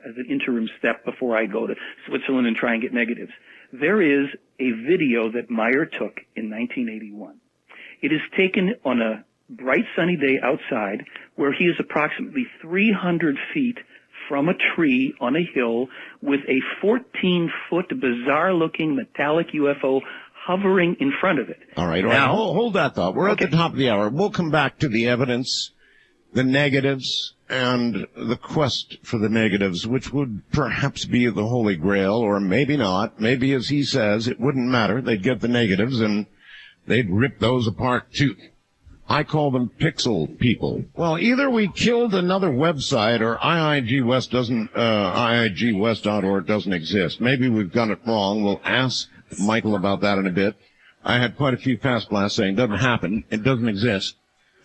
an interim step before I go to Switzerland and try and get negatives. There is a video that Meier took in 1981. It is taken on a bright sunny day outside where he is approximately 300 feet from a tree on a hill with a 14-foot bizarre-looking metallic UFO hovering in front of it. All right. Now, hold that thought. We're at the top of the hour. We'll come back to the evidence, the negatives, and the quest for the negatives, which would perhaps be the Holy Grail, or maybe not. Maybe, as he says, it wouldn't matter. They'd get the negatives, and they'd rip those apart, too. I call them pixel people. Well, either we killed another website or iigwest.org doesn't exist. Maybe we've got it wrong. We'll ask Michael about that in a bit. I had quite a few fast blasts saying, doesn't happen. It doesn't exist.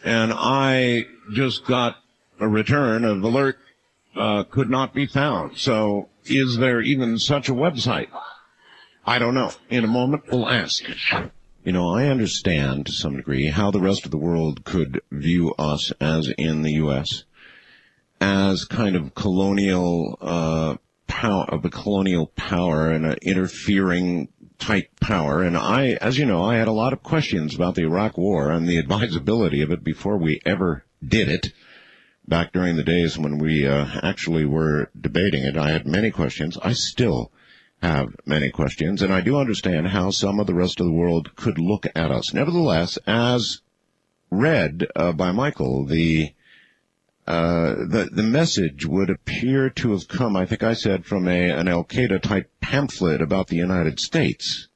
And I just got a return of alert, could not be found. So is there even such a website? I don't know. In a moment, we'll ask. I understand to some degree how the rest of the world could view us, as in the U.S., as kind of colonial power, of the colonial power and an interfering type power. And as you know, I had a lot of questions about the Iraq War and the advisability of it before we ever did it. Back during the days when we actually were debating it, I had many questions. I still have many questions, and I do understand how some of the rest of the world could look at us. Nevertheless, as read by Michael, the message would appear to have come, I think I said, from an Al-Qaeda type pamphlet about the United States.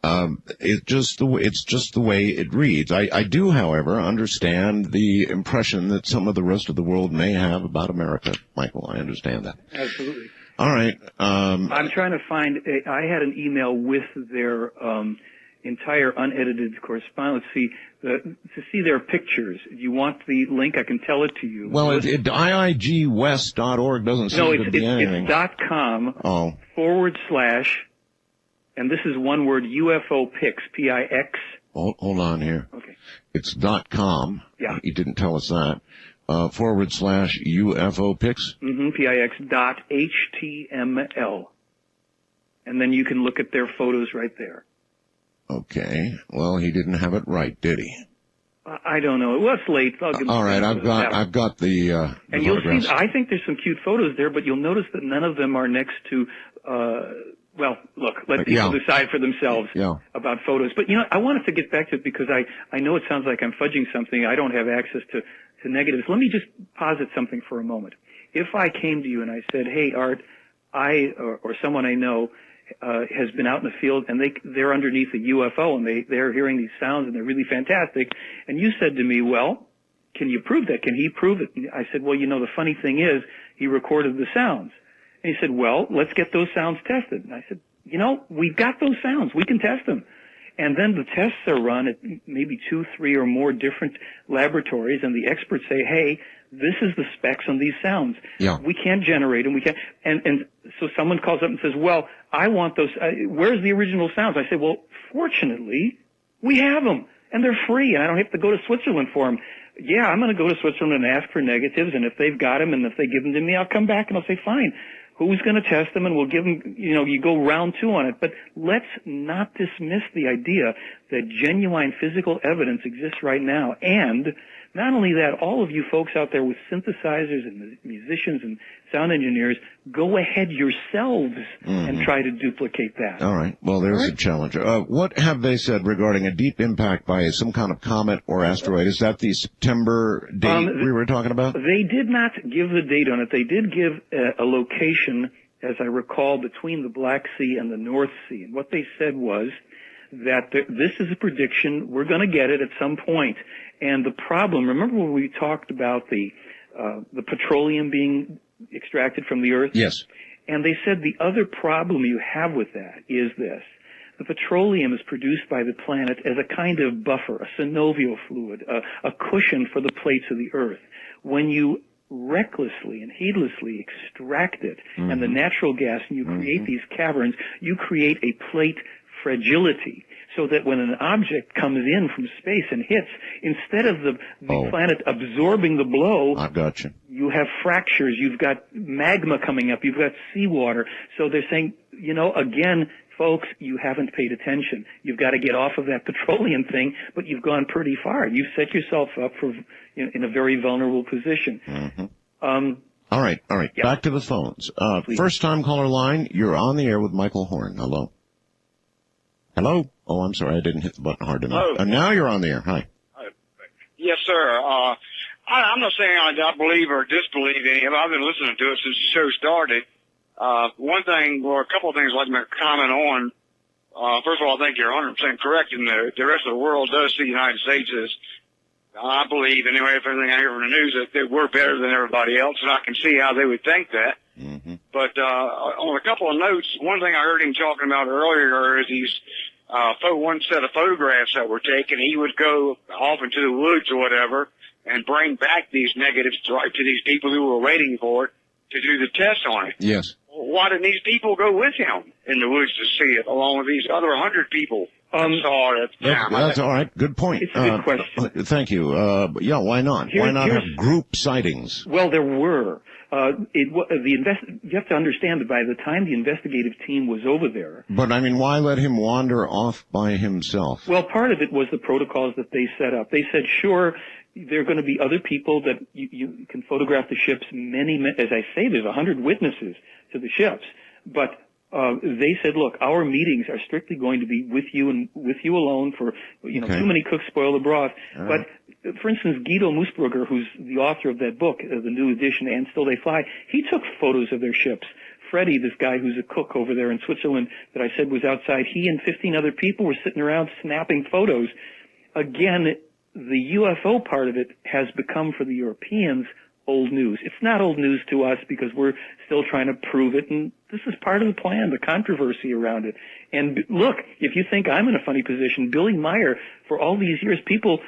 It's just the way it reads. I do, however, understand the impression that some of the rest of the world may have about America. Michael, I understand that. Absolutely. All right. I'm trying to find. I had an email with their entire unedited correspondence. To see their pictures. Do you want the link? I can tell it to you. Well, IIGwest.org doesn't seem to be anything. It's .com / and this is one word, UFO Pics, P-I-X. Hold on here. Okay. It's .com. Yeah. He didn't tell us that. / UFO Pics. P-I-X .html. And then you can look at their photos right there. Okay. Well, he didn't have it right, did he? I don't know. Well, it's late. I'll give all right. I've got the and you'll see. I think there's some cute photos there, but you'll notice that none of them are next to. Well, look. Let people decide for themselves about photos. But I wanted to get back to it because I know it sounds like I'm fudging something. I don't have access to negatives. Let me just posit something for a moment. If I came to you and I said, "Hey, Art, or someone I know has been out in the field and they're underneath a UFO and they're hearing these sounds and they're really fantastic," and you said to me, "Well, can you prove that? Can he prove it?" And I said, "Well, the funny thing is he recorded the sounds." And he said, "Well, let's get those sounds tested." And I said, "We've got those sounds. We can test them." And then the tests are run at maybe 2, 3 or more different laboratories, and the experts say, "Hey, this is the specs on these sounds. Yeah. We can't generate them. We can't." And so someone calls up and says, "Well, I want those. Where's the original sounds?" I say, "Well, fortunately, we have them, and they're free, and I don't have to go to Switzerland for them." Yeah, I'm going to go to Switzerland and ask for negatives, and if they've got them, and if they give them to me, I'll come back and I'll say, "Fine. Who's going to test them?" And we'll give them, you go round 2 on it. But let's not dismiss the idea that genuine physical evidence exists right now. And not only that, all of you folks out there with synthesizers and musicians and sound engineers, go ahead yourselves and try to duplicate that. All right. Well, there's a challenge. What have they said regarding a deep impact by some kind of comet or asteroid? Is that the September date we were talking about? They did not give the date on it. They did give a location, as I recall, between the Black Sea and the North Sea. And what they said was that this is a prediction. We're going to get it at some point. And the problem, remember when we talked about the petroleum being extracted from the Earth? Yes. And they said the other problem you have with that is this. The petroleum is produced by the planet as a kind of buffer, a synovial fluid, a cushion for the plates of the Earth. When you recklessly and heedlessly extract it and the natural gas and you create these caverns, you create a plate fragility, so that when an object comes in from space and hits, instead of the planet absorbing the blow, I've got you. You have fractures, you've got magma coming up, you've got seawater. So they're saying, again, folks, you haven't paid attention. You've got to get off of that petroleum thing, but you've gone pretty far. You've set yourself up for in a very vulnerable position. All right. Yep. Back to the phones. First time caller line, you're on the air with Michael Horn. Hello. Oh, I'm sorry, I didn't hit the button hard enough. Now you're on the air. Hi. Yes, sir. I'm not saying I believe or disbelieve any of it. I've been listening to it since the show started. One thing, or a couple of things I'd like to comment on. First of all, I think you're 100% correct in the rest of the world does see the United States as, I believe, anyway, if everything I hear from the news, that we're better than everybody else, and I can see how they would think that. But on a couple of notes, one thing I heard him talking about earlier is these one set of photographs that were taken. He would go off into the woods or whatever and bring back these negatives right to these people who were waiting for it to do the test on it. Yes. Why didn't these people go with him in the woods to see it, along with these other 100 people saw it? That's all right. Good point. It's a good question. Thank you. Why not? Why not have group sightings? Well, there were. You have to understand that by the time the investigative team was over there. But I mean, why let him wander off by himself? Well, part of it was the protocols that they set up. They said, sure, there are going to be other people that you can photograph the ships. As I say, there's 100 witnesses to the ships, but they said, look, our meetings are strictly going to be with you and with you alone for, too many cooks spoil the broth. But, for instance, Guido Moosbrugger, who's the author of that book, the new edition, And Still They Fly, he took photos of their ships. Freddie, this guy who's a cook over there in Switzerland that I said was outside, he and 15 other people were sitting around snapping photos. Again, the UFO part of it has become for the Europeans old news. It's not old news to us because we're still trying to prove it, and this is part of the plan, the controversy around it. And look, if you think I'm in a funny position, Billy Meier, for all these years, people,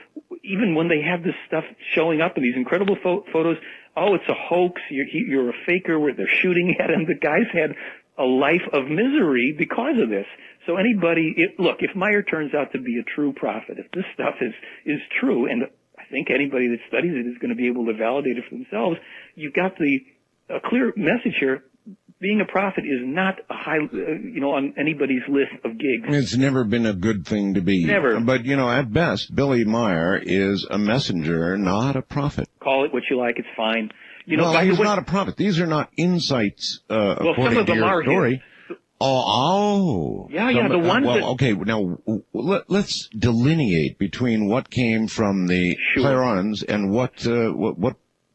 even when they have this stuff showing up in these incredible photos, oh, it's a hoax, you're a faker, where they're shooting at him. The guy's had a life of misery because of this. So look, if Meier turns out to be a true prophet, if this stuff is true, and I think anybody that studies it is going to be able to validate it for themselves, you've got a clear message here. Being a prophet is not a high, on anybody's list of gigs. It's never been a good thing to be. Never. But, at best, Billy Meier is a messenger, not a prophet. Call it what you like, it's fine. He's not a prophet. These are not insights, according to your story. Yeah, the ones okay, now, let's delineate between what came from the Plejarens and what...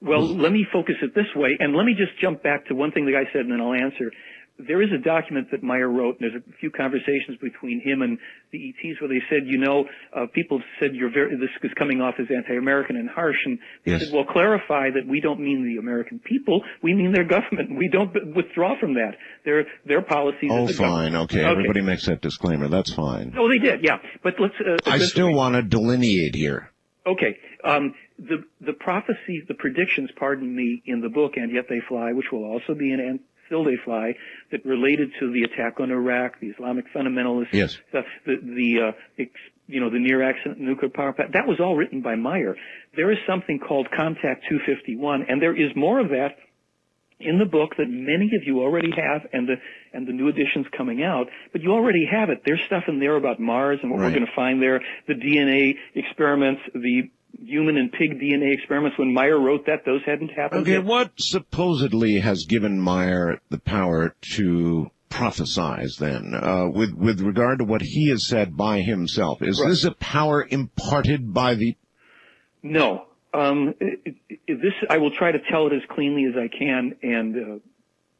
Well, let me focus it this way, and let me just jump back to one thing the guy said, and then I'll answer. There is a document that Meier wrote, and there's a few conversations between him and the ETs where they said, people said this is coming off as anti-American and harsh, and they said, well, clarify that we don't mean the American people, we mean their government. We don't withdraw from that. Their policies. Oh, fine, okay. Everybody makes that disclaimer. That's fine. Oh, they did, yeah. But let's. I still want to delineate here. Okay. The prophecies, the predictions, pardon me, in the book, And Yet They Fly, which will also be in And Still They Fly, that related to the attack on Iraq, the Islamic fundamentalists, the near accident nuclear power plant, that was all written by Meier. There is something called Contact 251, and there is more of that in the book that many of you already have, and the new edition's coming out, but you already have it. There's stuff in there about Mars and what we're going to find there, the DNA experiments, the human and pig DNA experiments. When Meier wrote that, those hadn't happened yet. What supposedly has given Meier the power to prophesize then, with regard to what he has said by himself? Is this a power imparted by the... No. I will try to tell it as cleanly as I can, and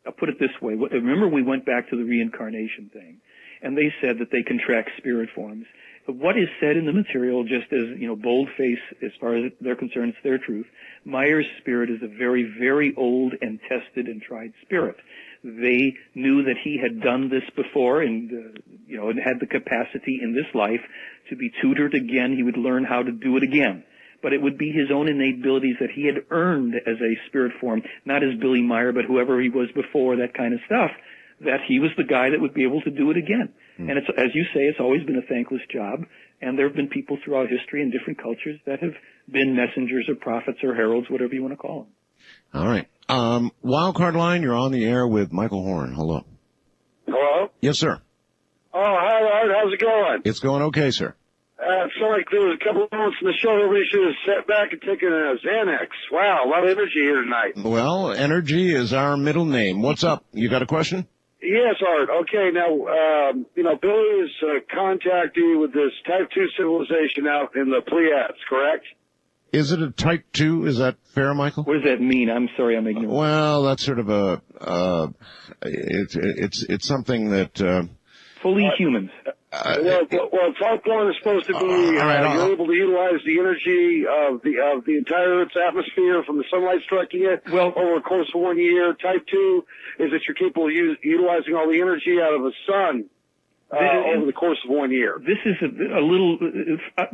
I'll put it this way. Remember, we went back to the reincarnation thing, and they said that they can track spirit forms. What is said in the material, just as, boldface, as far as they're concerned, it's their truth. Meier's spirit is a very, very old and tested and tried spirit. They knew that he had done this before and had the capacity in this life to be tutored again. He would learn how to do it again. But it would be his own innate abilities that he had earned as a spirit form, not as Billy Meier, but whoever he was before, that kind of stuff, that he was the guy that would be able to do it again. And it's, as you say, it's always been a thankless job, and there have been people throughout history in different cultures that have been messengers or prophets or heralds, whatever you want to call them. All right. Wildcard line, you're on the air with Michael Horn. Hello. Hello? Yes, sir. Oh, hi, Art. How's it going? It's going okay, sir. It felt like there was a couple of moments in the show everybody should have sat back and taken a Xanax. Wow, a lot of energy here tonight. Well, energy is our middle name. What's up? You got a question? Yes, Art. Okay, now, Billy is a contactee with this Type 2 civilization out in the Pleiades, correct? Is it a Type 2? Is that fair, Michael? What does that mean? I'm sorry, I'm ignorant. Well, that's sort of it's something that... fully humans. Well, Type 1 is supposed to be you're able to utilize the energy of the entire Earth's atmosphere from the sunlight striking it over a course of 1 year. Type 2 is that you're capable of utilizing all the energy out of the sun over the course of 1 year. This is a little,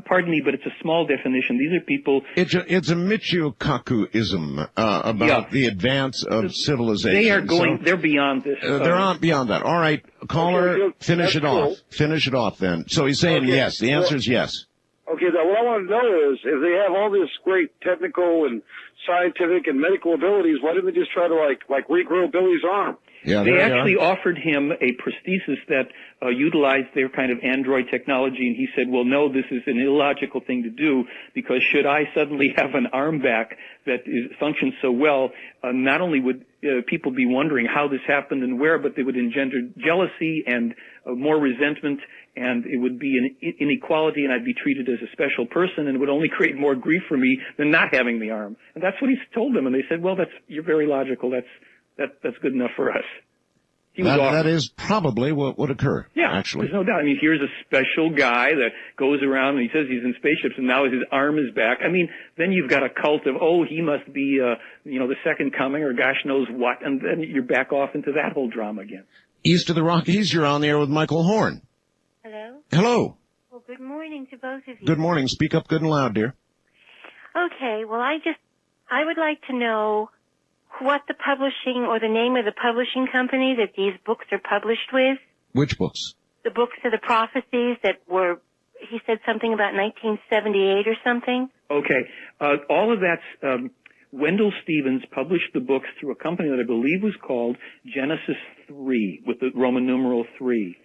pardon me, but it's a small definition. These are people... It's a Michio-Kaku-ism about the advance of civilization. They're beyond this. They're beyond that. All right, caller, finish it off. Finish it off then. So he's saying yes. The answer is yes. Okay, now what I want to know is, if they have all this great technical and scientific and medical abilities, why didn't they just try to like regrow Billy's arm? Yeah, they actually offered him a prosthesis that utilized their kind of android technology, and he said, well, no, this is an illogical thing to do, because should I suddenly have an arm back that functions so well, not only would people be wondering how this happened and where, but they would engender jealousy and more resentment, and it would be an inequality, and I'd be treated as a special person, and it would only create more grief for me than not having the arm. And that's what he told them, and they said, well, you're very logical. That's good enough for us. That is probably what would occur. Yeah, actually. There's no doubt. I mean, here's a special guy that goes around and he says he's in spaceships, and now his arm is back. I mean, then you've got a cult of, he must be, the second coming or gosh knows what, and then you're back off into that whole drama again. East of the Rockies, you're on the air with Michael Horn. Hello? Hello. Well, good morning to both of you. Good morning. Speak up good and loud, dear. Okay, well, I would like to know what the publishing or the name of the publishing company that these books are published with. Which books? The books of the prophecies that were, he said something about 1978 or something. Okay. All of that's, Wendell Stevens published the books through a company that I believe was called Genesis 3, with the Roman numeral 3.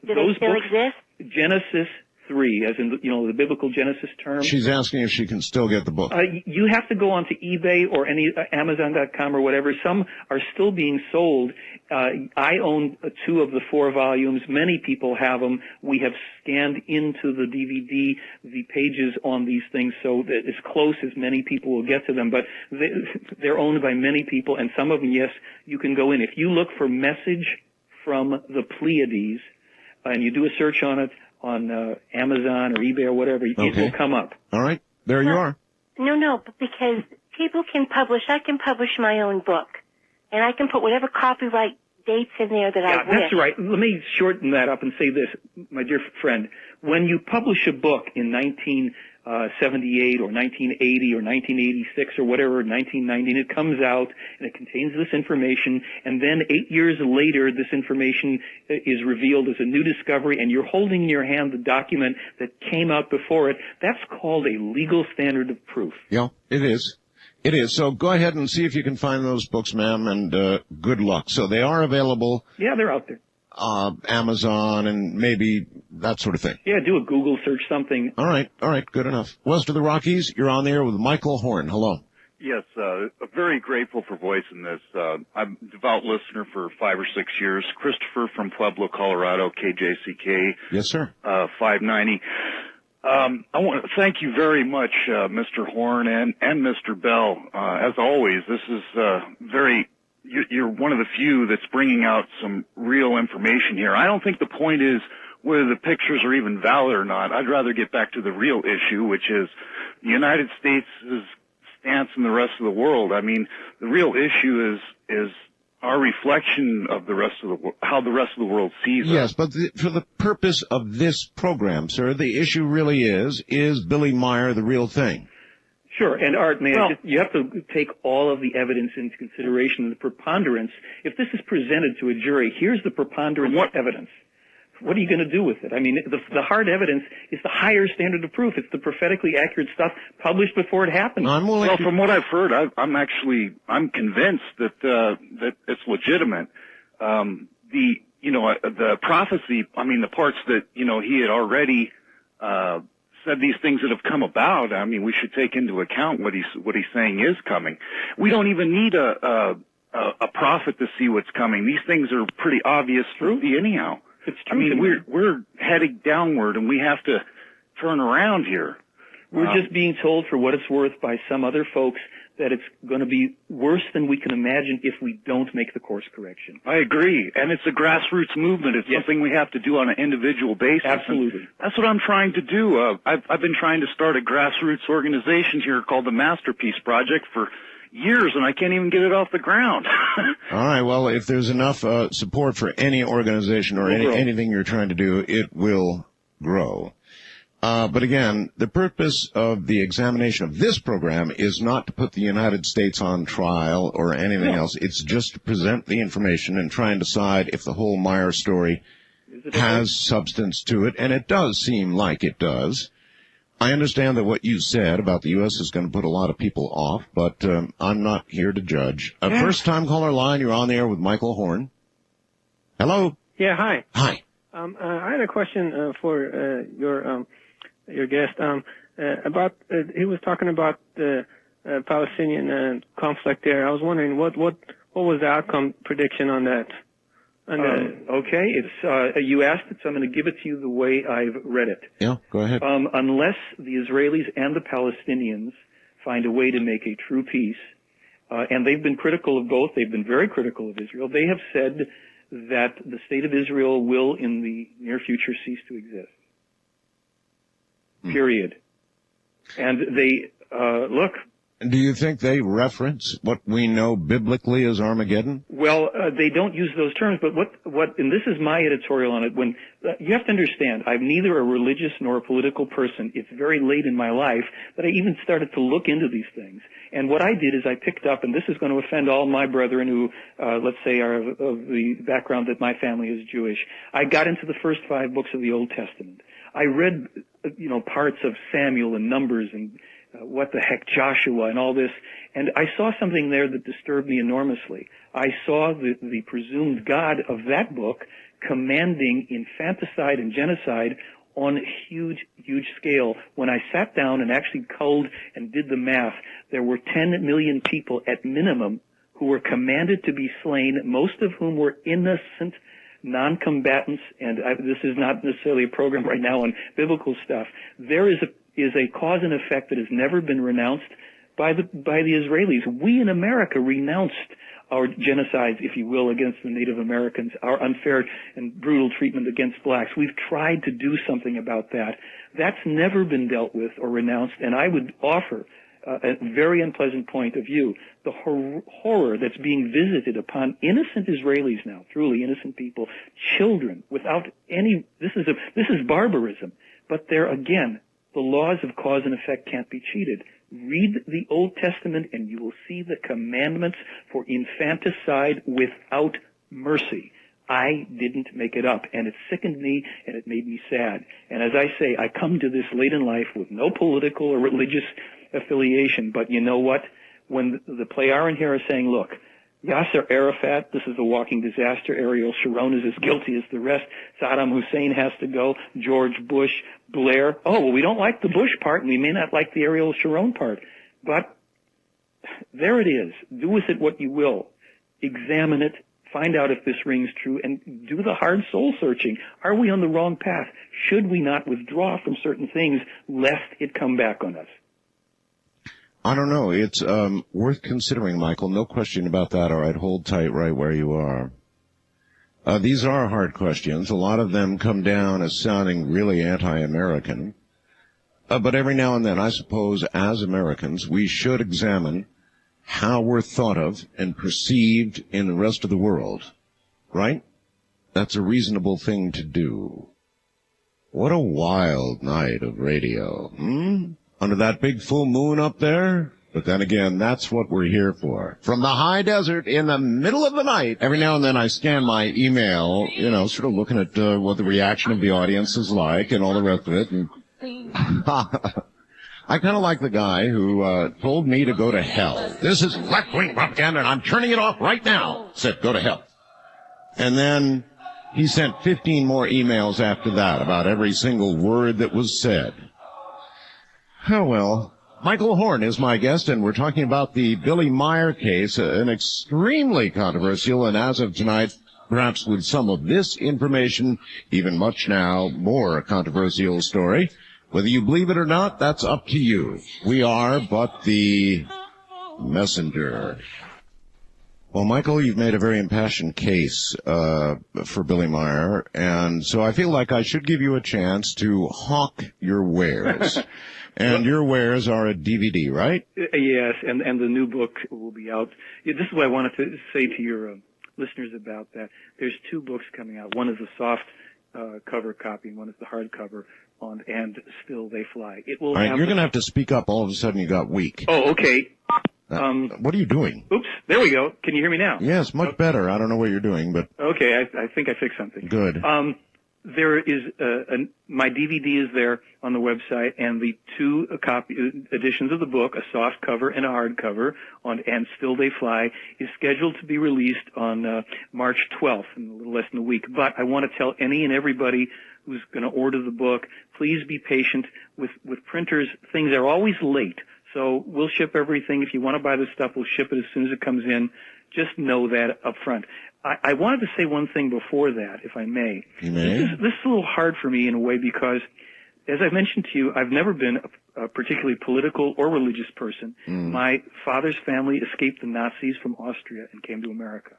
Do they still exist? Genesis 3, as in, the biblical Genesis term. She's asking if she can still get the book. You have to go onto eBay or any Amazon.com or whatever. Some are still being sold. I own 2 of the 4 volumes. Many people have them. We have scanned into the DVD the pages on these things so that as close as many people will get to them. But they're owned by many people, and some of them, yes, you can go in. If you look for Message from the Pleiades, and you do a search on it, on Amazon or eBay or whatever, it will come up. All right. There you are. No, but because people can publish, I can publish my own book, and I can put whatever copyright dates in there that I wish. That's right. Let me shorten that up and say this, my dear friend. When you publish a book in 1978 or 1980 or 1986 or whatever, 1990, and it comes out and it contains this information, and then 8 years later this information is revealed as a new discovery, and you're holding in your hand the document that came out before it, that's called a legal standard of proof. Yeah, it is. It is. So go ahead and see if you can find those books, ma'am, and good luck. So they are available. Yeah, they're out there. Amazon and maybe that sort of thing. Yeah, do a Google search, something. All right, good enough. West of the Rockies, you're on the air with Michael Horn. Hello. Yes, very grateful for voicing this. I'm a devout listener for 5 or 6 years. Christopher from Pueblo, Colorado, KJCK. Yes, sir. 590. I want to thank you very much, Mr. Horn and Mr. Bell. As always, this is you're one of the few that's bringing out some real information here. I don't think the point is whether the pictures are even valid or not. I'd rather get back to the real issue, which is the United States' stance in the rest of the world. I mean, the real issue is our reflection of the rest of the how the rest of the world sees us. Yes, but for the purpose of this program, sir, the issue really is Billy Meier the real thing? Sure, and Art, you have to take all of the evidence into consideration, the preponderance. If this is presented to a jury, here's the preponderance of evidence. What are you going to do with it? I mean, the hard evidence is the higher standard of proof. It's the prophetically accurate stuff published before it happened. Well, from what I've heard, I'm convinced that it's legitimate. The prophecy, I mean, the parts that, he had already, said these things that have come about. I mean, we should take into account what he's saying is coming. We don't even need a prophet to see what's coming. These things are pretty obvious to see anyhow. It's true. I mean, we're heading downward, and we have to turn around here. We're just being told, for what it's worth, by some other folks that it's going to be worse than we can imagine if we don't make the course correction. I agree, and it's a grassroots movement. It's something we have to do on an individual basis. Absolutely. That's what I'm trying to do. I've been trying to start a grassroots organization here called the Masterpiece Project for years, and I can't even get it off the ground. All right, well, if there's enough support for any organization or anything you're trying to do, it will grow. But again, the purpose of the examination of this program is not to put the United States on trial or anything else. It's just to present the information and try and decide if the whole Meier story has substance to it, and it does seem like it does. I understand that what you said about the U.S. is going to put a lot of people off, but I'm not here to judge. First-time caller line, you're on the air with Michael Horn. Hello? Yeah, hi. Hi. I had a question for your guest about he was talking about the Palestinian conflict there. I was wondering what was the outcome prediction on that? Okay, it's you asked it, so I'm going to give it to you the way I've read it. Yeah, go ahead. Unless the Israelis and the Palestinians find a way to make a true peace, and they've been critical of both. They've been very critical of Israel. They have said that the state of Israel will, in the near future, cease to exist. Period. And they look. Do you think they reference what we know biblically as Armageddon? Well, they don't use those terms, but what, and this is my editorial on it, when, you have to understand, I'm neither a religious nor a political person. It's very late in my life that I even started to look into these things. And what I did is I picked up, and this is going to offend all my brethren who, let's say, are of the background that my family is Jewish. I got into the first 5 books of the Old Testament. I read, parts of Samuel and Numbers and what the heck, Joshua and all this, and I saw something there that disturbed me enormously. I saw the presumed God of that book commanding infanticide and genocide on a huge, huge scale. When I sat down and actually culled and did the math, there were 10 million people at minimum who were commanded to be slain, most of whom were innocent non-combatants, and this is not necessarily a program right now on biblical stuff. There is a cause and effect that has never been renounced by the Israelis. We in America renounced our genocides, if you will, against the Native Americans, our unfair and brutal treatment against blacks. We've tried to do something about that. That's never been dealt with or renounced, and I would offer a very unpleasant point of view. The horror that's being visited upon innocent Israelis now, truly innocent people, children, without any, this is barbarism. But there again, the laws of cause and effect can't be cheated. Read the Old Testament and you will see the commandments for infanticide without mercy. I didn't make it up, and it sickened me and it made me sad. And as I say, I come to this late in life with no political or religious affiliation, but you know what? When the Plejaren here are saying, look, Yasser Arafat, this is a walking disaster. Ariel Sharon is as guilty as the rest. Saddam Hussein has to go. George Bush, Blair. Oh, well, we don't like the Bush part, and we may not like the Ariel Sharon part. But there it is. Do with it what you will. Examine it. Find out if this rings true, and do the hard soul searching. Are we on the wrong path? Should we not withdraw from certain things lest it come back on us? I don't know. It's worth considering, Michael. No question about that. All right, hold tight right where you are. These are hard questions. A lot of them come down as sounding really anti-American. But every now and then, I suppose, as Americans, we should examine how we're thought of and perceived in the rest of the world. Right? That's a reasonable thing to do. What a wild night of radio, under that big full moon up there? But then again, that's what we're here for. From the high desert in the middle of the night, every now and then I scan my email, sort of looking at what the reaction of the audience is like and all the rest of it. And I kind of like the guy who told me to go to hell. This is left-wing propaganda, and I'm turning it off right now. Said, go to hell. And then he sent 15 more emails after that about every single word that was said. Oh, well, Michael Horn is my guest, and we're talking about the Billy Meier case, an extremely controversial, and as of tonight, perhaps with some of this information, even much now, more controversial story. Whether you believe it or not, that's up to you. We are but the messenger. Well, Michael, you've made a very impassioned case for Billy Meier, and so I feel like I should give you a chance to hawk your wares. And your wares are a DVD, right? Yes, and the new book will be out. Yeah, this is what I wanted to say to your listeners about that. There's 2 books coming out. One is a soft cover copy, and one is the hardcover on And Still They Fly. It will. All right, you're going to have to speak up. All of a sudden, you got weak. Oh, okay. What are you doing? Oops, there we go. Can you hear me now? Yes, much better. I don't know what you're doing, but... Okay, I think I fixed something. Good. There is my DVD is there on the website, and the two editions of the book, a soft cover and a hard cover, and Still They Fly, is scheduled to be released on March 12th, in a little less than a week. But I want to tell any and everybody who's going to order the book, please be patient with printers. Things are always late, so we'll ship everything. If you want to buy the stuff, we'll ship it as soon as it comes in. Just know that up front. I wanted to say one thing before that, if I may. You may. This is a little hard for me in a way because, as I mentioned to you, I've never been a particularly political or religious person. My father's family escaped the Nazis from Austria and came to America.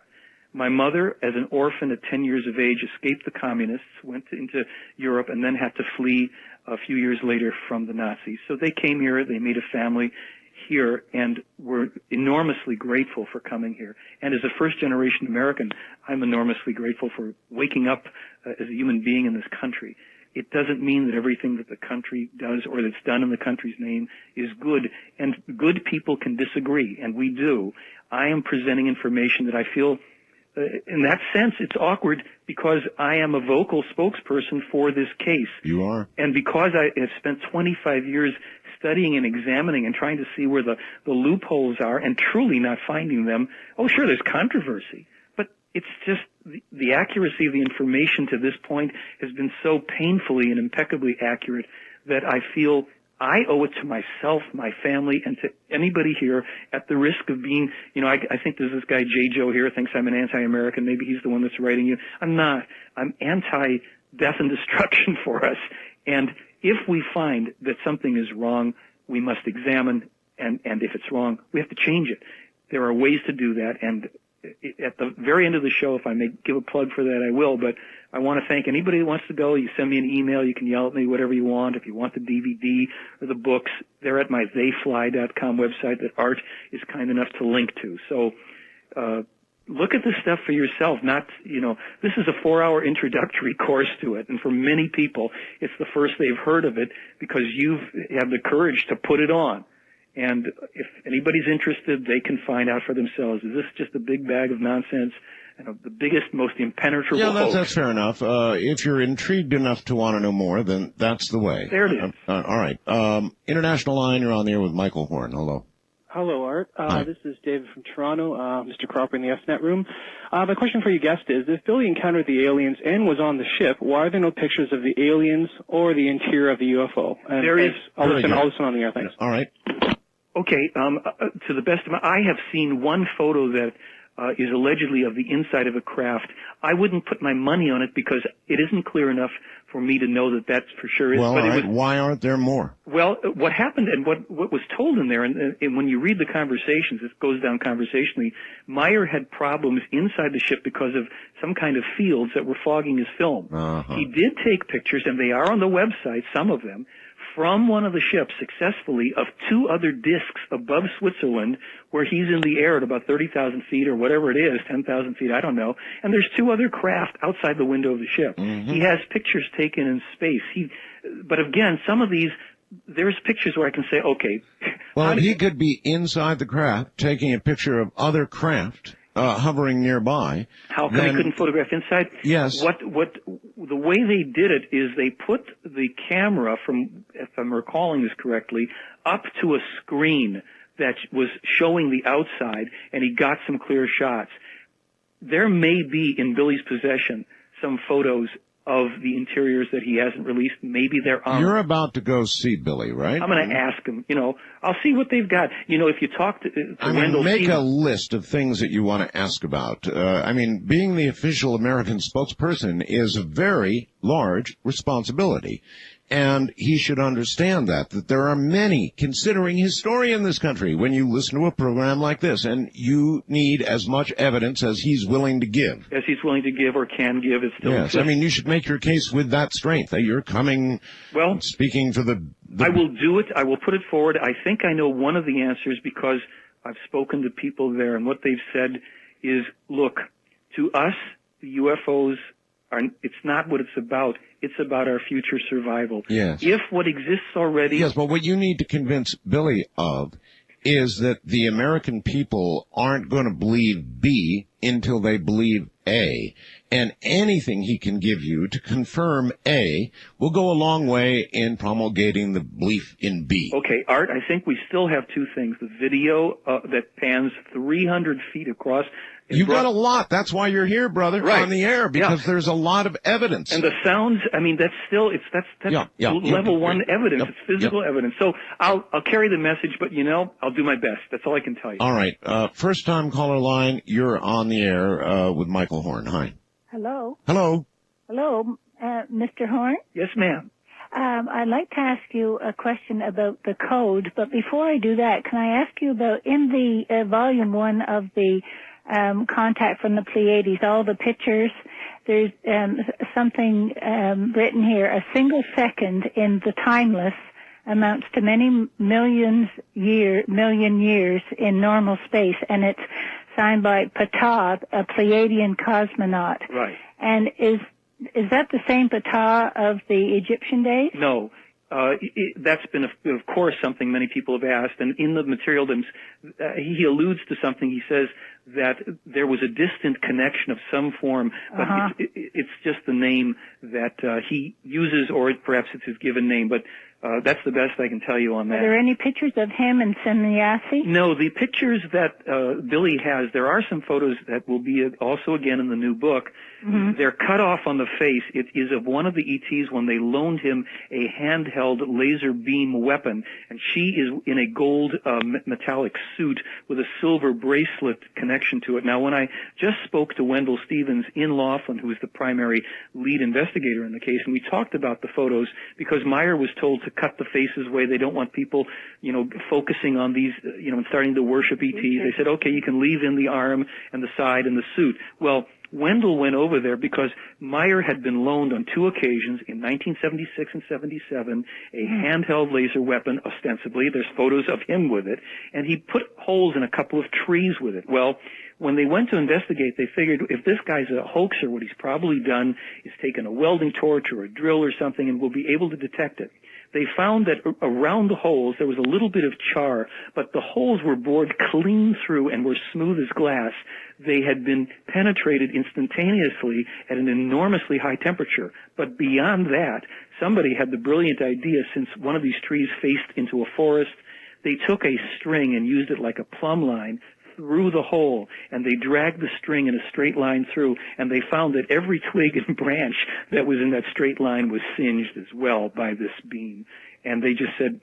My mother, as an orphan at 10 years of age, escaped the communists, went into Europe, and then had to flee a few years later from the Nazis. So they came here, they made a family here, and we're enormously grateful for coming here. And as a first-generation American, I'm enormously grateful for waking up as a human being in this country. It doesn't mean that everything that the country does or that's done in the country's name is good, and good people can disagree, and we do. I am presenting information that I feel, in that sense, it's awkward because I am a vocal spokesperson for this case. You are. And because I have spent 25 years studying and examining and trying to see where the loopholes are and truly not finding them. Oh, sure, there's controversy, but it's just the accuracy of the information to this point has been so painfully and impeccably accurate that I feel I owe it to myself, my family, and to anybody here at the risk of being, I think there's this guy J. Joe here thinks I'm an anti-American. Maybe he's the one that's writing you. I'm not. I'm anti-death and destruction for us. And if we find that something is wrong, we must examine, and if it's wrong, we have to change it. There are ways to do that, and at the very end of the show, if I may give a plug for that, I will, but I want to thank anybody who wants to go. You send me an email, you can yell at me, whatever you want. If you want the DVD or the books, they're at my theyfly.com website that Art is kind enough to link to. So, look at this stuff for yourself. This is a 4-hour introductory course to it, and for many people, it's the first they've heard of it because you've had the courage to put it on. And if anybody's interested, they can find out for themselves. Is this just a big bag of nonsense and the biggest, most impenetrable hoax? That's fair enough. If you're intrigued enough to want to know more, then that's the way. There it is. All right. International line, you're on the air with Michael Horn. Hello. Hello, Art. Hi. This is David from Toronto, Mr. Cropper in the SNet room. My question for you guest is, if Billy encountered the aliens and was on the ship, why are there no pictures of the aliens or the interior of the UFO? And there is. I'll listen on the air. Thanks. All right. Okay. To the best of I have seen one photo that is allegedly of the inside of a craft. I wouldn't put my money on it because it isn't clear enough for me to know that that's for sure. Well, why aren't there more? Well, what happened and what was told in there, and when you read the conversations, it goes down conversationally, Meier had problems inside the ship because of some kind of fields that were fogging his film. He did take pictures, and they are on the website, some of them, from one of the ships successfully of 2 other discs above Switzerland where he's in the air at about 30,000 feet or whatever it is, 10,000 feet, I don't know. And there's 2 other craft outside the window of the ship. He has pictures taken in space. But again, some of these, there's pictures where I can say, okay. Well, he could be inside the craft taking a picture of other craft hovering nearby. How come he couldn't photograph inside? Yes. The way they did it is they put the camera, from, if I'm recalling this correctly, up to a screen that was showing the outside, and he got some clear shots. There may be in Billy's possession some photos of the interiors that he hasn't released. Maybe there are. You're about to go see Billy, right? I'm going to ask him. I'll see what they've got. If you talk to Wendell, make a list of things that you want to ask about. Being the official American spokesperson is a very large responsibility. And he should understand that there are many considering his story in this country when you listen to a program like this, and you need as much evidence as he's willing to give. As he's willing to give or can give. It's still yes, you should make your case with that strength. You're coming, speaking for the... I will do it. I will put it forward. I think I know one of the answers because I've spoken to people there, and what they've said is, look, to us, the UFOs it's not what it's about. It's about our future survival. Yes. If what exists already... Yes, but what you need to convince Billy of is that the American people aren't going to believe B until they believe A. And anything he can give you to confirm A will go a long way in promulgating the belief in B. Okay, Art, I think we still have two things. The video that pans 300 feet across. You've got a lot. That's why you're here, brother, right. on the air, because there's a lot of evidence. And the sounds, I mean, that's still, that's level one evidence. It's physical evidence. So I'll carry the message, but I'll do my best. That's all I can tell you. All right. First time caller line, you're on the air with Michael Horn. Hi. Hello. Hello. Hello, Mr. Horn? Yes, ma'am. I'd like to ask you a question about the code, but before I do that, can I ask you about, in the volume 1 of the Contact from the Pleiades, all the pictures, there's something written here: a single second in the timeless amounts to many million years in normal space, and it's signed by Ptah, a Pleiadian cosmonaut. Right. And is that the same Ptah of the Egyptian days? No. That's been, of course, something many people have asked. And in the material, he alludes to something. He says that there was a distant connection of some form, but it's just the name that he uses, or perhaps it's his given name. But that's the best I can tell you on that. Are there any pictures of him and Semnyasi? No, the pictures that Billy has, there are some photos that will be also again in the new book. Mm-hmm. They're cut off on the face. It is of one of the ETs when they loaned him a handheld laser beam weapon, and she is in a gold metallic suit with a silver bracelet connection to it. Now, when I just spoke to Wendell Stevens in Laughlin, who is the primary lead investigator in the case, and we talked about the photos, because Meier was told to cut the faces away. They don't want people, focusing on these, and starting to worship ETs. They said, okay, you can leave in the arm and the side and the suit. Well, Wendell went over there because Meier had been loaned on 2 occasions, in 1976 and 77, a handheld laser weapon, ostensibly. There's photos of him with it. And he put holes in a couple of trees with it. Well, when they went to investigate, they figured if this guy's a hoaxer, what he's probably done is taken a welding torch or a drill or something, and will be able to detect it. They found that around the holes there was a little bit of char, but the holes were bored clean through and were smooth as glass. They had been penetrated instantaneously at an enormously high temperature. But beyond that, somebody had the brilliant idea, since one of these trees faced into a forest, they took a string and used it like a plumb line through the hole, and they dragged the string in a straight line through, and they found that every twig and branch that was in that straight line was singed as well by this beam. And they just said,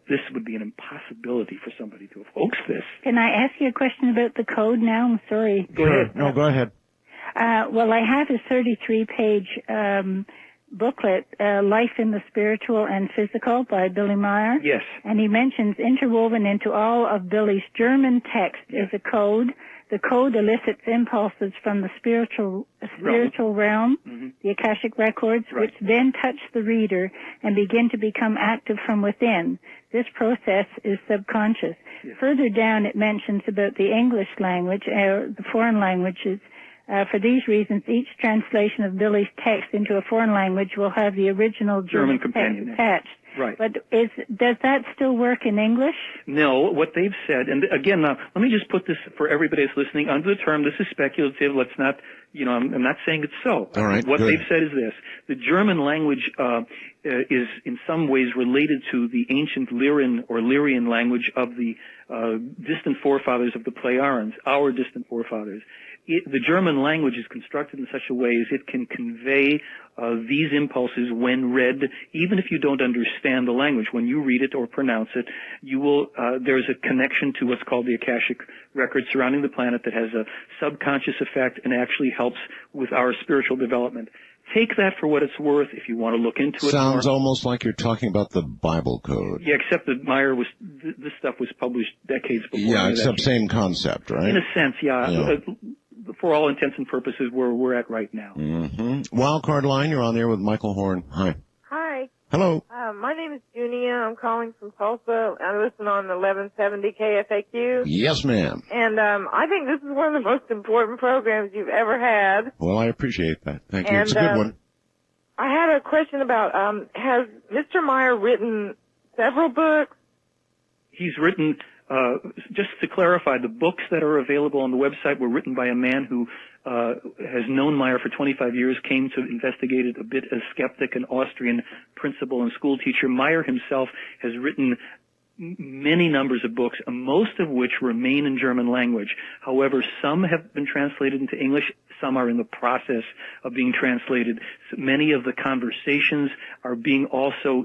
this would be an impossibility for somebody to have hoaxed this. Can I ask you a question about the code now? I'm sorry. Go ahead. No, go ahead. Well, I have his 33-page booklet, Life in the Spiritual and Physical by Billy Meier. Yes. And he mentions interwoven into all of Billy's German text is a code. The code elicits impulses from the spiritual realm, the Akashic records, which then touch the reader and begin to become active from within. This process is subconscious. Yes. Further down, it mentions about the English language, the foreign languages. For these reasons, each translation of Billy's text into a foreign language will have the original German text attached. Right. But does that still work in English? No, what they've said, and again, now, let me just put this for everybody that's listening under the term, this is speculative, let's not, I'm not saying it's so. All right, what good. they've said is this: the German language is in some ways related to the ancient Lyrian language of the distant forefathers of the Plejarens, our distant forefathers. The German language is constructed in such a way as it can convey these impulses when read, even if you don't understand the language. When you read it or pronounce it, you will. There's a connection to what's called the Akashic record surrounding the planet that has a subconscious effect and actually helps with our spiritual development. Take that for what it's worth if you want to look into it. Sounds almost like you're talking about the Bible code. Yeah, except that Meier this stuff was published decades before. Yeah, except same concept, right? In a sense, yeah. For all intents and purposes, where we're at right now. Mm-hmm. Wildcard line, you're on there with Michael Horn. Hi. Hi. Hello. My name is Junia. I'm calling from Tulsa. I listen on 1170 KFAQ. Yes, ma'am. And I think this is one of the most important programs you've ever had. Well, I appreciate that. Thank you. And, it's a good one. I had a question about, has Mr. Meier written several books? He's written just to clarify, the books that are available on the website were written by a man who has known Meier for 25 years, came to investigate it a bit as skeptic, an Austrian principal and school teacher. Meier himself has written many numbers of books, most of which remain in German language. However, some have been translated into English. Some are in the process of being translated. So many of the conversations are being also,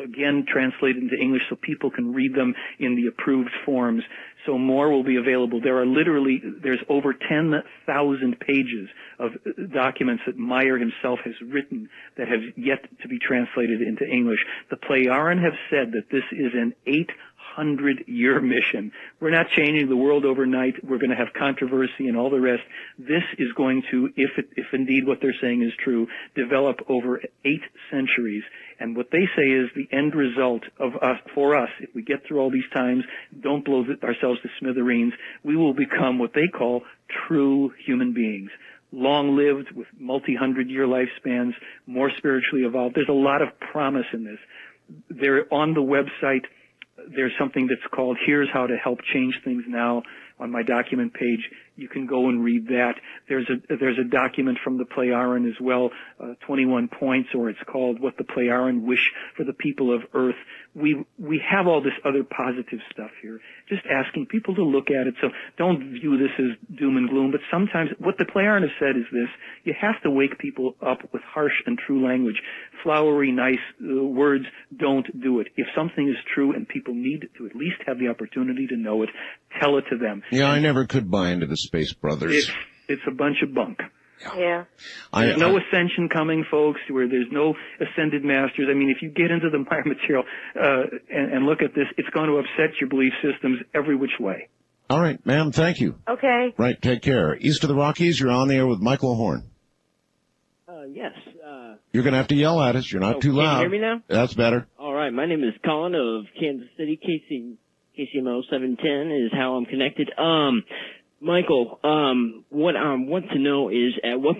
again, translated into English so people can read them in the approved forms. So more will be available. There's over 10,000 pages of documents that Meier himself has written that have yet to be translated into English. The Plejaren have said that this is an 800-year mission. We're not changing the world overnight. We're going to have controversy and all the rest. This is going to, if indeed what they're saying is true, develop over 8 centuries. And what they say is the end result of us, for us, if we get through all these times, don't blow ourselves to smithereens, we will become what they call true human beings. Long-lived, with multi-hundred-year lifespans, more spiritually evolved. There's a lot of promise in this. They're on the website. There's something that's called Here's How to Help Change Things Now on my document page. You can go and read that. There's a document from the Plejaren as well, 21 points, or it's called What the Plejaren Wish for the People of Earth. We have all this other positive stuff here. Just asking people to look at it. So don't view this as doom and gloom, but sometimes what the Plejaren has said is this: you have to wake people up with harsh and true language. Flowery, nice words don't do it. If something is true and people need to at least have the opportunity to know it, tell it to them. Yeah, I never could buy into the Space Brothers. It's a bunch of bunk. Yeah. There's no ascension coming, folks, where there's no ascended masters. I mean, if you get into the Meier material and look at this, it's going to upset your belief systems every which way. All right, ma'am, thank you. Okay. Right, take care. East of the Rockies, you're on the air with Michael Horn. Yes. You're going to have to yell at us. You're not too loud. Can you hear me now? That's better. All right. My name is Colin of Kansas City. KCMO 710 is how I'm connected. Michael, what I want to know is at what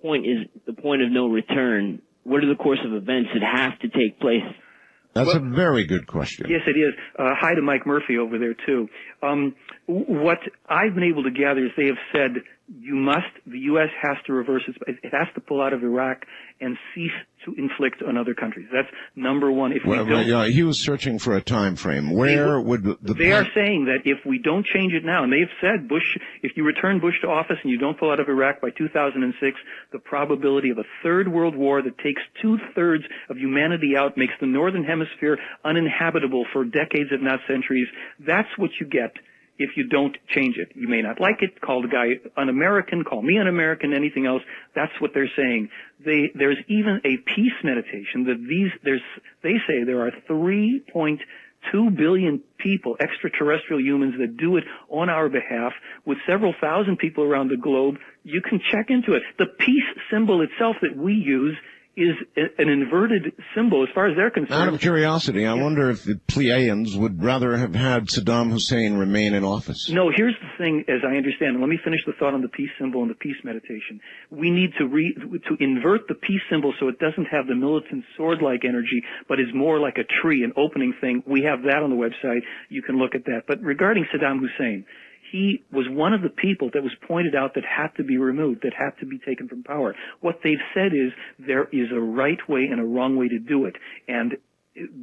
point is the point of no return? What are the course of events that have to take place? That's a very good question. Yes, it is. Hi to Mike Murphy over there, too. What I've been able to gather is they have said the U.S. has to reverse it has to pull out of Iraq and cease to inflict on other countries. That's number one. If he was searching for a time frame. Where would they are saying that if we don't change it now, and they've said if you return Bush to office and you don't pull out of Iraq by 2006, the probability of a third world war that takes 2/3 of humanity out, makes the northern hemisphere uninhabitable for decades, if not centuries. That's what you get if you don't change it. You may not like it. Call the guy un-American. Call me un-American. Anything else. That's what they're saying. There's even a peace meditation that they say there are 3.2 billion people, extraterrestrial humans, that do it on our behalf with several thousand people around the globe. You can check into it. The peace symbol itself that we use is an inverted symbol as far as they're concerned. Out of curiosity, I wonder if the Pleiadians would rather have had Saddam Hussein remain in office. No, here's the thing, as I understand it. Let me finish the thought on the peace symbol and the peace meditation. We need to invert the peace symbol so it doesn't have the militant sword-like energy, but is more like a tree, an opening thing. We have that on the website. You can look at that. But regarding Saddam Hussein, he was one of the people that was pointed out that had to be removed, that had to be taken from power. What they've said is there is a right way and a wrong way to do it. And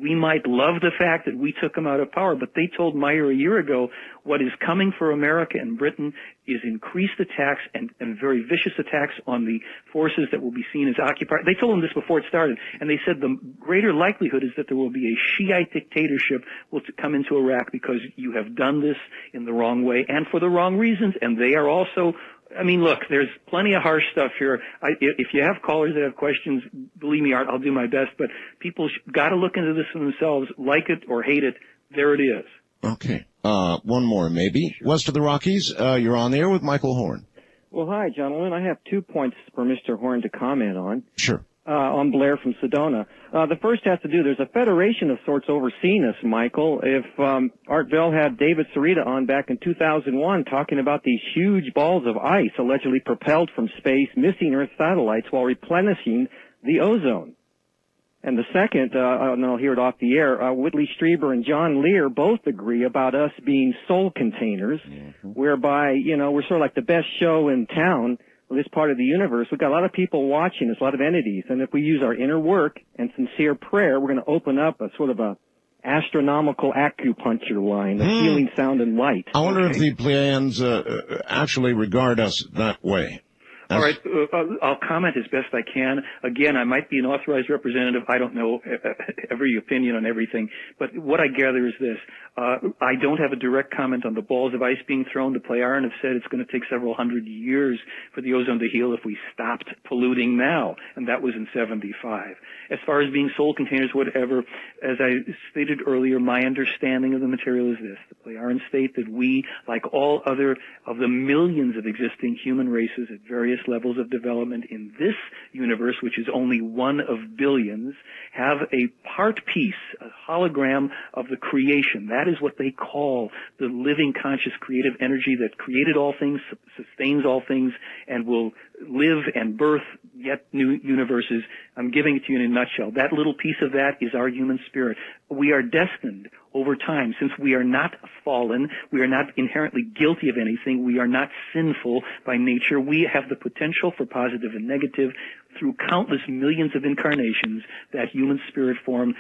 we might love the fact that we took him out of power, but they told Meier a year ago what is coming for America and Britain is increased attacks and very vicious attacks on the forces that will be seen as occupied. They told him this before it started, and they said the greater likelihood is that there will be a Shiite dictatorship will come into Iraq because you have done this in the wrong way and for the wrong reasons, and they are also... I mean, look, there's plenty of harsh stuff here. If you have callers that have questions, believe me, Art, I'll do my best. But people got to look into this for themselves, like it or hate it. There it is. Okay. One more, maybe. Sure. West of the Rockies, you're on the air with Michael Horn. Well, hi, gentlemen. I have 2 points for Mr. Horn to comment on. Sure. On Blair from Sedona. The first has to do, there's a federation of sorts overseeing us, Michael. If Art Bell had David Sarita on back in 2001 talking about these huge balls of ice allegedly propelled from space, missing Earth satellites while replenishing the ozone. And the second, and I'll hear it off the air, Whitley Strieber and John Lear both agree about us being soul containers, whereby, you know, we're sort of like the best show in town, this part of the universe. We've got a lot of people watching us, a lot of entities, and if we use our inner work and sincere prayer, we're going to open up a sort of a astronomical acupuncture line of healing sound and light. I wonder if the Pleiadians actually regard us that way. All right, I'll comment as best I can. Again, I might be an authorized representative. I don't know every opinion on everything, but what I gather is this. I don't have a direct comment on the balls of ice being thrown. The Plejaren have said it's going to take several hundred years for the ozone to heal if we stopped polluting now, and that was in 75. As far as being soul containers, whatever, as I stated earlier, my understanding of the material is this. The Plejaren state that we, like all other of the millions of existing human races at various levels of development in this universe, which is only one of billions, have a part piece, a hologram of the creation. That is what they call the living, conscious, creative energy that created all things, sustains all things, and will live and birth yet new universes. I'm giving it to you in a nutshell. That little piece of that is our human spirit. We are destined over time, since we are not fallen, we are not inherently guilty of anything, we are not sinful by nature, we have the potential for positive and negative through countless millions of incarnations. That human spirit form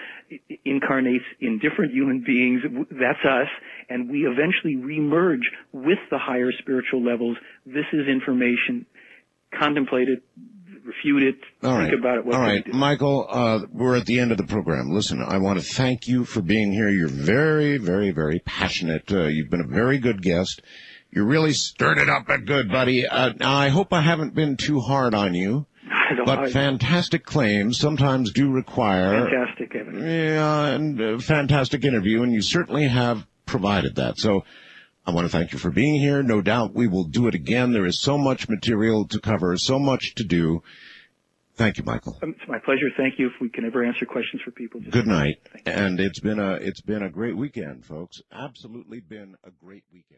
incarnates in different human beings. That's us. And we eventually remerge with the higher spiritual levels. This is information. Contemplate it. Refute it. Think about it. All right, Michael, we're at the end of the program. Listen, I want to thank you for being here. You're very, very, very passionate. You've been a very good guest. You really stirred it up good, buddy. Now, I hope I haven't been too hard on you. But fantastic claims sometimes do require fantastic evidence. Yeah, and fantastic interview, and you certainly have provided that. So I want to thank you for being here. No doubt we will do it again. There is so much material to cover, so much to do. Thank you, Michael. It's my pleasure. Thank you. If we can ever answer questions for people. Good night. And it's been a great weekend, folks. Absolutely been a great weekend.